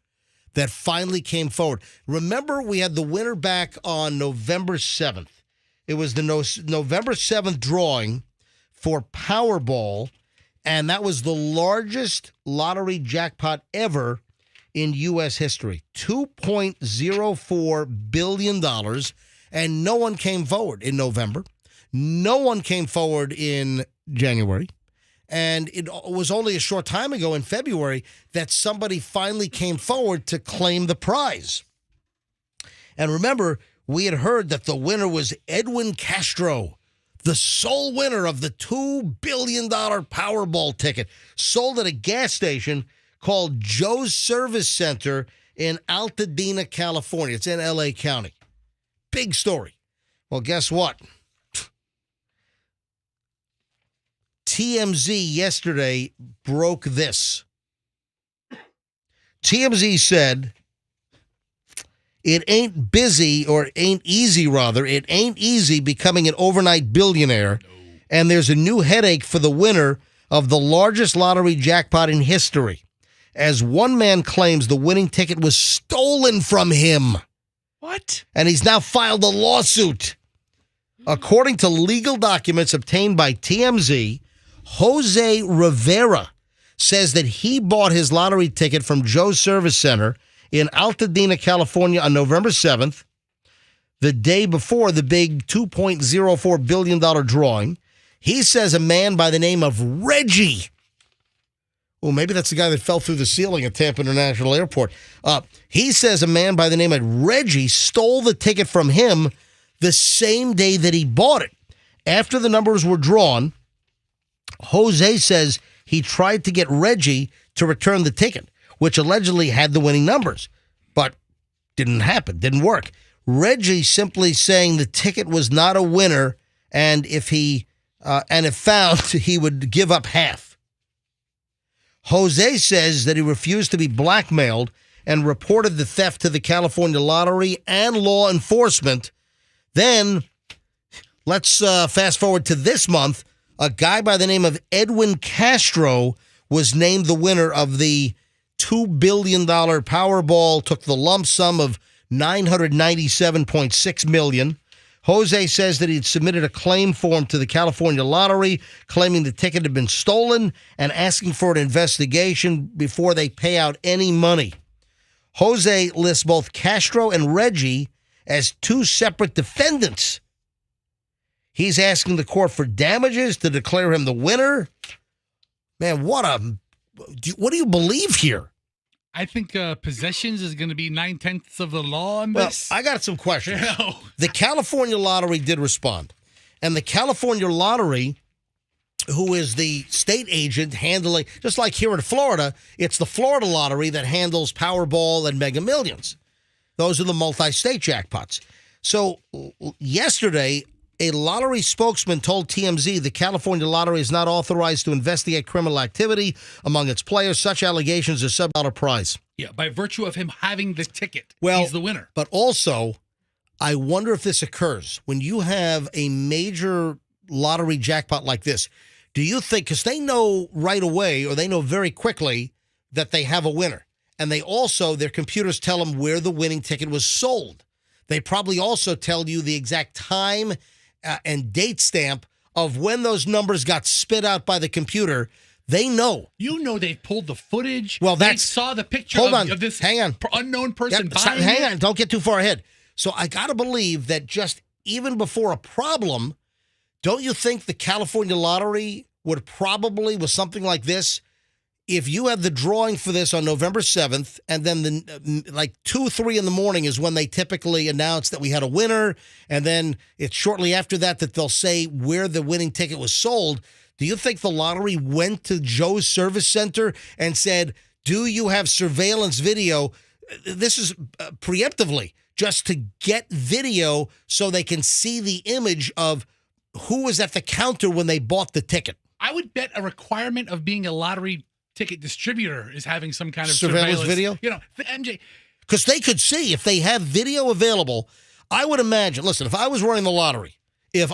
that finally came forward. Remember, we had the winner back on November 7th. It was the November 7th drawing for Powerball, and that was the largest lottery jackpot ever in U.S. history. $2.04 billion, and no one came forward in November. No one came forward in January. And it was only a short time ago in February that somebody finally came forward to claim the prize. And remember, we had heard that the winner was Edwin Castro, the sole winner of the $2 billion Powerball ticket, sold at a gas station called Joe's Service Center in Altadena, California. It's in L.A. County. Big story. Well, guess what? TMZ yesterday broke this. TMZ said it ain't easy becoming an overnight billionaire, and there's a new headache for the winner of the largest lottery jackpot in history, as one man claims the winning ticket was stolen from him. What? And he's now filed a lawsuit. According to legal documents obtained by TMZ, Jose Rivera says that he bought his lottery ticket from Joe's Service Center in Altadena, California on November 7th, the day before the big $2.04 billion drawing. He says a man by the name of Reggie. Well, maybe that's the guy that fell through the ceiling at Tampa International Airport. He says a man by the name of Reggie stole the ticket from him the same day that he bought it. After the numbers were drawn, Jose says he tried to get Reggie to return the ticket, which allegedly had the winning numbers, but didn't happen, didn't work. Reggie simply saying the ticket was not a winner, and if found, he would give up half. Jose says that he refused to be blackmailed and reported the theft to the California Lottery and law enforcement. Then, let's fast forward to this month. A guy by the name of Edwin Castro was named the winner of the $2 billion Powerball, took the lump sum of $997.6 million. Jose says that he'd submitted a claim form to the California Lottery, claiming the ticket had been stolen and asking for an investigation before they pay out any money. Jose lists both Castro and Reggie as two separate defendants. He's asking the court for damages to declare him the winner. Man, what do you believe here? I think possessions is going to be 9/10 of the law on this. Well, I got some questions. The California Lottery did respond. And the California Lottery, who is the state agent handling, just like here in Florida, it's the Florida Lottery that handles Powerball and Mega Millions. Those are the multi-state jackpots. So yesterday, a lottery spokesman told TMZ the California Lottery is not authorized to investigate criminal activity among its players. Such allegations are $7 prize. Yeah, by virtue of him having the ticket, he's the winner. But also, I wonder if this occurs when you have a major lottery jackpot like this. Do you think, because they know right away, or they know very quickly that they have a winner, and they also, their computers tell them where the winning ticket was sold. They probably also tell you the exact time and date stamp of when those numbers got spit out by the computer. They know. You know they've pulled the footage. Well, they saw the picture of this unknown person buying Hang on. Don't get too far ahead. So I got to believe that just even before a problem, don't you think the California Lottery would probably, with something like this, if you had the drawing for this on November 7th, and then like 2, 3 in the morning is when they typically announce that we had a winner, and then it's shortly after that they'll say where the winning ticket was sold, do you think the lottery went to Joe's service center and said, do you have surveillance video? This is preemptively, just to get video so they can see the image of who was at the counter when they bought the ticket. I would bet a requirement of being a lottery ticket distributor is having some kind of surveillance video. You know, the MJ. Because they could see if they have video available. I would imagine, listen, if I was running the lottery, and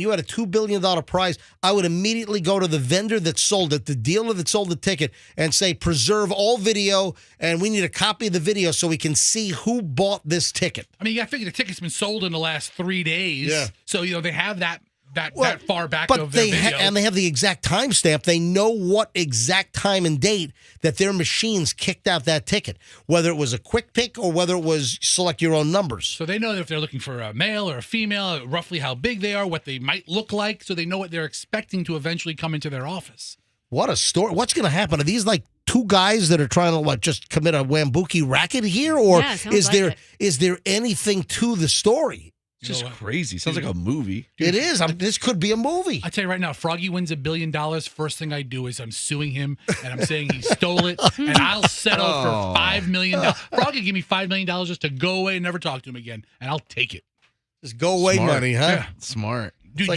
you had a $2 billion prize, I would immediately go to the vendor that sold it, the dealer that sold the ticket, and say, preserve all video, and we need a copy of the video so we can see who bought this ticket. I mean, I figure the ticket's been sold in the last 3 days. Yeah. So, they have that far back but of their video. And they have the exact timestamp. They know what exact time and date that their machines kicked out that ticket, whether it was a quick pick or whether it was select your own numbers. So they know if they're looking for a male or a female, roughly how big they are, what they might look like, so they know what they're expecting to eventually come into their office. What a story. What's going to happen? Are these like two guys that are trying to just commit a Wambuki racket here? Or is there anything to the story? It's just crazy. Sounds like a movie. It is. This could be a movie. I tell you right now, Froggy wins $1 billion. First thing I do is I'm suing him, and I'm saying he stole it, and I'll settle for $5 million. Froggy, give me $5 million just to go away and never talk to him again, and I'll take it. Just go away money, huh? Yeah. Smart. Dude,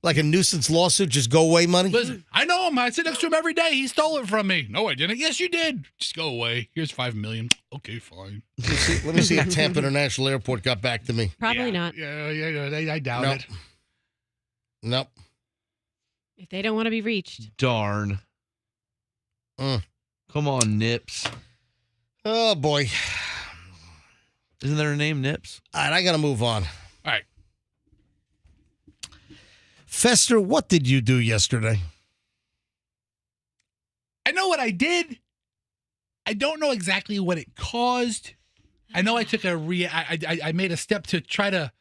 like a nuisance lawsuit, just go away money? Listen, I know him. I sit next to him every day. He stole it from me. No, I didn't. Yes, you did. Just go away. Here's $5 million. Okay, fine. Let me see if Tampa International Airport got back to me. Probably not. Yeah, I doubt it. Nope. If they don't want to be reached. Darn. Come on, Nips. Oh, boy. Isn't there a name, Nips? All right, I got to move on. All right. Fester, what did you do yesterday? I know what I did. I don't know exactly what it caused. I know I took I made a step to try to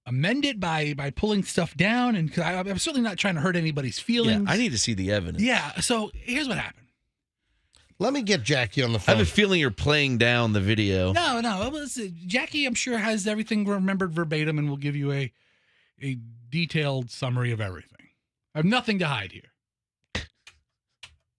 amend it by pulling stuff down, and cause I'm certainly not trying to hurt anybody's feelings. Yeah, I need to see the evidence. Yeah, so here's what happened. Let me get Jackie on the phone. I have a feeling you're playing down the video. No. Jackie, I'm sure, has everything remembered verbatim and will give you a detailed summary of everything. I have nothing to hide here.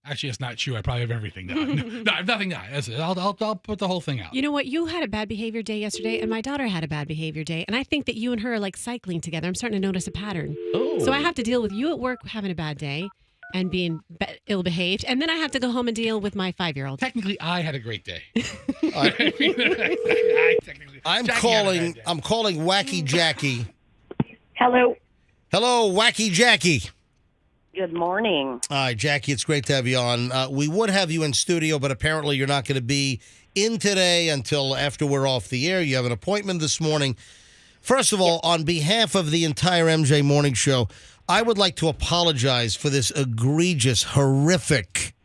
Actually, it's not true. I probably have everything to hide. No, I have nothing to hide. That's it. I'll put the whole thing out. You know what? You had a bad behavior day yesterday, and my daughter had a bad behavior day. And I think that you and her are like cycling together. I'm starting to notice a pattern. Oh. So I have to deal with you at work having a bad day and being ill-behaved. And then I have to go home and deal with my 5-year-old. Technically, I had a great day. I'm calling Wacky Jackie. Hello. Hello, Wacky Jackie. Good morning. All right, Jackie, it's great to have you on. We would have you in studio, but apparently you're not going to be in today until after we're off the air. You have an appointment this morning. First of all, on behalf of the entire MJ Morning Show, I would like to apologize for this egregious, horrific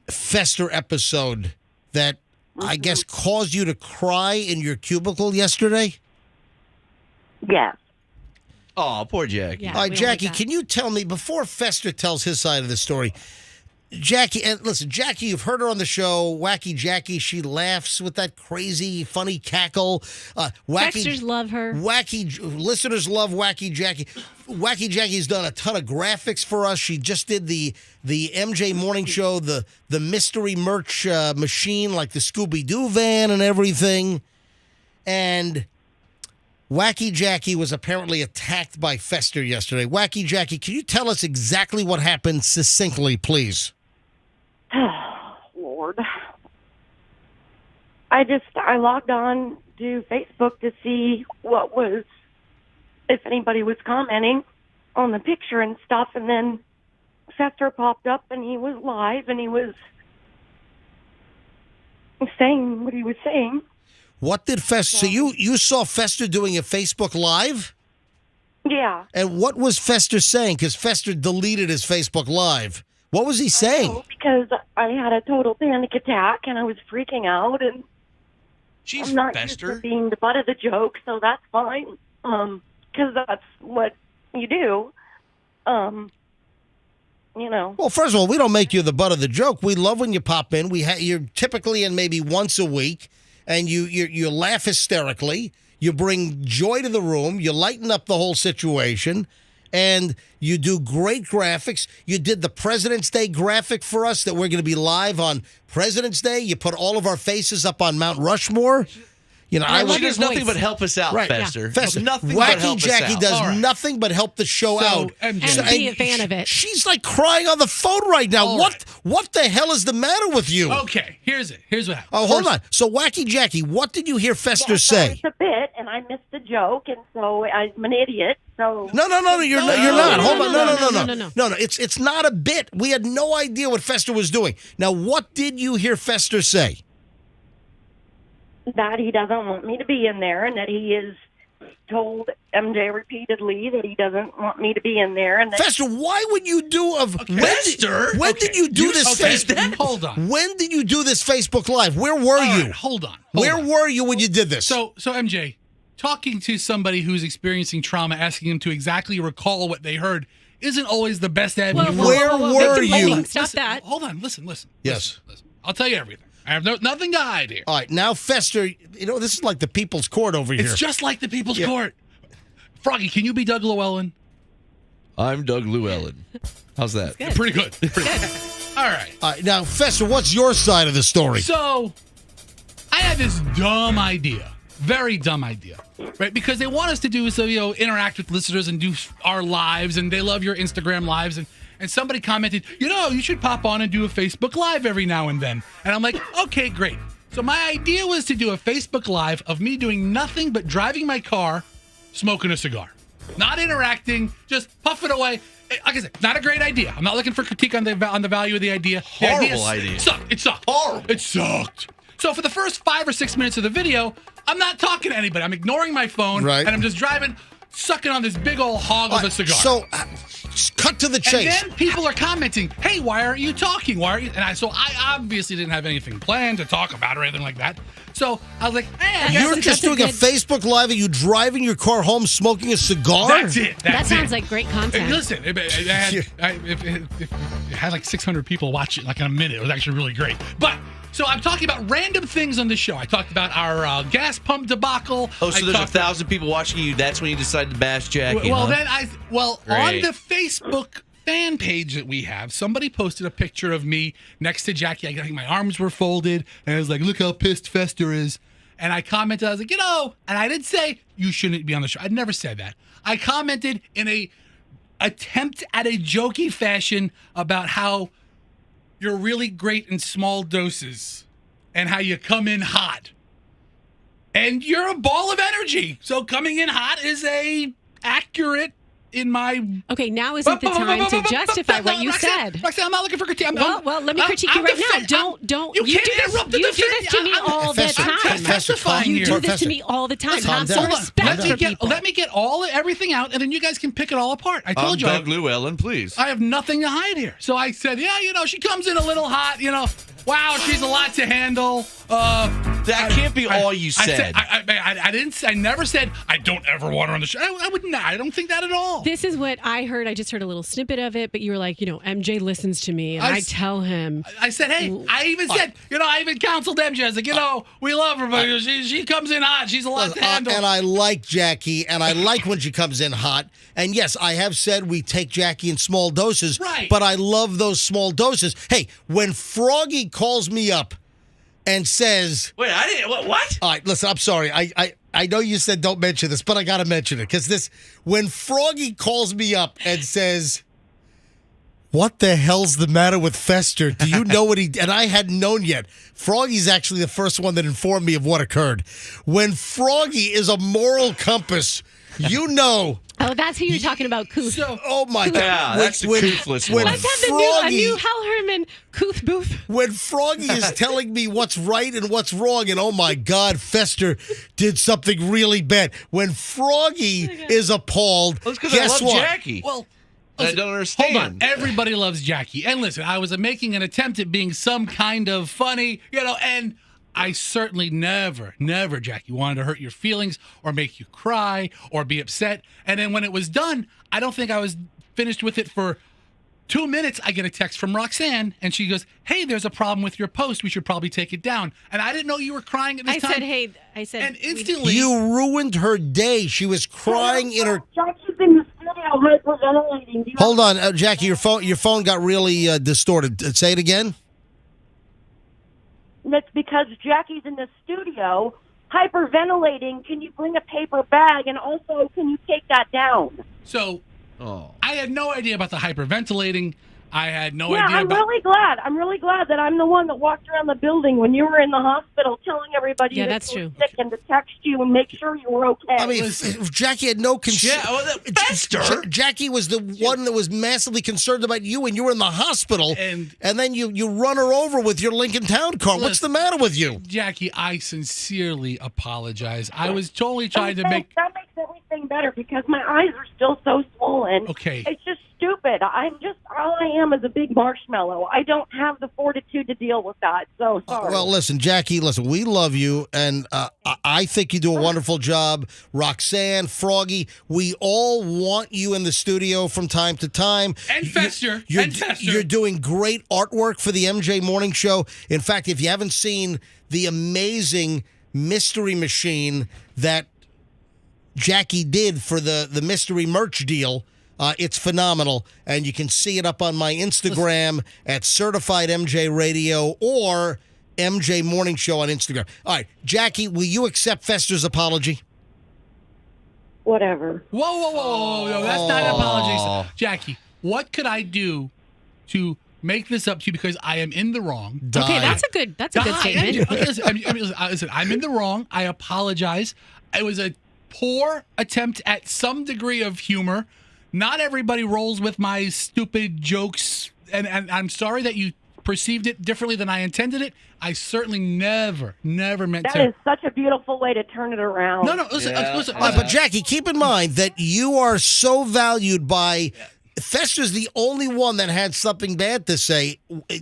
Fester episode that I guess caused you to cry in your cubicle yesterday. Yes. Oh, poor Jackie. Yeah, All right, we don't like Jackie, that. can you tell me, before Fester tells his side of the story, Jackie, and listen, Jackie, you've heard her on the show, Wacky Jackie. She laughs with that crazy, funny cackle. Texters love her. Listeners love Wacky Jackie. Wacky Jackie's done a ton of graphics for us. She just did the MJ Morning Show, the mystery merch machine, like the Scooby-Doo van and everything. And Wacky Jackie was apparently attacked by Fester yesterday. Wacky Jackie, can you tell us exactly what happened succinctly, please? Lord. I logged on to Facebook to see if anybody was commenting on the picture and stuff, and then Fester popped up and he was live and he was saying what he was saying. What did Fester... So you saw Fester doing a Facebook Live? Yeah. And what was Fester saying? Because Fester deleted his Facebook Live. What was he saying? Because I had a total panic attack and I was freaking out, and I'm not used to being the butt of the joke, so that's fine. Because that's what you do. You know. Well, first of all, we don't make you the butt of the joke. We love when you pop in. You're typically in maybe once a week. And you laugh hysterically, you bring joy to the room, you lighten up the whole situation, and you do great graphics. You did the President's Day graphic for us that we're going to be live on President's Day. You put all of our faces up on Mount Rushmore. You know, she does nothing but help us out, right. Fester. Yeah. Fester. Nothing but help Wacky Jackie us out. does nothing but help the show out. And be a fan of it. She's like crying on the phone right now. What the hell is the matter with you? Okay, here's what happened. Oh, hold on. So, Wacky Jackie, what did you hear Fester say? It's a bit, and I missed the joke, and so I'm an idiot. So No, you're not. Hold on. No. It's not a bit. We had no idea what Fester was doing. Now, what did you hear Fester say? That he doesn't want me to be in there, and that he has told MJ repeatedly that he doesn't want me to be in there. And that Fester, why would you do Fester? When did you do this Facebook? Hold on. When did you do this Facebook Live? Where were you? Right, hold on. Where were you when you did this? So MJ, talking to somebody who's experiencing trauma, asking them to exactly recall what they heard isn't always the best avenue. Where were you? Stop that. Hold on. Listen. Yes. Listen. I'll tell you everything. I have nothing to hide here. All right, now Fester, this is like the People's Court over here. It's just like the People's Court. Froggy, can you be Doug Llewellyn? I'm Doug Llewellyn. How's that? Good. Pretty good. All right. Now, Fester, what's your side of the story? So, I had this dumb idea. Very dumb idea. Right? Because they want us to do interact with listeners and do our lives, and they love your Instagram lives, and somebody commented, you should pop on and do a Facebook Live every now and then. And I'm like, okay, great. So my idea was to do a Facebook Live of me doing nothing but driving my car, smoking a cigar. Not interacting, just puffing away. Like I said, not a great idea. I'm not looking for critique on the value of the idea. Horrible idea. Sucked. It sucked. Horrible. It sucked. So for the first 5 or 6 minutes of the video, I'm not talking to anybody. I'm ignoring my phone, right. And I'm just driving. sucking on this big old hog of a cigar. So, just cut to the chase. And then people are commenting, "Hey, why aren't you talking? Why aren't you?" And I obviously didn't have anything planned to talk about or anything like that. So I was like, You're just doing a Facebook Live. Are you driving your car home smoking a cigar? That's it. That sounds like great content. Listen, it had like 600 people watch it like in a minute. It was actually really great. But so I'm talking about random things on the show. I talked about our gas pump debacle. Oh, so there's 1,000 people watching you. That's when you decided to bash Jackie. Well, huh? then on Great. the Facebook fan page that we have, somebody posted a picture of me next to Jackie. I think my arms were folded, and I was like, "Look how pissed Fester is." And I commented, I was like, and I didn't say you shouldn't be on the show. I never said that. I commented in a attempt at a jokey fashion about how you're really great in small doses and how you come in hot. And you're a ball of energy. So coming in hot is accurate in my... Okay, now isn't the time to justify what you said. Roxanne, I'm not looking for critique. Well, let me critique you right now. Don't. You can't interrupt the You do this to me all the time. You do this to me all the time. Have some respect for people. Let me get everything out, and then you guys can pick it all apart. I told you. Doug Llewellyn, please. I have nothing to hide here. So I said, she comes in a little hot, Wow, she's a lot to handle. That can't be all you said. I didn't. I never said I don't ever want her on the show. I would not. I don't think that at all. This is what I heard. I just heard a little snippet of it, but you were like, MJ listens to me, and I tell him. I said, hey, I even said, I even counseled MJ. I was like, we love her, but she comes in hot. She's a lot to handle. And I like Jackie, and I like when she comes in hot. And yes, I have said we take Jackie in small doses, right? But I love those small doses. Hey, when Froggy calls me up and says, "Wait, I didn't. What?" All right, listen. I'm sorry. I know you said don't mention this, but I got to mention it because when Froggy calls me up and says, "What the hell's the matter with Fester? Do you know what he?" And I hadn't known yet. Froggy's actually the first one that informed me of what occurred. When Froggy is a moral compass, Oh, that's who you're talking about, Kuth. Oh my God! Yeah, that's the Koothless one. Let's have a new Hal Herman Kuth booth. When Froggy is telling me what's right and what's wrong, and oh my God, Fester did something really bad. When Froggy is appalled, guess what? Jackie. Well, I don't understand. Hold on. Everybody loves Jackie. And listen, I was making an attempt at being some kind of funny, and I certainly never, Jackie, wanted to hurt your feelings or make you cry or be upset. And then when it was done, I don't think I was finished with it for 2 minutes. I get a text from Roxanne, and she goes, "Hey, there's a problem with your post. We should probably take it down." And I didn't know you were crying at this time. I said, and instantly, you ruined her day. She was crying in her. Jackie's in the studio hyperventilating. Hold on, Jackie. Your phone got really distorted. Say it again. That's because Jackie's in the studio hyperventilating. Can you bring a paper bag? And also, can you take that down? So, I had no idea about the hyperventilating. I had no idea I'm really glad. I'm really glad that I'm the one that walked around the building when you were in the hospital telling everybody that that's you were true. sick and to text you and make sure you were okay. I mean, Jackie had no concern. Jackie was the one that was massively concerned about you, and you were in the hospital, and then you run her over with your Lincoln Town car. What's the matter with you? Jackie, I sincerely apologize. I was totally trying to make... That makes everything better because my eyes are still so swollen. Okay. It's just stupid. All I am is a big marshmallow. I don't have the fortitude to deal with that. So sorry. Well, listen, Jackie, we love you, and I think you do a wonderful job. Roxanne, Froggy, we all want you in the studio from time to time. And Fester. You're doing great artwork for the MJ Morning Show. In fact, if you haven't seen the amazing mystery machine that Jackie did for the mystery merch deal, it's phenomenal, and you can see it up on my Instagram at Certified MJ Radio or MJ Morning Show on Instagram. All right, Jackie, will you accept Fester's apology? Whatever. Whoa. No, that's not an apology. Jackie, what could I do to make this up to you because I am in the wrong? Okay, that's a good statement. Listen, I'm in the wrong. I apologize. It was a poor attempt at some degree of humor. Not everybody rolls with my stupid jokes, and I'm sorry that you perceived it differently than I intended it. I certainly never meant That to. is such a beautiful way to turn it around. No, listen. But Jackie, keep in mind that you are so valued by. Fester's the only one that had something bad to say.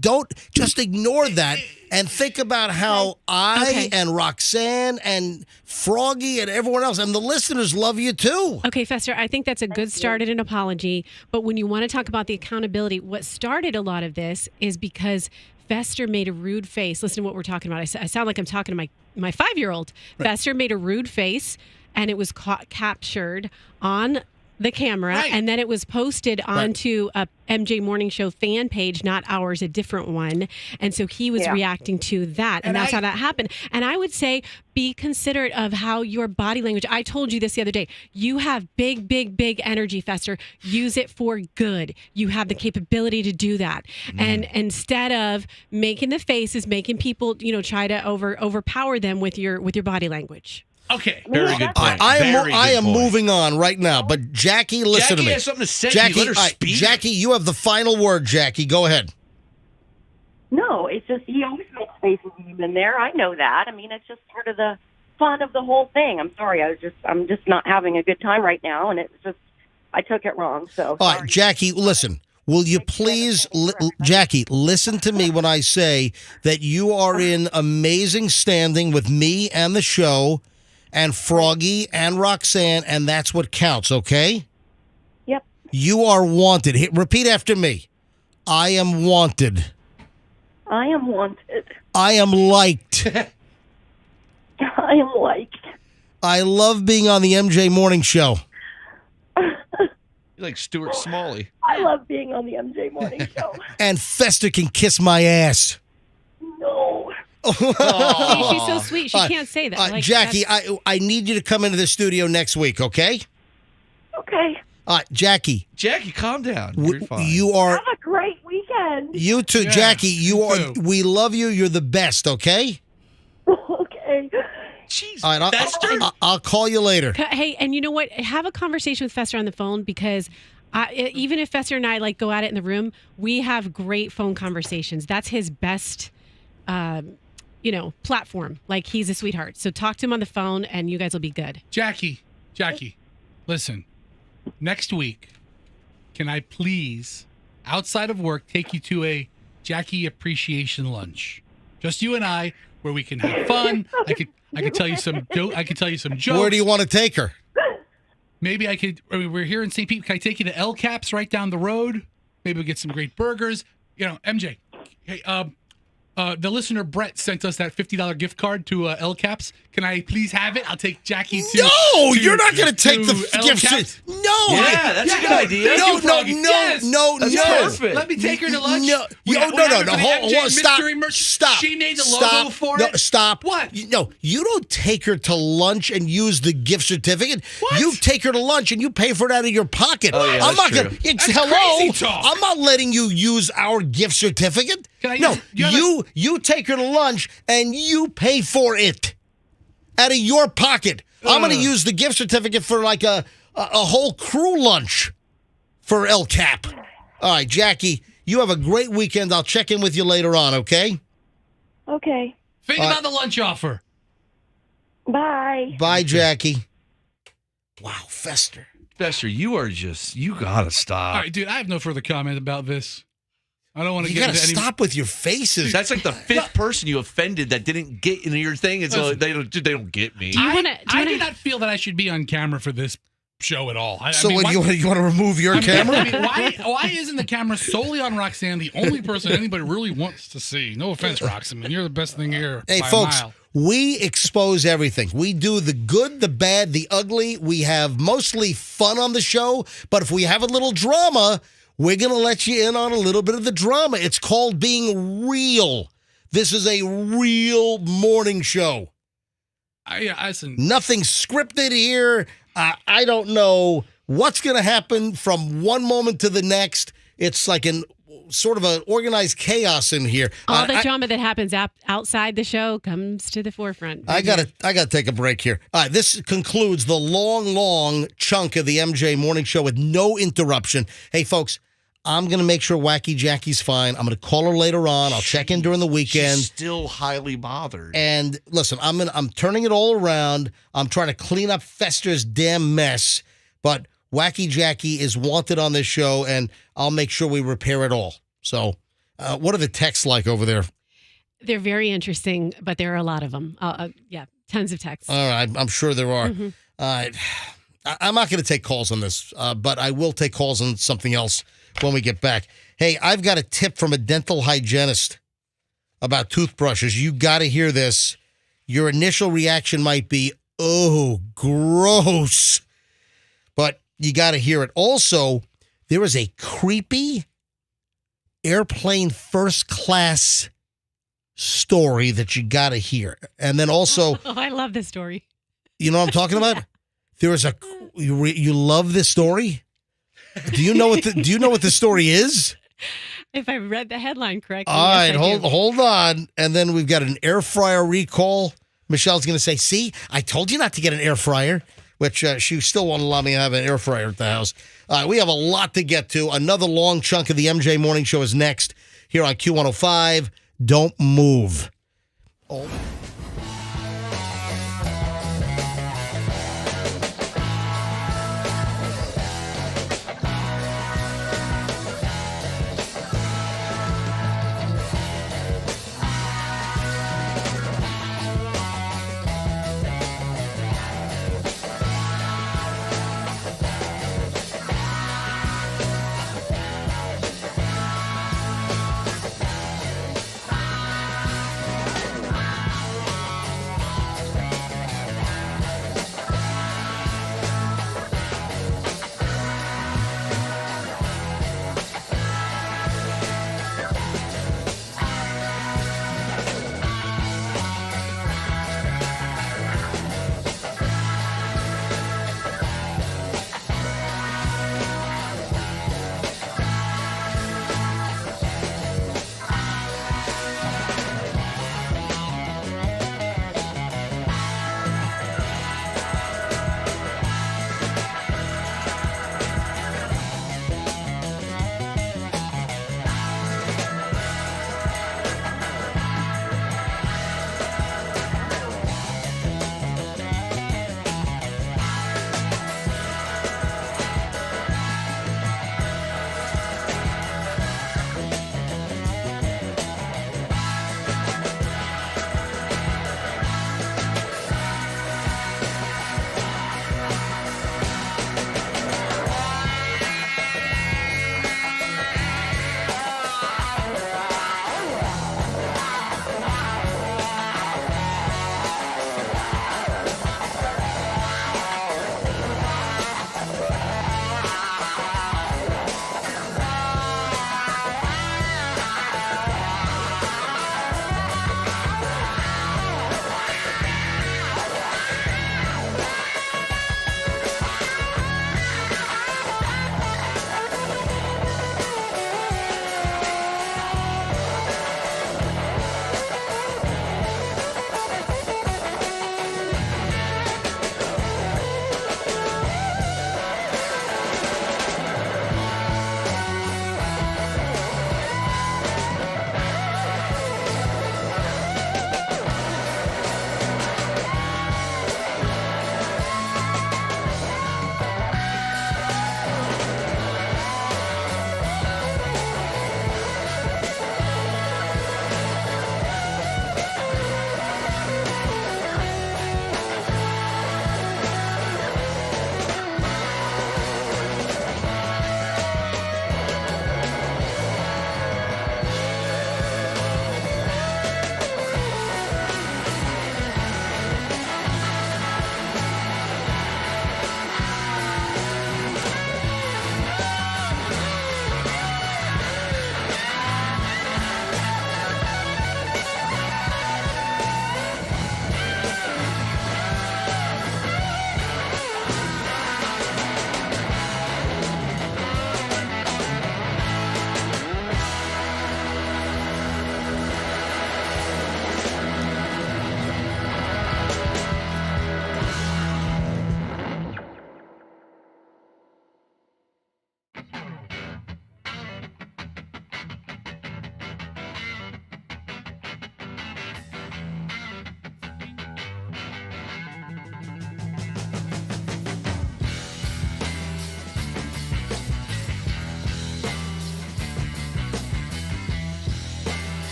Don't just ignore that and think about how I and Roxanne and Froggy and everyone else and the listeners love you too. Okay, Fester, I think that's a good start at an apology. But when you want to talk about the accountability, what started a lot of this is because Fester made a rude face. Listen to what we're talking about. I sound like I'm talking to my 5-year-old. Right. Fester made a rude face, and it was captured on the camera, and then it was posted onto a MJ Morning Show fan page, not ours, a different one. And so he was reacting to that, and that's how that happened. And I would say be considerate of how your body language, I told you this the other day, you have big energy, Fester. Use it for good. You have the capability to do that. And instead of making the faces, making people, try to overpower them with your body language. Okay. Very good point. I am moving on right now, but Jackie, listen to me. Jackie has something to say. Jackie, Let her speak. Jackie, you have the final word, Jackie. Go ahead. No, it's just he always makes faces in there. I know that. I mean, it's just part of the fun of the whole thing. I'm sorry. I'm just not having a good time right now, and it's just I took it wrong. So all right, Jackie, listen. Will you please, Jackie, listen to me when I say that you are in amazing standing with me and the show and Froggy and Roxanne, and that's what counts, okay? Yep. You are wanted. Repeat after me. I am wanted. I am wanted. I am liked. I am liked. I love being on the MJ Morning Show. You're like Stuart Smalley. I love being on the MJ Morning Show. And Fester can kiss my ass. No. See, she's so sweet. She can't say that. Jackie, I need you to come into the studio next week, okay? Okay. Jackie. Jackie, calm down. You're fine. You are. Have a great weekend. You too, Yeah, Jackie. You are. too. We love you. You're the best, okay? Okay. Jeez, All right, Fester. I'll call you later. Hey, and you know what? Have a conversation with Fester on the phone because even if Fester and I go at it in the room, we have great phone conversations. That's his best, platform. Like he's a sweetheart. So talk to him on the phone, and you guys will be good. Jackie, listen. Next week, can I please, outside of work, take you to a Jackie appreciation lunch? Just you and I, where we can have fun. I could tell you some jokes. Where do you want to take her? Maybe we're here in St. Pete. Can I take you to El Caps right down the road? Maybe we'll get some great burgers. MJ, hey, the listener Brett sent us that $50 gift card to El Caps. Can I please have it? I'll take Jackie to. No, you're not going to take the gift. No. Yeah, that's a good idea. No. That's perfect. Let me take her to lunch. No. Hold on. Stop. She made the logo for it. Stop. What? No, you don't take her to lunch and use the gift certificate. What? You take her to lunch and you pay for it out of your pocket. Oh, yeah, I'm not that's gonna. true. Hello. crazy talk. I'm not letting you use our gift certificate. Can I No, use- you take her to lunch and you pay for it out of your pocket. I'm going to use the gift certificate for like a whole crew lunch for El Cap. All right, Jackie, you have a great weekend. I'll check in with you later on, okay? Okay. Think about the lunch offer. Bye. Bye, Jackie. Wow, Fester, you gotta stop. All right, dude, I have no further comment about this. I don't want to you get got to into any. stop with your faces. That's like the fifth person you offended that didn't get into your thing, and so they don't get me. I do not feel that I should be on camera for this show at all. You want to remove your camera? Why isn't the camera solely on Roxanne, the only person anybody really wants to see? No offense, Roxanne. You're the best thing here. Hey, by folks, a mile. we expose everything. We do the good, the bad, the ugly. We have mostly fun on the show, but if we have a little drama, we're going to let you in on a little bit of the drama. It's called being real. This is a real morning show. Nothing scripted here. I don't know what's going to happen from one moment to the next. It's like sort of an organized chaos in here. All the drama that happens outside the show comes to the forefront. I gotta take a break here. All right, this concludes the long chunk of the MJ Morning Show with no interruption. Hey, folks, I'm going to make sure Wacky Jackie's fine. I'm going to call her later on. I'll check in during the weekend. She's still highly bothered. And listen, I'm turning it all around. I'm trying to clean up Fester's damn mess. But Wacky Jackie is wanted on this show, and I'll make sure we repair it all. So what are the texts like over there? They're very interesting, but there are a lot of them. Yeah, tons of texts. All right, I'm sure there are. Mm-hmm. I'm not going to take calls on this, but I will take calls on something else when we get back. Hey, I've got a tip from a dental hygienist about toothbrushes. You got to hear this. Your initial reaction might be, oh, gross. But you got to hear it. Also, there is a creepy airplane first class story that you got to hear. And then also... Oh, I love this story. You know what I'm talking about? There is you love this story? Do you know what the story is? If I read the headline correctly. All right, yes, hold on. And then we've got an air fryer recall. Michelle's going to say, see, I told you not to get an air fryer, which she still won't allow me to have an air fryer at the house. We have a lot to get to. Another long chunk of the MJ Morning Show is next here on Q105. Don't move. Oh.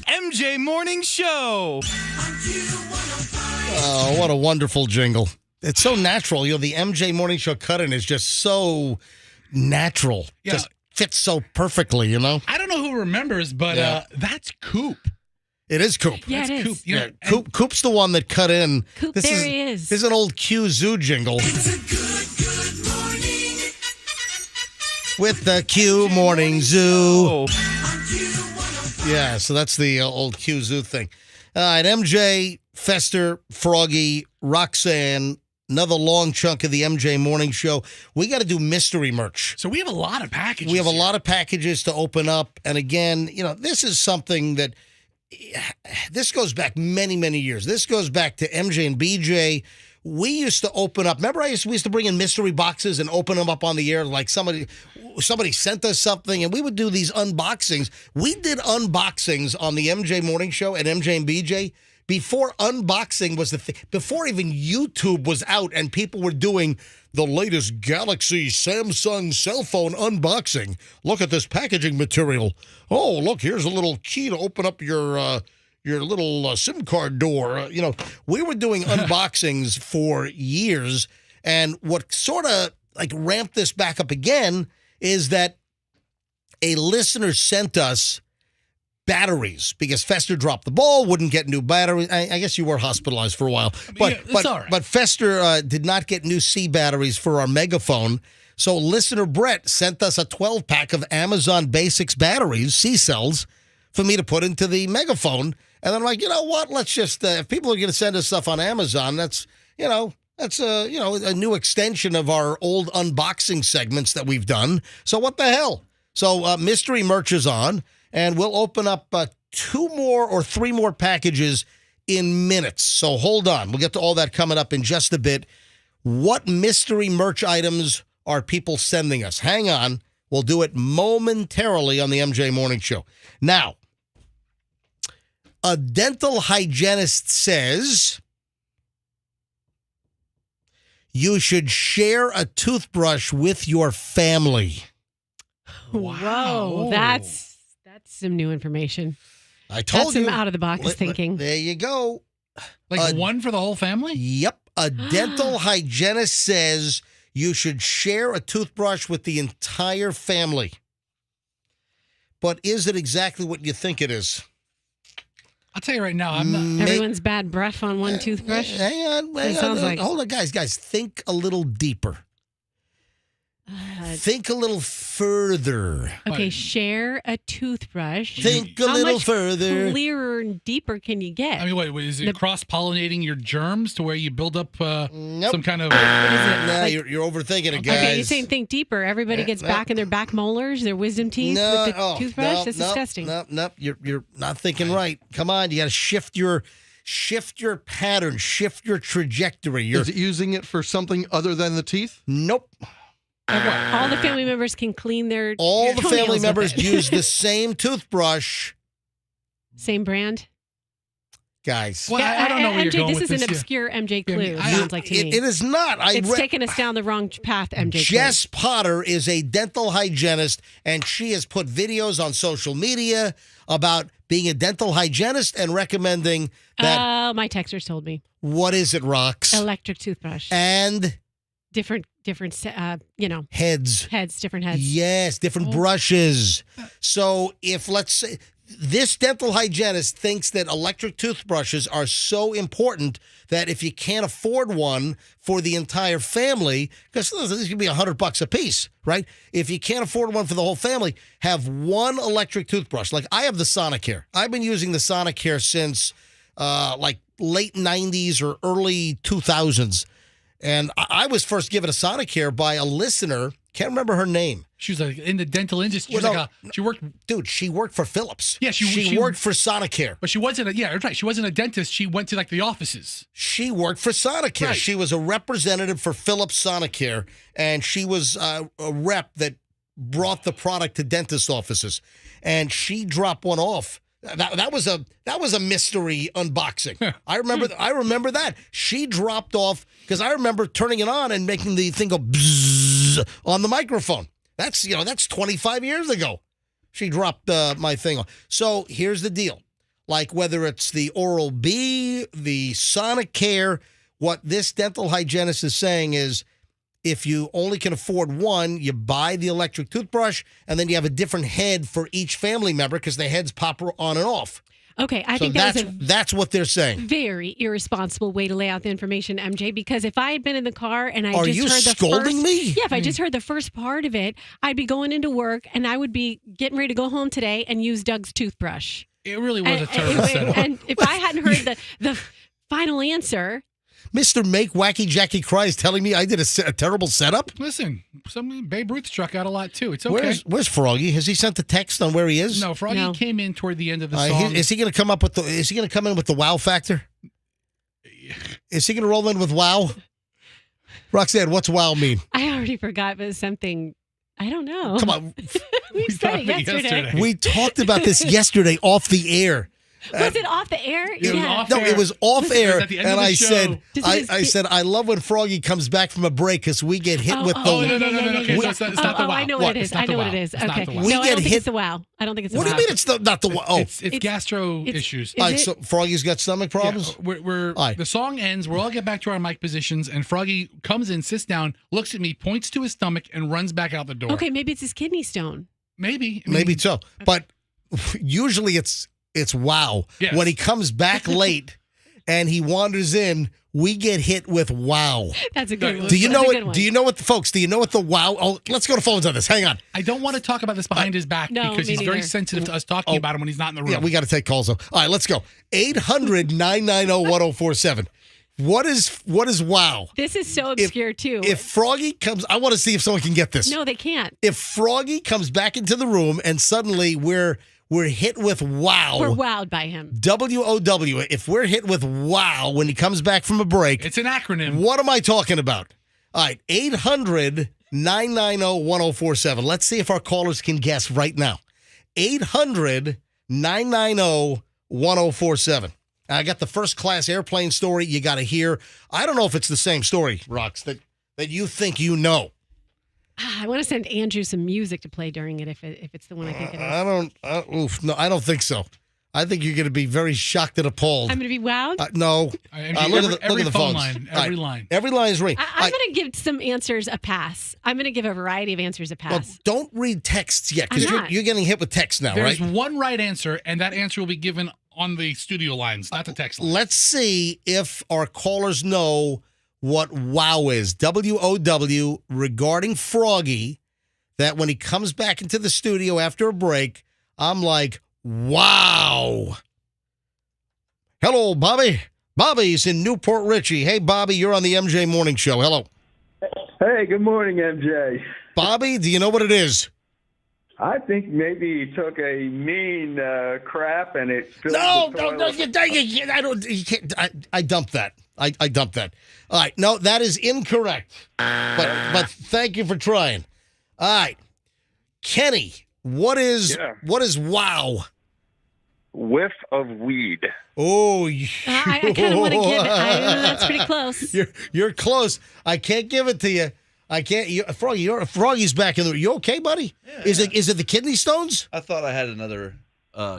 MJ Morning Show. Oh, what a wonderful jingle. It's so natural. The MJ Morning Show cut-in is just so natural. Yeah. Just fits so perfectly, I don't know who remembers, but that's Coop. It is Coop. Yeah, it is. Coop. Coop's the one that cut in. Coop, he is. This is an old Q Zoo jingle. With the Q Morning Zoo. Yeah, so that's the old Q Zoo thing. All right, MJ, Fester, Froggy, Roxanne, another long chunk of the MJ Morning Show. We got to do mystery merch. So we have a lot of packages. We have a lot of packages to open up. And again, this is something that this goes back many, many years. This goes back to MJ and BJ. We used to open up. Remember, we used to bring in mystery boxes and open them up on the air. Like somebody sent us something, and we would do these unboxings. We did unboxings on the MJ Morning Show and MJ and BJ before unboxing was the thing. Before even YouTube was out, and people were doing the latest Galaxy Samsung cell phone unboxing. Look at this packaging material. Oh, look, here's a little key to open up your little SIM card door. We were doing unboxings for years, and what sort of ramped this back up again is that a listener sent us batteries because Fester dropped the ball, wouldn't get new batteries. I guess you were hospitalized for a while, but Fester did not get new C batteries for our megaphone. So listener Brett sent us a 12-pack of Amazon Basics batteries, C cells, for me to put into the megaphone. And then I'm like, you know what? Let's just, if people are going to send us stuff on Amazon, that's a new extension of our old unboxing segments that we've done. So what the hell? So mystery merch is on, and we'll open up 2 more or 3 more packages in minutes. So hold on. We'll get to all that coming up in just a bit. What mystery merch items are people sending us? Hang on. We'll do it momentarily on the MJ Morning Show. Now, a dental hygienist says you should share a toothbrush with your family. Whoa, that's some new information. I told that's you. Some out of the box thinking. There you go. One for the whole family? Yep. A dental hygienist says you should share a toothbrush with the entire family. But is it exactly what you think it is? I'll tell you right now, I'm not. Everyone's bad breath on one toothbrush. Hang on. Sounds like. Hold on, guys. Think a little deeper. Think a little further. Okay, share a toothbrush. Think a little further. How clearer and deeper can you get? I mean, wait, is it cross-pollinating your germs to where you build up some kind of... Nah, you're overthinking it, guys. Okay, you're saying think deeper. Everybody gets back in their back molars, their wisdom teeth with the toothbrush? That's disgusting. No, you're not thinking right. Come on, you got to shift your pattern, shift your trajectory. Is it using it for something other than the teeth? Nope. All the family members can clean their All the family members with it. use the same toothbrush. Same brand? Guys. Well, I don't know where MJ, you're going this with is this. an obscure MJ clue, sounds like to me. It is not. It's taken us down the wrong path, MJ Jess Potter is a dental hygienist, and she has put videos on social media about being a dental hygienist and recommending that. My texters told me. What is it, Rox? Electric toothbrush. And? Different, heads. Different heads. Yes, different brushes. So if, let's say, this dental hygienist thinks that electric toothbrushes are so important that if you can't afford one for the entire family, because this could be $100 a piece, right? If you can't afford one for the whole family, have one electric toothbrush. Like I have the Sonicare. I've been using the Sonicare since late 90s or early 2000s. And I was first given a Sonicare by a listener. Can't remember her name. She was in the dental industry. She worked for Philips. Yeah, she worked for Sonicare. But she wasn't right. She wasn't a dentist. She went to the offices. She worked for Sonicare. Right. She was a representative for Philips Sonicare, and she was a rep that brought the product to dentist offices. And she dropped one off. That was a mystery unboxing. I remember that. She dropped off because I remember turning it on and making the thing go bzzz on the microphone. That's 25 years ago. She dropped my thing off. So here's the deal. Like whether it's the Oral-B, the Sonicare, what this dental hygienist is saying is if you only can afford one, you buy the electric toothbrush, and then you have a different head for each family member because the heads pop on and off. Okay, I So think that's what they're saying. Very irresponsible way to lay out the information, MJ, because if I had been in the car and I Are just you heard the scolding first, me? Yeah, if I just heard the first part of it, I'd be going into work and I would be getting ready to go home today and use Doug's toothbrush. It really was a terrible setup. And if I hadn't heard the final answer, Mr. Make Wacky Jackie Cry is telling me I did a terrible setup? Listen, Babe Ruth struck out a lot too. It's okay. Where's Froggy? Has he sent the text on where he is? No, Froggy came in toward the end of the song. Is he going to come in with the wow factor? Is he going to roll in with wow? Roxanne, what's wow mean? I already forgot, but it's something, I don't know. Come on. we said it yesterday. We talked about this yesterday off the air. Was it off the air? It was off air, at the end and of the I show. said, I said, I love when Froggy comes back from a break because we get hit with the. No. Okay, so it's not the wow. I know what it is. I know what it is. Okay. Not the wow. No, I don't think it's the wow. I don't think it's the wow. What do you mean it's not the wow? Oh, it's gastro issues. All right, so Froggy's got stomach problems? Yeah, the song ends. We'll all get back to our mic positions, and Froggy comes in, sits down, looks at me, points to his stomach, and runs back out the door. Okay, maybe it's his kidney stone. Maybe. Maybe so. But usually it's wow. Yes. When he comes back late and he wanders in, we get hit with wow. That's a good one. Do you know That's a it? good one. Do you know what, folks? Do you know what the wow? Oh, let's go to phones on this. Hang on. I don't want to talk about this behind his back No, because me he's very neither. sensitive to us talking about him when he's not in the room. Yeah, we got to take calls though. All right, let's go. 800-990-1047. What is wow? This is so obscure too. If Froggy comes, I want to see if someone can get this. No, they can't. If Froggy comes back into the room and suddenly we're hit with wow. We're wowed by him. W-O-W. If we're hit with wow when he comes back from a break. It's an acronym. What am I talking about? All right, 800-990-1047. Let's see if our callers can guess right now. 800-990-1047. I got the first class airplane story you got to hear. I don't know if it's the same story, Rox, that you think you know. I want to send Andrew some music to play during it if it's the one I think it is. I don't think so. I think you're going to be very shocked and appalled. I'm going to be wowed? No. Look at the phone phones. line. Every line. Every line is ringing. I'm going to give some answers a pass. I'm going to give a variety of answers a pass. Well, don't read texts yet because you're getting hit with texts now, There's right? one right answer, and that answer will be given on the studio lines, not the text line. Let's see if our callers know what wow is. W-O-W regarding Froggy, that when he comes back into the studio after a break, I'm like, wow. Hello, Bobby. Bobby's in Newport Richey. Hey, Bobby, you're on the MJ Morning Show. Hello. Hey, good morning, MJ. Bobby, do you know what it is? I think maybe he took a mean crap and it filled No, the toilet. I dumped that. I dumped that. All right, no, that is incorrect. But thank you for trying. All right, Kenny, what is wow? Whiff of weed. Oh, I kind of want to give it. That's pretty close. You're close. I can't give it to you. I can't. Froggy's back in the. You okay, buddy? Yeah. Is it the kidney stones? I thought I had another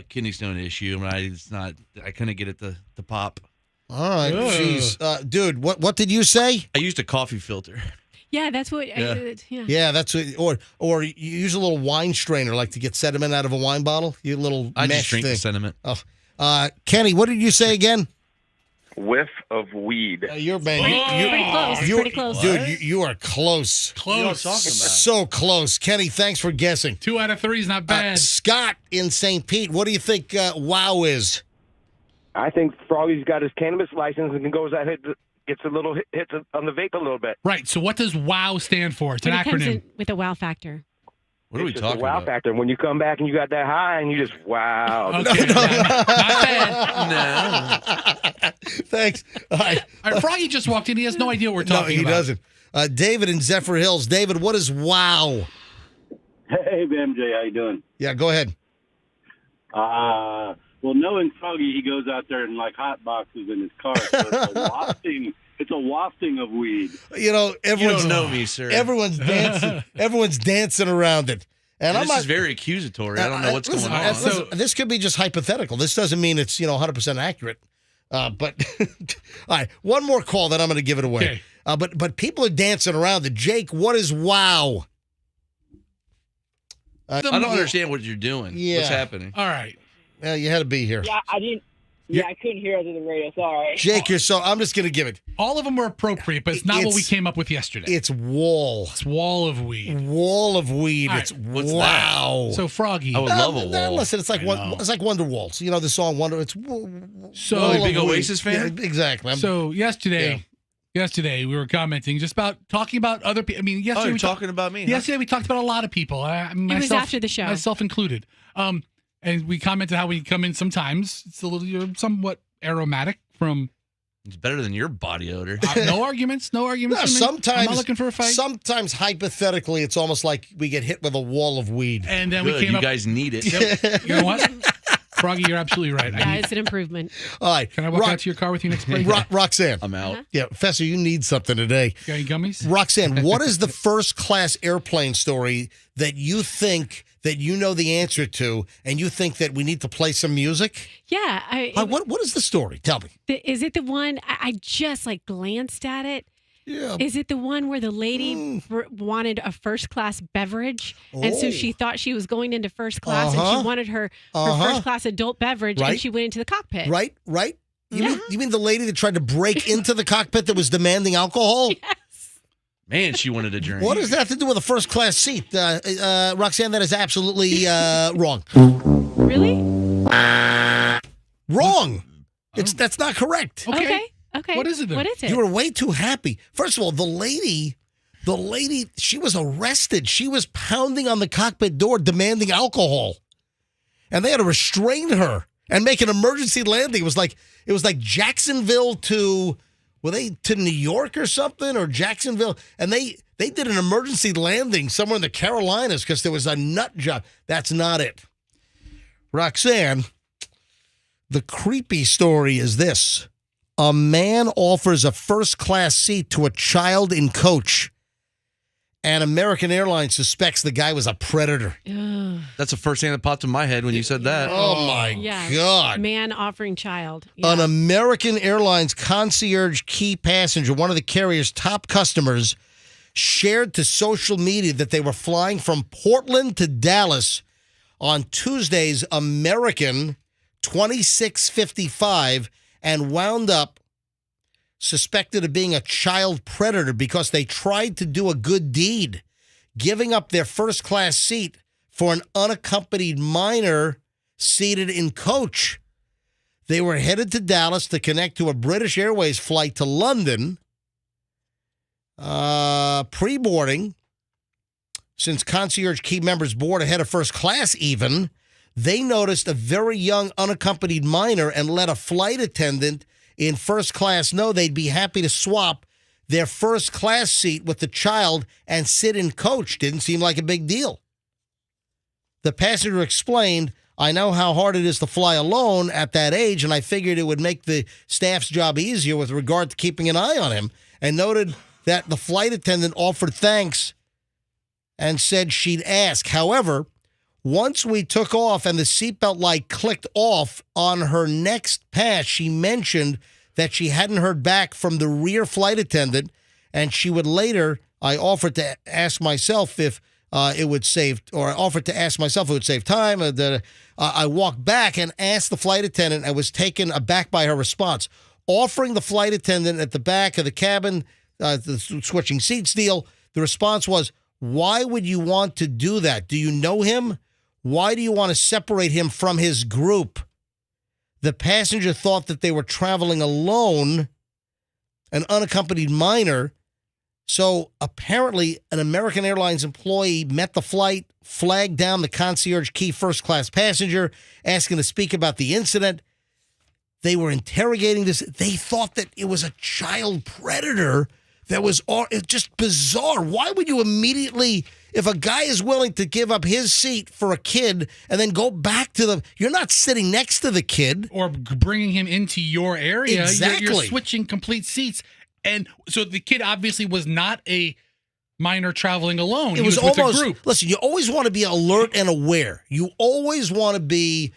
kidney stone issue, and I couldn't get it to pop. All right, jeez, dude. What did you say? I used a coffee filter. Yeah, that's what. Yeah, that's what. Or you use a little wine strainer, like to get sediment out of a wine bottle. You little. I mesh just drink thing. the sediment. Oh, Kenny, what did you say again? Whiff of weed. You're man. Pretty close. Dude, you are close. Close. You know what I'm talking about. So close, Kenny. Thanks for guessing. 2 out of 3 is not bad. Scott in St. Pete, what do you think wow is? I think Froggy's got his cannabis license and goes out gets a little hits on the vape a little bit. Right. So what does WOW stand for? It's an When it comes acronym. in with a wow factor. What are we It's just talking the wow about? factor. When you come back and you got that high and you just wow. Okay, not bad. No. Thanks. All right. All right, Froggy just walked in. He has no idea what we're talking about. No, he doesn't. David in Zephyr Hills. David, what is wow? Hey, MJ, how you doing? Yeah, go ahead. Well, knowing Froggy, he goes out there and like hot boxes in his car. So it's a wafting It's a wafting of weed. You know, everyone's You don't know me, sir. Everyone's dancing. Everyone's dancing around it. And this is very accusatory. I don't know what's going on. Listen, this could be just hypothetical. This doesn't mean it's 100% accurate. But all right, one more call, then I'm going to give it away. Okay. But people are dancing around it. Jake, what is wow? I don't understand what you're doing. Yeah. What's happening? All right. You had to be here. Yeah, I didn't. Yeah, I couldn't hear over the radio. Sorry. Jake, I'm just going to give it. All of them were appropriate, but it's not what we came up with yesterday. It's wall. It's wall of weed. Wall of weed. All It's right. What's wow. So Froggy. I would love a wall. Listen, it's like Wonderwalls. You know the song Wonder. It's So Wall a big of Weed. Oasis fan. Yeah, exactly. So yesterday we were commenting just about talking about other people. I mean, yesterday you're talking about me. Yesterday we talked about a lot of people. It was after the show, myself included. And we commented how we come in sometimes. It's a little somewhat aromatic from. It's better than your body odor. No arguments. No arguments. No, from me. sometimes I'm not looking for a fight. Sometimes hypothetically, it's almost like we get hit with a wall of weed. And then Good, we came you up. guys need it. Yep. You know what? Froggy, you're absolutely right. That is an improvement. All right. Can I walk out to your car with you next break? Roxanne. I'm out. Yeah, Fessor, you need something today. Got any gummies? Roxanne, what is the first class airplane story that you think that you know the answer to, and you think that we need to play some music? Yeah. What is the story? Tell me. Is it the one I just glanced at it? Yeah. Is it the one where the lady wanted a first class beverage, and so she thought she was going into first class, and she wanted her first class adult beverage, and she went into the cockpit. Right. You mean the lady that tried to break into the cockpit that was demanding alcohol? Yes. Man, she wanted a drink. What does that have to do with a first class seat? Roxanne, that is absolutely wrong. Really? Wrong. That's not correct. Okay. What is it then? What is it? You were way too happy. First of all, the lady, she was arrested. She was pounding on the cockpit door demanding alcohol. And they had to restrain her and make an emergency landing. It was like Jacksonville to New York or something, or Jacksonville. And they did an emergency landing somewhere in the Carolinas because there was a nut job. That's not it. Roxanne, the creepy story is this. A man offers a first-class seat to a child in coach, and American Airlines suspects the guy was a predator. Ugh. That's the first thing that popped in my head when you said that. Oh, my God. Man offering child. Yeah. An American Airlines concierge key passenger, one of the carrier's top customers, shared to social media that they were flying from Portland to Dallas on Tuesday's American 2655 and wound up suspected of being a child predator because they tried to do a good deed, giving up their first-class seat for an unaccompanied minor seated in coach. They were headed to Dallas to connect to a British Airways flight to London. Pre-boarding, since concierge key members board ahead of first class even, they noticed a very young unaccompanied minor and let a flight attendant in first class know they'd be happy to swap their first class seat with the child and sit in coach. Didn't seem like a big deal. The passenger explained, I know how hard it is to fly alone at that age, and I figured it would make the staff's job easier with regard to keeping an eye on him, and noted that the flight attendant offered thanks and said she'd ask. However, once we took off and the seatbelt light clicked off on her next pass, she mentioned that she hadn't heard back from the rear flight attendant, and she would later, I offered to ask myself if it would save time. I walked back and asked the flight attendant. I was taken aback by her response. Offering the flight attendant at the back of the cabin, the switching seats deal, the response was, why would you want to do that? Do you know him? Why do you want to separate him from his group? The passenger thought that they were traveling alone, an unaccompanied minor. So apparently an American Airlines employee met the flight, flagged down the concierge key first-class passenger, asking to speak about the incident. They were interrogating this. They thought that it was a child predator. That was just bizarre. Why would you immediately, if a guy is willing to give up his seat for a kid and then go back to you're not sitting next to the kid. Or bringing him into your area. Exactly. You're switching complete seats. And so the kid obviously was not a minor traveling alone. It was with almost, a group. listen, you always want to be alert and aware. You always want to be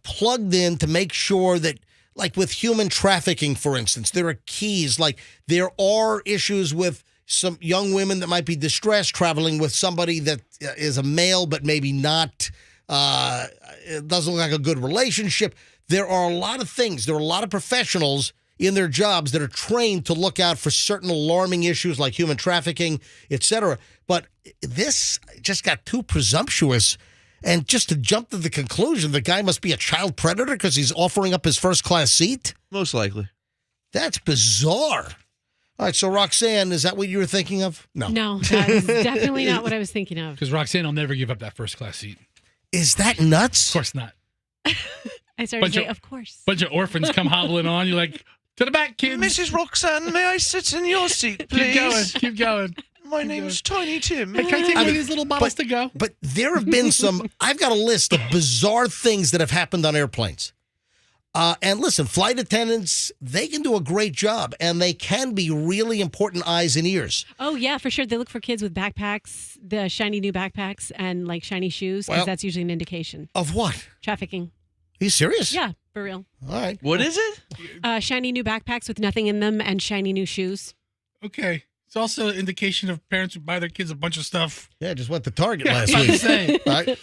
plugged in to make sure that, like with human trafficking, for instance, there are keys. Like there are issues with some young women that might be distressed traveling with somebody that is a male, but maybe not, it doesn't look like a good relationship. There are a lot of things. There are a lot of professionals in their jobs that are trained to look out for certain alarming issues like human trafficking, etc. But this just got too presumptuous. And just to jump to the conclusion, the guy must be a child predator because he's offering up his first-class seat? Most likely. That's bizarre. All right, so Roxanne, is that what you were thinking of? No. No, that is definitely not what I was thinking of. Because Roxanne will never give up that first class seat. Is that nuts? Of course not. I started to say, of course. Bunch of orphans come hobbling on. You're like, to the back, kids. Mrs. Roxanne, may I sit in your seat, please? Keep going. My name's Tiny Tim. Hey, can I take one of these little bottles to go? But there have been some, I've got a list of bizarre things that have happened on airplanes. And listen, flight attendants, they can do a great job, and they can be really important eyes and ears. Oh, yeah, for sure. They look for kids with backpacks, the shiny new backpacks, and like shiny shoes, because that's usually an indication. Of what? Trafficking. Are you serious? Yeah, for real. All right. What is it? Shiny new backpacks with nothing in them and shiny new shoes. Okay. It's also an indication of parents who buy their kids a bunch of stuff. Yeah, just went to Target last I was week. saying. Right?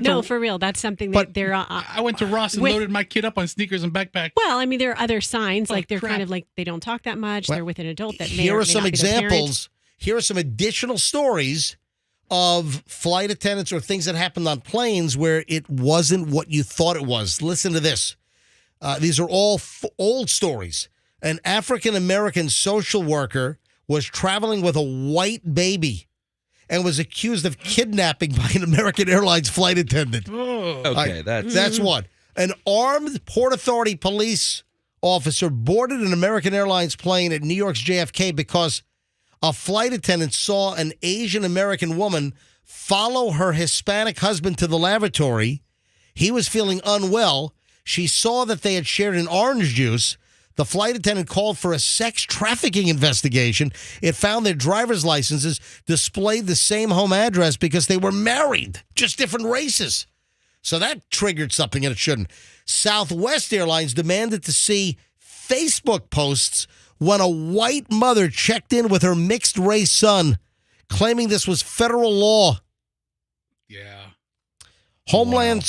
No, for real. That's something that they're... I went to Ross and loaded my kid up on sneakers and backpacks. Well, I mean, there are other signs. Like they're kind of like, they don't talk that much. They're with an adult that may Here or are may some not be their parent. examples. Here are some additional stories of flight attendants or things that happened on planes where it wasn't what you thought it was. Listen to this. These are all old stories. An African-American social worker was traveling with a white baby and was accused of kidnapping by an American Airlines flight attendant. Oh. Okay, that's one. An armed Port Authority police officer boarded an American Airlines plane at New York's JFK because a flight attendant saw an Asian American woman follow her Hispanic husband to the lavatory. He was feeling unwell. She saw that they had shared an orange juice. The flight attendant called for a sex trafficking investigation. It found their driver's licenses displayed the same home address because they were married, just different races. So that triggered something and it shouldn't. Southwest Airlines demanded to see Facebook posts when a white mother checked in with her mixed-race son, claiming this was federal law. Yeah. Homeland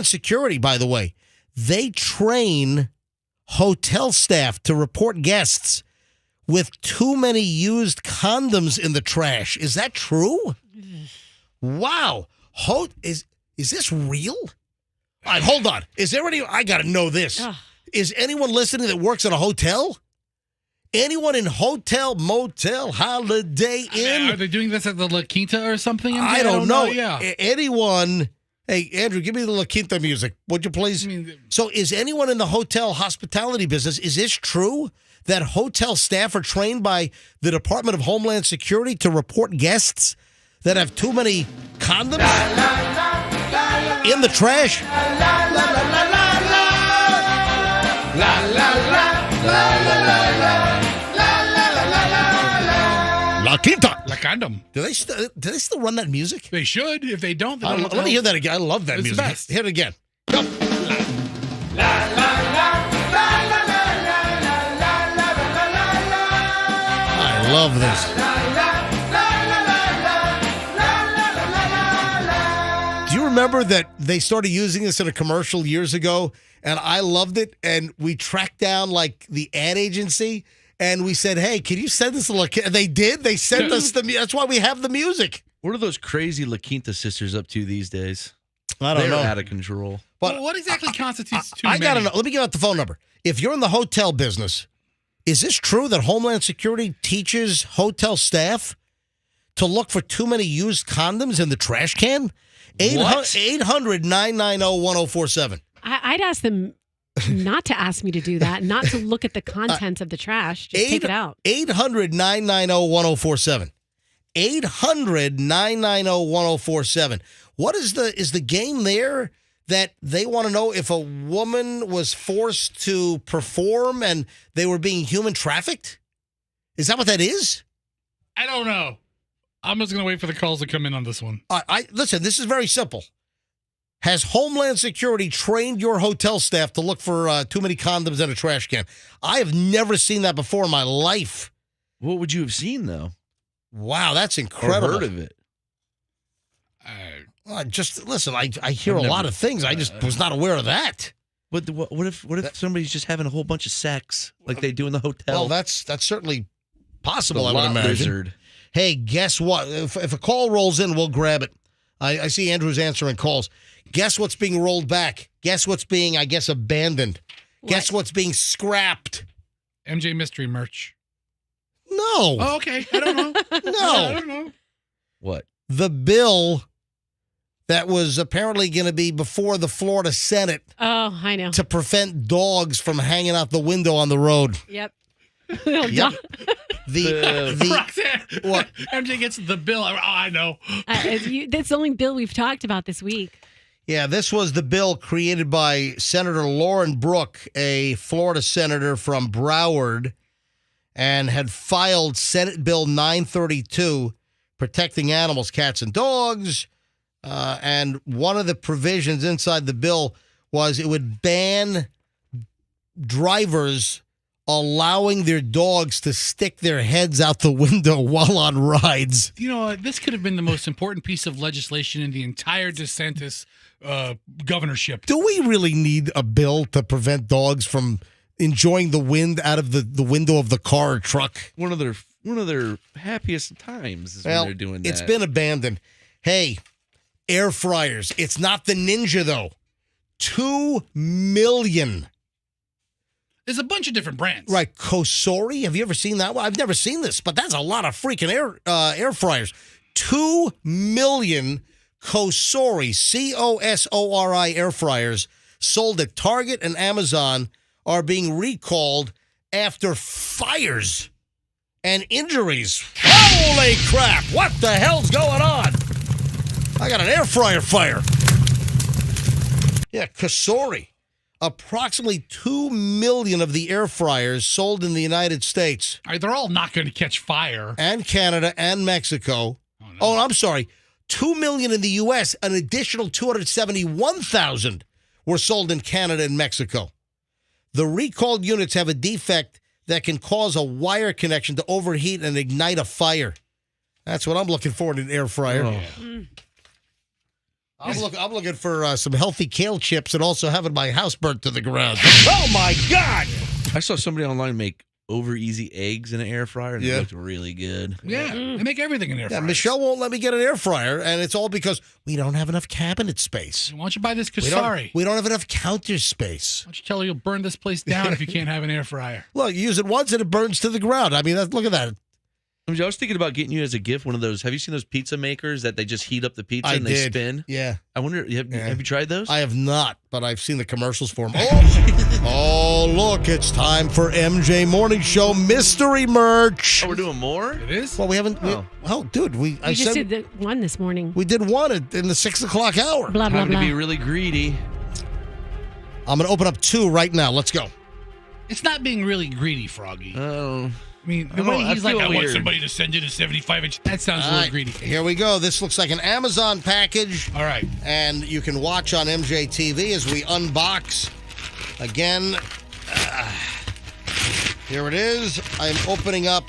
Security, by the way, they train hotel staff to report guests with too many used condoms in the trash. Is that true? Wow. Is this real? All right, hold on. Is there any... I got to know this. Is anyone listening that works at a hotel? Anyone in hotel, motel, Holiday Inn? Are they doing this at the La Quinta or something? I don't know. Yeah. Anyone... Hey, Andrew, give me the La Quinta music, would you please? So is anyone in the hotel hospitality business, is this true that hotel staff are trained by the Department of Homeland Security to report guests that have too many condoms in the trash? La Quinta. La Condom. Do they still run that music? They should. If they don't, let me hear that again. I love that music. Best. Hear it again. Go. I love this. Do you remember that they started using this in a commercial years ago? And I loved it. And we tracked down like the ad agency. And we said, hey, can you send us a La Quinta? They did. They sent us the music. That's why we have the music. What are those crazy La Quinta sisters up to these days? I don't know. They're out of control. But what exactly constitutes too I got to many? know. Let me give out the phone number. If you're in the hotel business, is this true that Homeland Security teaches hotel staff to look for too many used condoms in the trash can? 800-990-1047. I'd ask them not to ask me to do that, not to look at the contents of the trash. Just take it out. 800-990-1047. 800-990-1047. What is the game there that they want to know if a woman was forced to perform and they were being human trafficked? Is that what that is? I don't know. I'm just going to wait for the calls to come in on this one. Listen, this is very simple. Has Homeland Security trained your hotel staff to look for too many condoms in a trash can? I have never seen that before in my life. What would you have seen, though? Wow, that's incredible. Or heard of it? Just listen, I hear a lot of things. I just was not aware of that. But what if somebody's just having a whole bunch of sex like they do in the hotel? Well, that's certainly possible, The I would lot imagine. lizard. Hey, guess what? If a call rolls in, we'll grab it. I see Andrew's answering calls. Guess what's being rolled back? Guess what's being, I guess, abandoned? Guess what's being scrapped? MJ Mystery merch. No. Oh, okay. I don't know. No. I don't know. What? The bill that was apparently going to be before the Florida Senate Oh, I know. to prevent dogs from hanging out the window on the road. Yep. Yep. The Roxanne. what? MJ gets the bill. I know. That's the only bill we've talked about this week. Yeah, this was the bill created by Senator Lauren Brooke, a Florida senator from Broward, and had filed Senate Bill 932, protecting animals, cats and dogs. And one of the provisions inside the bill was it would ban drivers allowing their dogs to stick their heads out the window while on rides. You know, this could have been the most important piece of legislation in the entire DeSantis governorship. Do we really need a bill to prevent dogs from enjoying the wind out of the window of the car or truck? One of their happiest times is when they're doing that. It's been abandoned. Hey, air fryers. It's not the Ninja, though. 2 million. There's a bunch of different brands. Right. Kosori. Have you ever seen that one? I've never seen this, but that's a lot of freaking air fryers. 2 million Kosori, Kosori air fryers sold at Target and Amazon are being recalled after fires and injuries. Holy crap. What the hell's going on? I got an air fryer fire. Yeah, Kosori. Approximately 2 million of the air fryers sold in the United States. All right, they're all not going to catch fire. And Canada and Mexico. Oh, I'm sorry. 2 million in the U.S. An additional 271,000 were sold in Canada and Mexico. The recalled units have a defect that can cause a wire connection to overheat and ignite a fire. That's what I'm looking for in an air fryer. Oh. I'm looking for some healthy kale chips and also having my house burnt to the ground. Oh, my God! I saw somebody online make over easy eggs in an air fryer, and they looked really good. Yeah, they make everything in air fryer. Yeah, Michelle won't let me get an air fryer, and it's all because we don't have enough cabinet space. Why don't you buy this Kosori? We don't have enough counter space. Why don't you tell her you'll burn this place down if you can't have an air fryer? Look, you use it once and it burns to the ground. I mean, look at that. I was thinking about getting you as a gift one of those. Have you seen those pizza makers that they just heat up the pizza and they spin? Yeah. I wonder, have you tried those? I have not, but I've seen the commercials for them. Oh, look, it's time for MJ Morning Show mystery merch. Oh, we're doing more? It is? Well, we haven't. Dude, I just did the one this morning. We did one in the 6 o'clock hour. Blah, blah, Time blah. to be really greedy. I'm going to open up 2 right now. Let's go. It's not being really greedy, Froggy. Oh. I mean, the way he's like, I want somebody to send you to 75-inch. That sounds a little greedy. Here we go. This looks like an Amazon package. All right. And you can watch on MJ TV as we unbox. Again, here it is. I'm opening up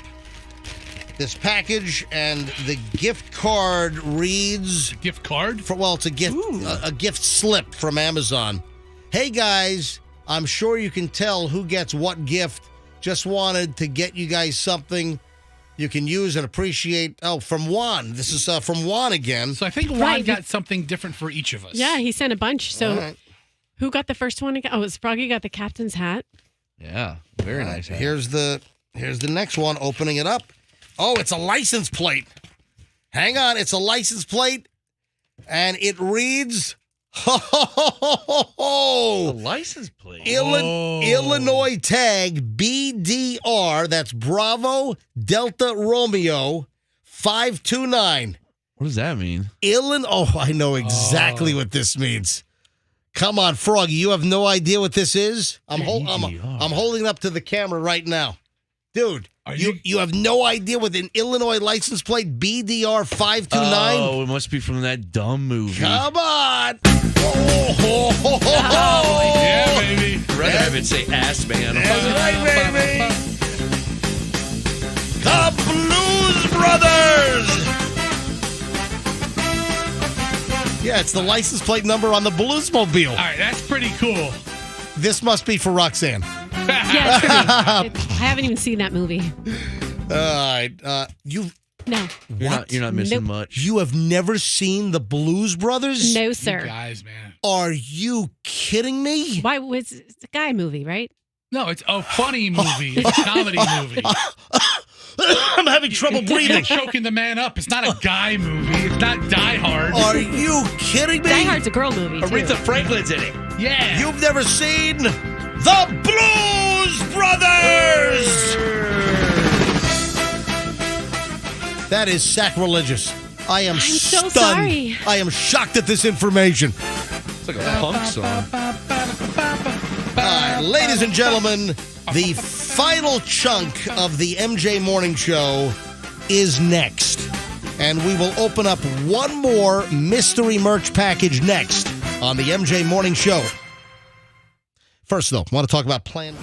this package, and the gift card reads... Gift card? It's a gift, a gift slip from Amazon. Hey, guys, I'm sure you can tell who gets what gift. Just wanted to get you guys something you can use and appreciate. Oh, from Juan. This is from Juan again. So I think Juan got something different for each of us. Yeah, he sent a bunch. So right. Who got the first one again? Oh, Froggy got the captain's hat. Yeah, very nice. Hat. Here's the next one. Opening it up. Oh, it's a license plate. Hang on, it's a license plate, and it reads... A license plate. Illinois tag BDR. That's Bravo Delta Romeo 529. What does that mean? Oh, I know exactly what this means. Come on, Froggy. You have no idea what this is? I'm holding it up to the camera right now. Dude, you have no idea what an Illinois license plate BDR 529? Oh, it must be from that dumb movie. Come on. Yeah, baby. I'd rather have it say ass man. That's right, baby. The Blues Brothers. Yeah, it's the license plate number on the Bluesmobile. All right, that's pretty cool. This must be for Roxanne. Yeah, it's for me. I haven't even seen that movie. All right. No. You're not missing much. You have never seen the Blues Brothers? No, sir. You guys, man. Are you kidding me? Why was it's a guy movie, right? No, it's a funny movie. It's a comedy movie. I'm having trouble breathing. You're choking the man up. It's not a guy movie. It's not Die Hard. Are you kidding me? Die Hard's a girl movie, too. Aretha Franklin's in it. Yeah. You've never seen the Blues Brothers? That is sacrilegious. I am so stunned. sorry. I am shocked at this information. It's like a punk song. All right, ladies and gentlemen, the final chunk of the MJ Morning Show is next. And we will open up one more mystery merch package next on the MJ Morning Show. First, though, I want to talk about Plan.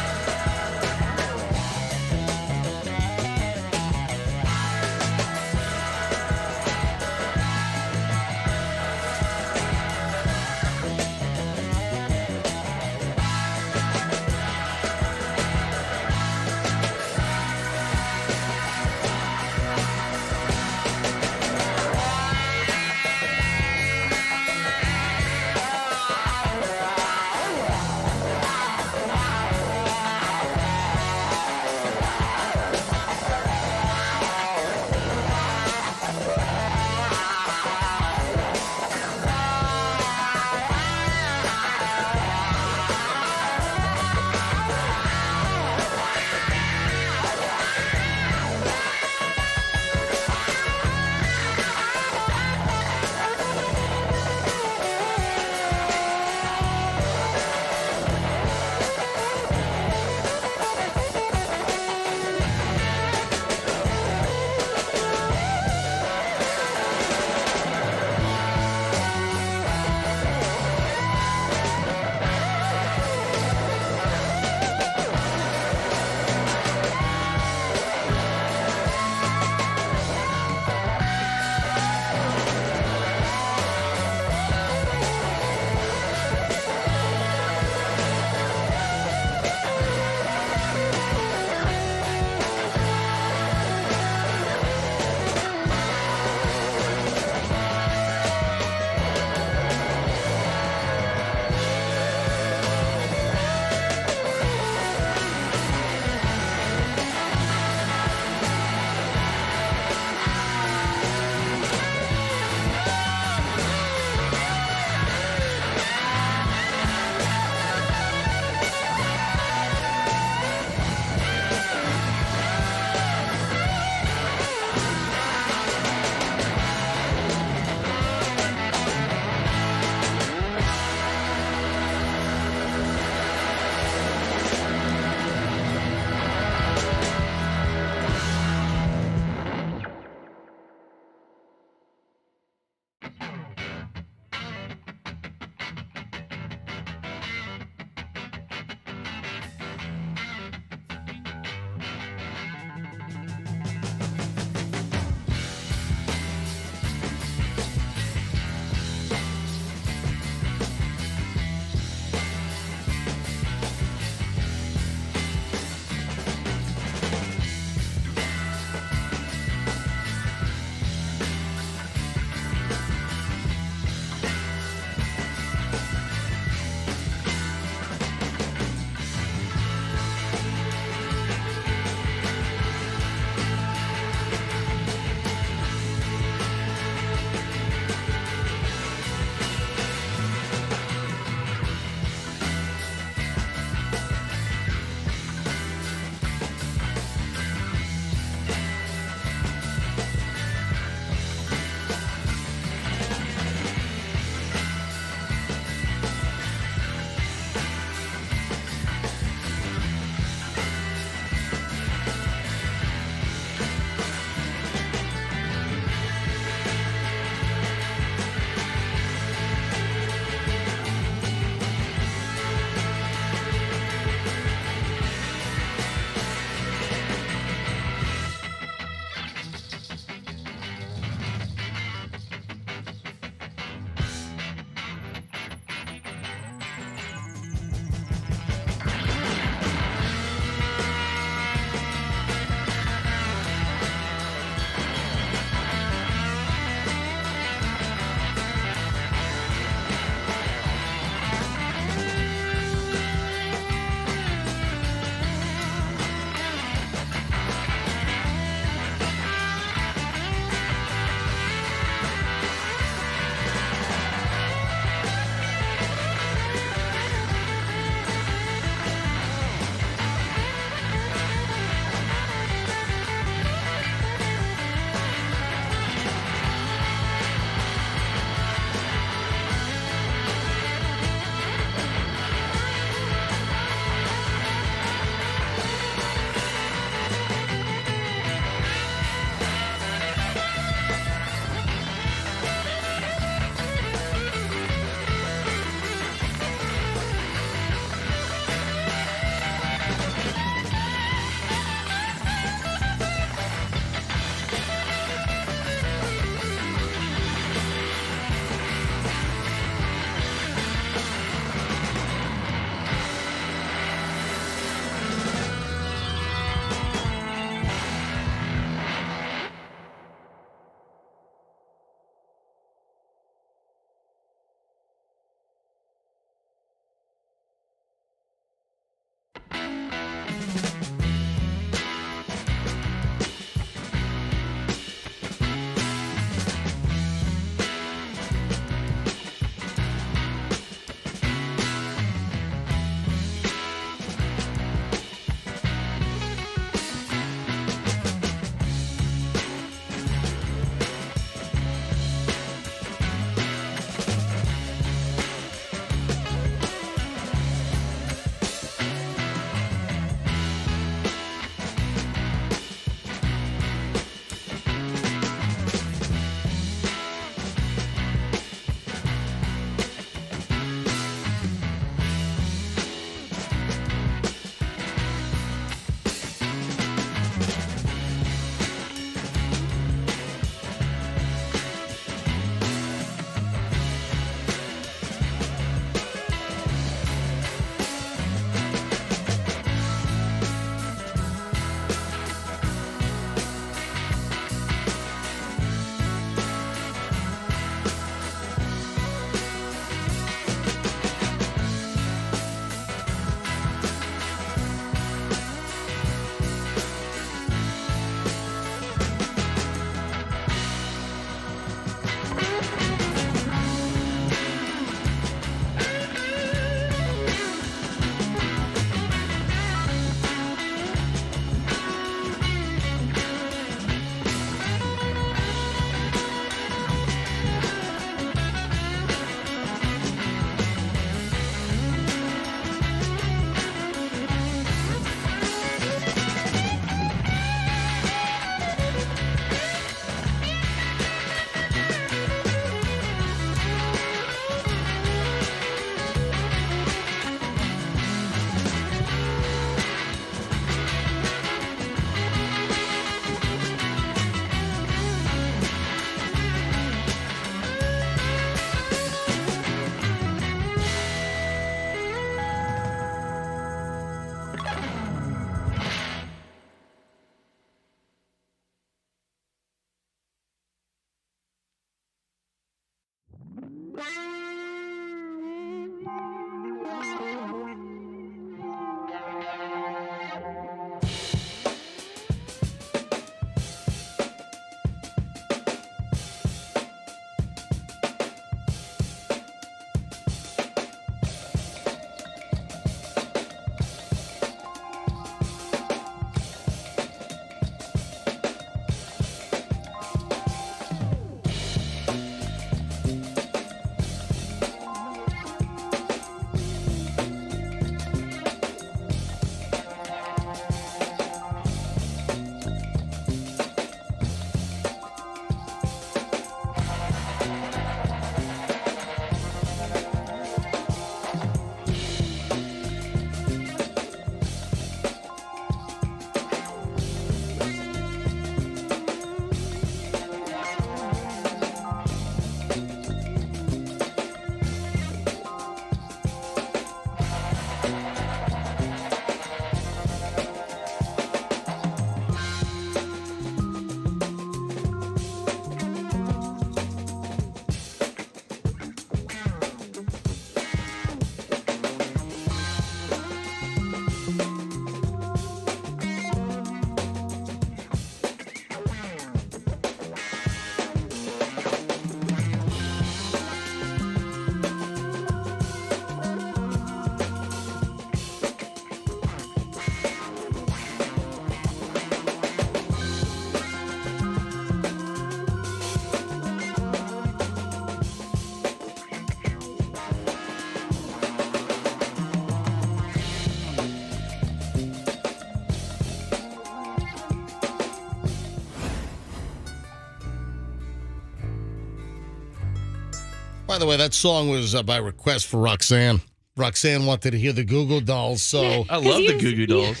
By the way, that song was by request for Roxanne. Roxanne wanted to hear the Goo Goo Dolls, so I love the Goo Goo Dolls.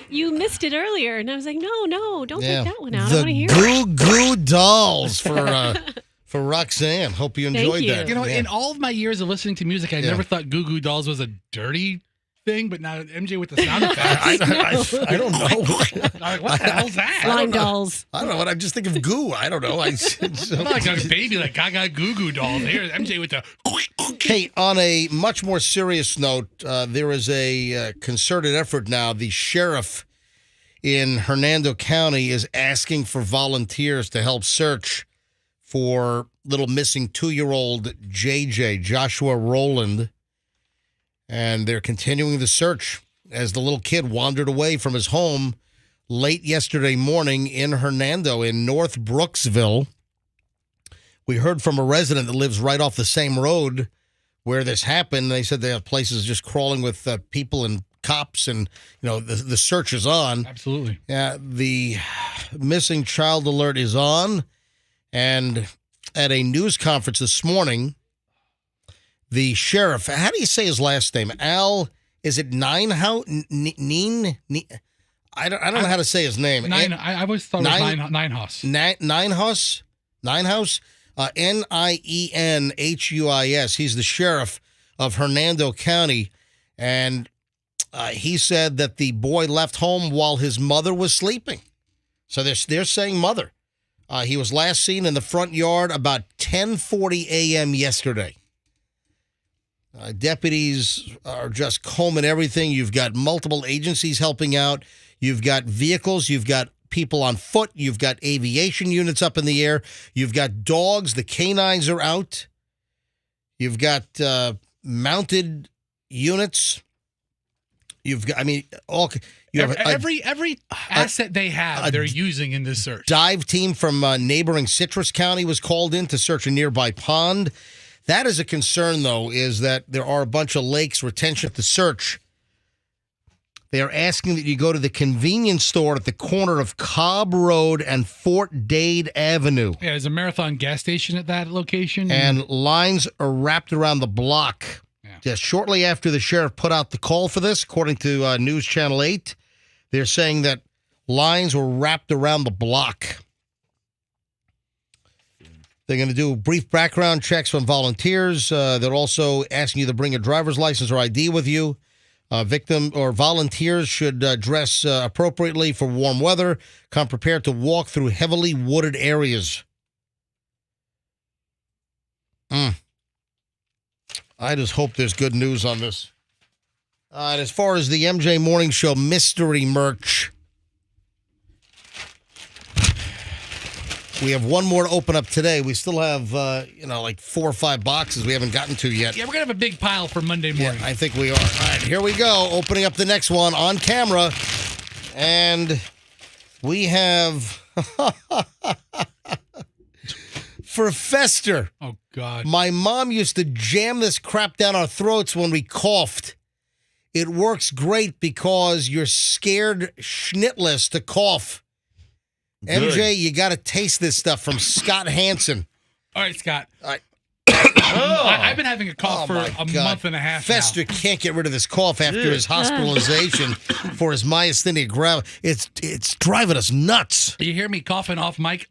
You missed it earlier, and I was like, no, don't take that one out. I The want to hear Goo it. Goo Dolls for Roxanne. Hope you enjoyed that. You know, Yeah. in all of my years of listening to music, I never thought Goo Goo Dolls was a dirty thing, but now MJ with the sound effects. I don't know. Like, what the hell's that? Slime dolls. I don't know. I just think of goo. I don't know. Not like a baby, like Gaga Goo Goo Dolls. Here's MJ with the. Hey, on a much more serious note, there is a concerted effort now. The sheriff in Hernando County is asking for volunteers to help search for little missing 2-year-old JJ, Joshua Rowland. And they're continuing the search as the little kid wandered away from his home late yesterday morning in Hernando in North Brooksville. We heard from a resident that lives right off the same road where this happened. They said they have places just crawling with people and cops, and the search is on. Absolutely. Yeah, the missing child alert is on, and at a news conference this morning, the sheriff, how do you say his last name? Al, is it Ninehouse? I don't know how to say his name. I always thought it was Ninehouse. Ninehouse? Ninehouse? Nienhuis. He's the sheriff of Hernando County, and he said that the boy left home while his mother was sleeping. So they're saying mother. He was last seen in the front yard about 10:40 a.m. yesterday. Deputies are just combing everything. You've got multiple agencies helping out. You've got vehicles. You've got people on foot. You've got aviation units up in the air. You've got dogs. The canines are out. You've got mounted units. You've got, every asset they have, they're using in this search. Dive team from neighboring Citrus County was called in to search a nearby pond. That is a concern, though, is that there are a bunch of lakes retention at the search. They are asking that you go to the convenience store at the corner of Cobb Road and Fort Dade Avenue. Yeah, there's a Marathon gas station at that location. And lines are wrapped around the block. Yeah. Just shortly after the sheriff put out the call for this, according to News Channel 8, they're saying that lines were wrapped around the block. They're going to do brief background checks on volunteers. They're also asking you to bring a driver's license or ID with you. Victim or volunteers should dress appropriately for warm weather. Come prepared to walk through heavily wooded areas. I just hope there's good news on this. And as far as the MJ Morning Show mystery merch, we have one more to open up today. We still have, like 4 or 5 boxes we haven't gotten to yet. Yeah, we're going to have a big pile for Monday morning. Yeah, I think we are. All right, here we go. Opening up the next one on camera. And we have for Fester. Oh, God. My mom used to jam this crap down our throats when we coughed. It works great because you're scared schnitless to cough. Good. MJ, you got to taste this stuff from Scott Hansen. All right, Scott. All right. I've been having a cough for a month and a half Fester now. Can't get rid of this cough after his hospitalization for his myasthenia gravis. It's driving us nuts. You hear me coughing off mic?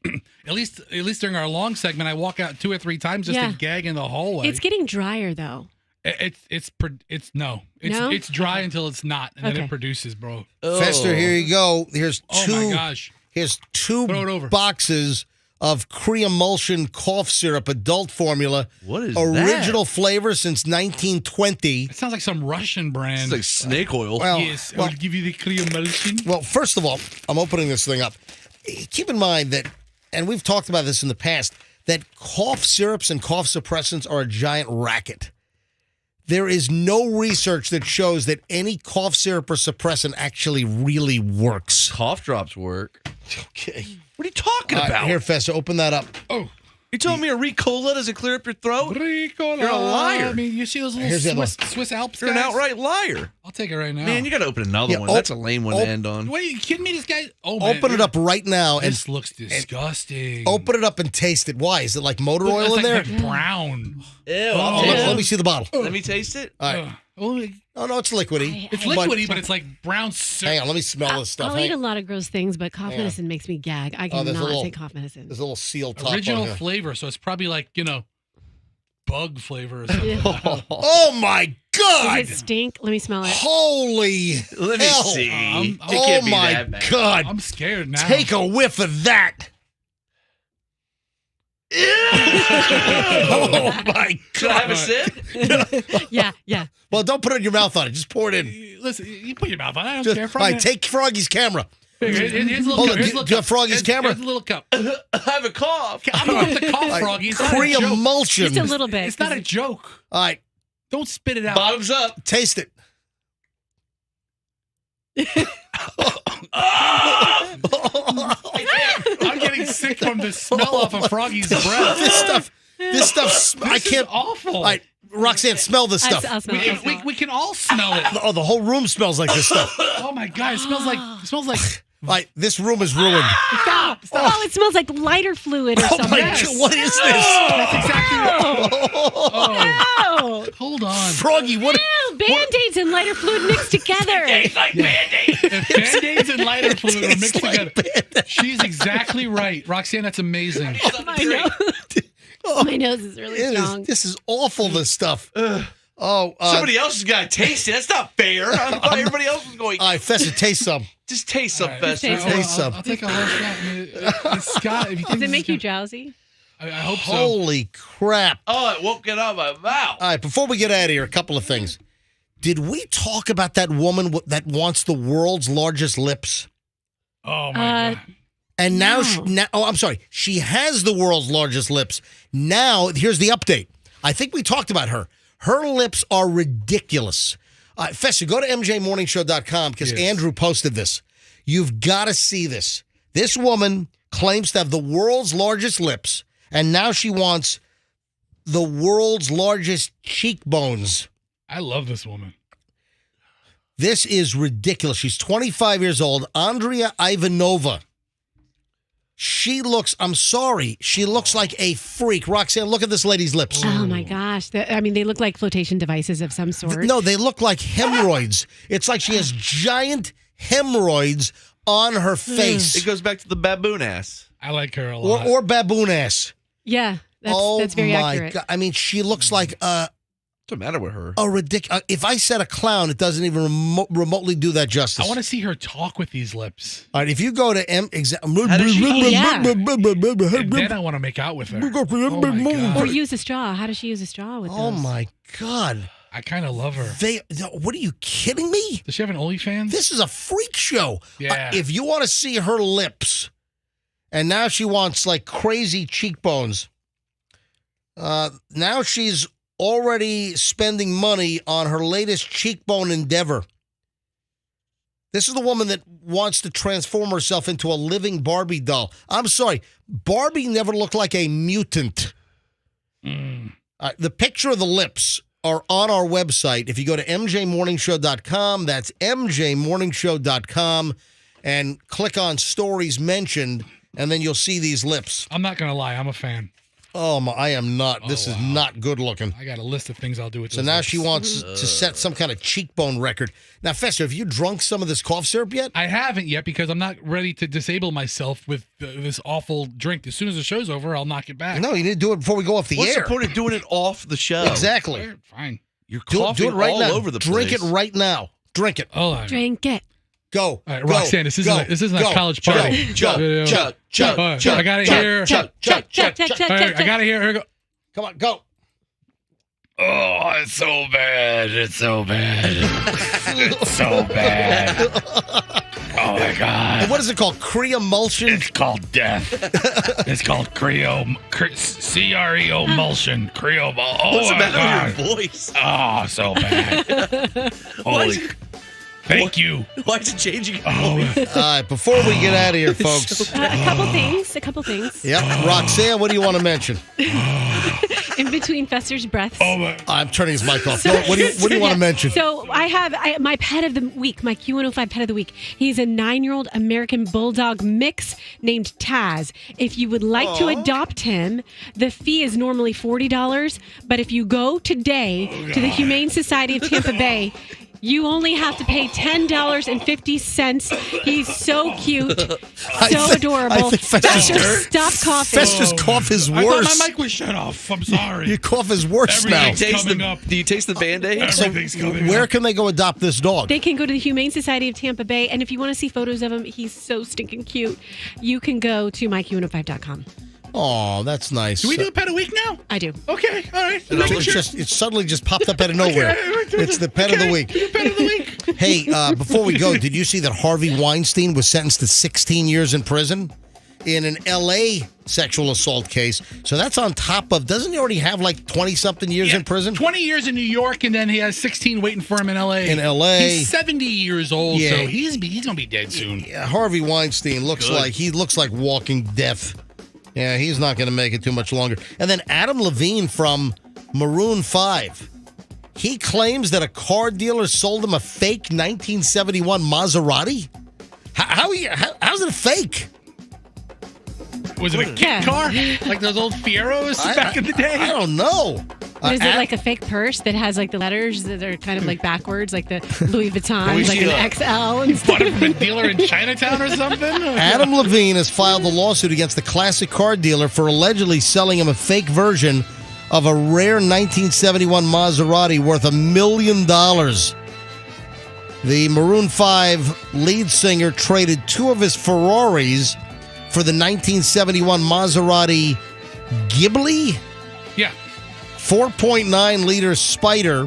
at least during our long segment, I walk out 2 or 3 times just to gag in the hallway. It's getting drier though. It's dry until it's not, and then it produces, bro. Fester, here you go. Here's 2. Oh my gosh. Here's 2 boxes of Creemulsion cough syrup, adult formula. What is original that? Flavor since 1920. It sounds like some Russian brand. It's like snake oil. Yes, I will give you the Creemulsion. Well, first of all, I'm opening this thing up. Keep in mind that, and we've talked about this in the past, that cough syrups and cough suppressants are a giant racket. There is no research that shows that any cough syrup or suppressant actually really works. Cough drops work. Okay. What are you talking about? Here, Fester, open that up. Oh. You told me a Ricola doesn't clear up your throat? Ricola. You're a liar. I mean, you see those Here's the little other Swiss Alps You're an guys? outright liar. I'll take it right now. Man, you got to open another one. That's a lame one to end on. Wait, you kidding me? This guy. Oh, man. Open it up right now. This looks disgusting. Open it up and taste it. Why? Is it like motor Look, oil it's in there? like brown. Ew. Let me see the bottle. Let me taste it. All right. Oh, no, it's liquidy. It's liquidy, but it's like brown syrup. Hang on, let me smell this stuff. I'll eat a lot of gross things, but cough medicine makes me gag. I cannot take cough medicine. There's a little seal top Original on here. flavor, so it's probably like, bug flavor or something. Oh, my God. Does it stink? Let me smell it. Holy Let me hell. see. It Oh, can't be my that bad. God. I'm scared now. Take a whiff of that. Oh, my God. Should I have a sip? Yeah. Well, don't put it in your mouth on it. Just pour it in. Listen, you put your mouth on it. I don't care. All right, take Froggy's camera. Here's a little Hold cup. on, Here's a do little you have cup. Froggy's camera? Here's a little cup. I have a cough. I'm going to cough, Froggy. It's not a joke. Pre-emulsion. Just a little bit. It's not a joke. All right, Don't spit it out. Bottoms up. taste it. I'm getting sick from the smell off of Froggy's breath. This stuff, I This is can't. awful. All right, Roxanne, smell this stuff. I'll smell it. We can all smell it. Oh, the whole room smells like this stuff. Oh my God! It smells like All right, this room is ruined. Stop! Oh, it smells like lighter fluid or Oh, something. my God, what is this? That's exactly right. Oh. Hold on. Froggy, what? Ew, Band-Aids and lighter fluid mixed together. It's like Band-Aid. If Band-Aids and lighter fluid are mixed together, she's exactly right. Roxanne, that's amazing. My nose is really strong. This is awful, this stuff. Somebody else has got to taste it. That's not fair. I thought everybody else was going. All right, Fester, taste some. Just taste some, All right. Fester. Taste some. I'll take a whole shot. I mean, Scott, if you think Does it make you drowsy? I hope so. Holy crap. Oh, it won't get out of my mouth. All right, before we get out of here, a couple of things. Did we talk about that woman that wants the world's largest lips? Oh, my God. And now, I'm sorry. She has the world's largest lips. Now, here's the update. I think we talked about her. Her lips are ridiculous. Fester, go to mjmorningshow.com because Andrew posted this. You've got to see this. This woman claims to have the world's largest lips, and now she wants the world's largest cheekbones. I love this woman. This is ridiculous. She's 25 years old. Andrea Ivanova. She looks, I'm sorry, she looks like a freak. Roxanne, look at this lady's lips. Oh my gosh. I mean, they look like flotation devices of some sort. No, they look like hemorrhoids. It's like she has giant hemorrhoids on her face. It goes back to the baboon ass. I like her a lot. Or baboon ass. Yeah, that's very accurate. God. I mean, she looks like What's the matter with her? a ridiculous. If I said a clown, it doesn't even remotely do that justice. I want to see her talk with these lips. All right, if you go to And then I want to make out with her. Oh my God. Or use a straw. How does she use a straw with Oh those? my God. I kind of love her. What are you kidding me? Does she have an OnlyFans? This is a freak show. Yeah. If you want to see her lips, and now she wants like crazy cheekbones. Now she's already spending money on her latest cheekbone endeavor. This is the woman that wants to transform herself into a living Barbie doll. I'm sorry, Barbie never looked like a mutant. The picture of the lips are on our website. If you go to mjmorningshow.com, that's mjmorningshow.com, and click on stories mentioned, and then you'll see these lips. I'm not going to lie. I'm a fan. Oh, I am not. This is not good looking. I got a list of things I'll do with So those now lips. she wants to set some kind of cheekbone record. Now, Fester, have you drunk some of this cough syrup yet? I haven't yet because I'm not ready to disable myself with this awful drink. As soon as the show's over, I'll knock it back. No, you need to do it before we go off the What's air. the point of doing it off the show? Exactly. Fine. You're Do coughing it right all now. over the Drink place. it right now. Drink it. Hold on. Drink it. Go. All right, Go. Roxanne, this isn't a college party. Chuck. I gotta hear. Chuck. All right, I gotta hear her go. Come on, go. Oh, it's so bad. It's so bad. It's so bad. Oh my God. And what is it called? Creo-emulsion? It's called death. It's called Creo emulsion. Creo. Oh What's the my matter God. with your voice? Oh, so bad. Holy. Thank you. Why is it changing? All right, before we get out of here, folks. A couple things. Yep. Roxanne, what do you want to mention? In between Fester's breaths. I'm turning his mic off. What do you want to mention? So I have my pet of the week, my Q105 pet of the week. He's a 9-year-old American Bulldog mix named Taz. If you would like to adopt him, the fee is normally $40, but if you go today to the Humane Society of Tampa Bay, you only have to pay $10.50. He's so cute, so adorable. I think Fester, stop coughing. Fester's cough is worse. I thought my mic was shut off. I'm sorry. Your cough is worse now. Do you taste the Band-Aid? Everything's coming Where up. can they go adopt this dog? They can go to the Humane Society of Tampa Bay, and if you want to see photos of him, he's so stinking cute. You can go to myq105.com. Oh, that's nice. Do we do a pet a week now? I do. Okay, all right. It suddenly just popped up out of nowhere. It's the pet of the week. Hey, before we go, did you see that Harvey Weinstein was sentenced to 16 years in prison in an L.A. sexual assault case? So that's on top of, doesn't he already have like 20-something years in prison? 20 years in New York, and then he has 16 waiting for him in L.A. He's 70 years old, Yeah. so he's going to be dead soon. Yeah, Harvey Weinstein looks like walking death. Yeah, he's not going to make it too much longer. And then Adam Levine from Maroon 5. He claims that a car dealer sold him a fake 1971 Maserati. How's it a fake? Was it a kit car? Like those old Fieros back in the day? I don't know. Is it like a fake purse that has like the letters that are kind of like backwards, like the Louis Vuitton, like an XL and stuff? Bought it from a dealer in Chinatown or something? Adam Levine has filed a lawsuit against the classic car dealer for allegedly selling him a fake version of a rare 1971 Maserati worth $1 million. The Maroon 5 lead singer traded 2 of his Ferraris for the 1971 Maserati Ghibli. Yeah. 4.9-liter Spider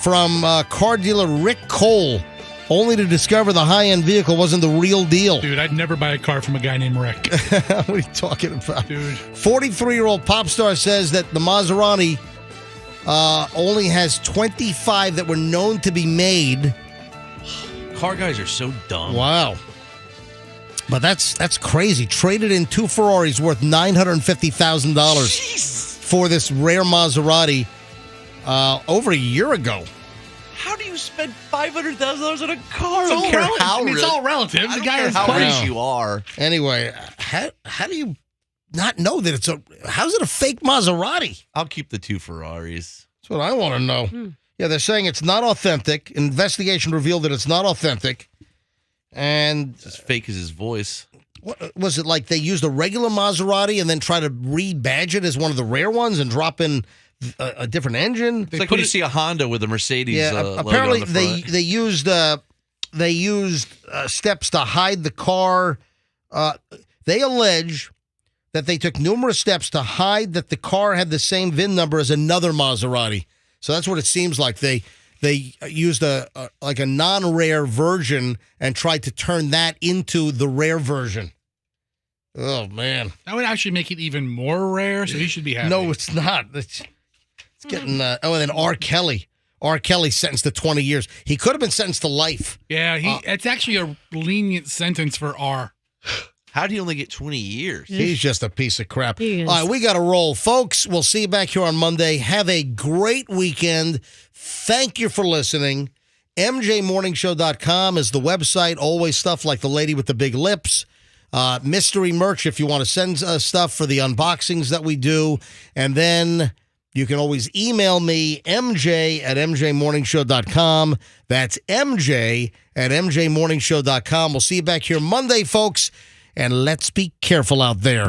from car dealer Rick Cole, only to discover the high-end vehicle wasn't the real deal. Dude, I'd never buy a car from a guy named Rick. What are you talking about? Dude. 43-year-old pop star says that the Maserati only has 25 that were known to be made. Car guys are so dumb. Wow. But that's crazy. Traded in 2 Ferraris worth $950,000 for this rare Maserati over a year ago. How do you spend $500,000 on a car? It's I don't care all how it's all relative. I The don't guy care is how funny. rich you are. Anyway, how do you not know that how's it a fake Maserati? I'll keep the 2 Ferraris. That's what I want to know. Yeah, they're saying it's not authentic. Investigation revealed that it's not authentic. And it's as fake as his voice. What was it like? They used a regular Maserati and then try to rebadge it as one of the rare ones and drop in a different engine. It's like when you see a Honda with a Mercedes. Yeah, apparently logo on the front. they used steps to hide the car. They allege that they took numerous steps to hide that the car had the same VIN number as another Maserati. So that's what it seems like. They used a non-rare version and tried to turn that into the rare version. Oh, man. That would actually make it even more rare, so he should be happy. No, it's not. It's getting... and then R. Kelly. R. Kelly sentenced to 20 years. He could have been sentenced to life. Yeah, it's actually a lenient sentence for R. How do you only get 20 years? He's just a piece of crap. All right, we got to roll. Folks, we'll see you back here on Monday. Have a great weekend. Thank you for listening. MJMorningshow.com is the website. Always stuff like the lady with the big lips. Mystery merch if you want to send stuff for the unboxings that we do. And then you can always email me, MJ@MJMorningshow.com. That's MJ@MJMorningshow.com. We'll see you back here Monday, folks. And let's be careful out there.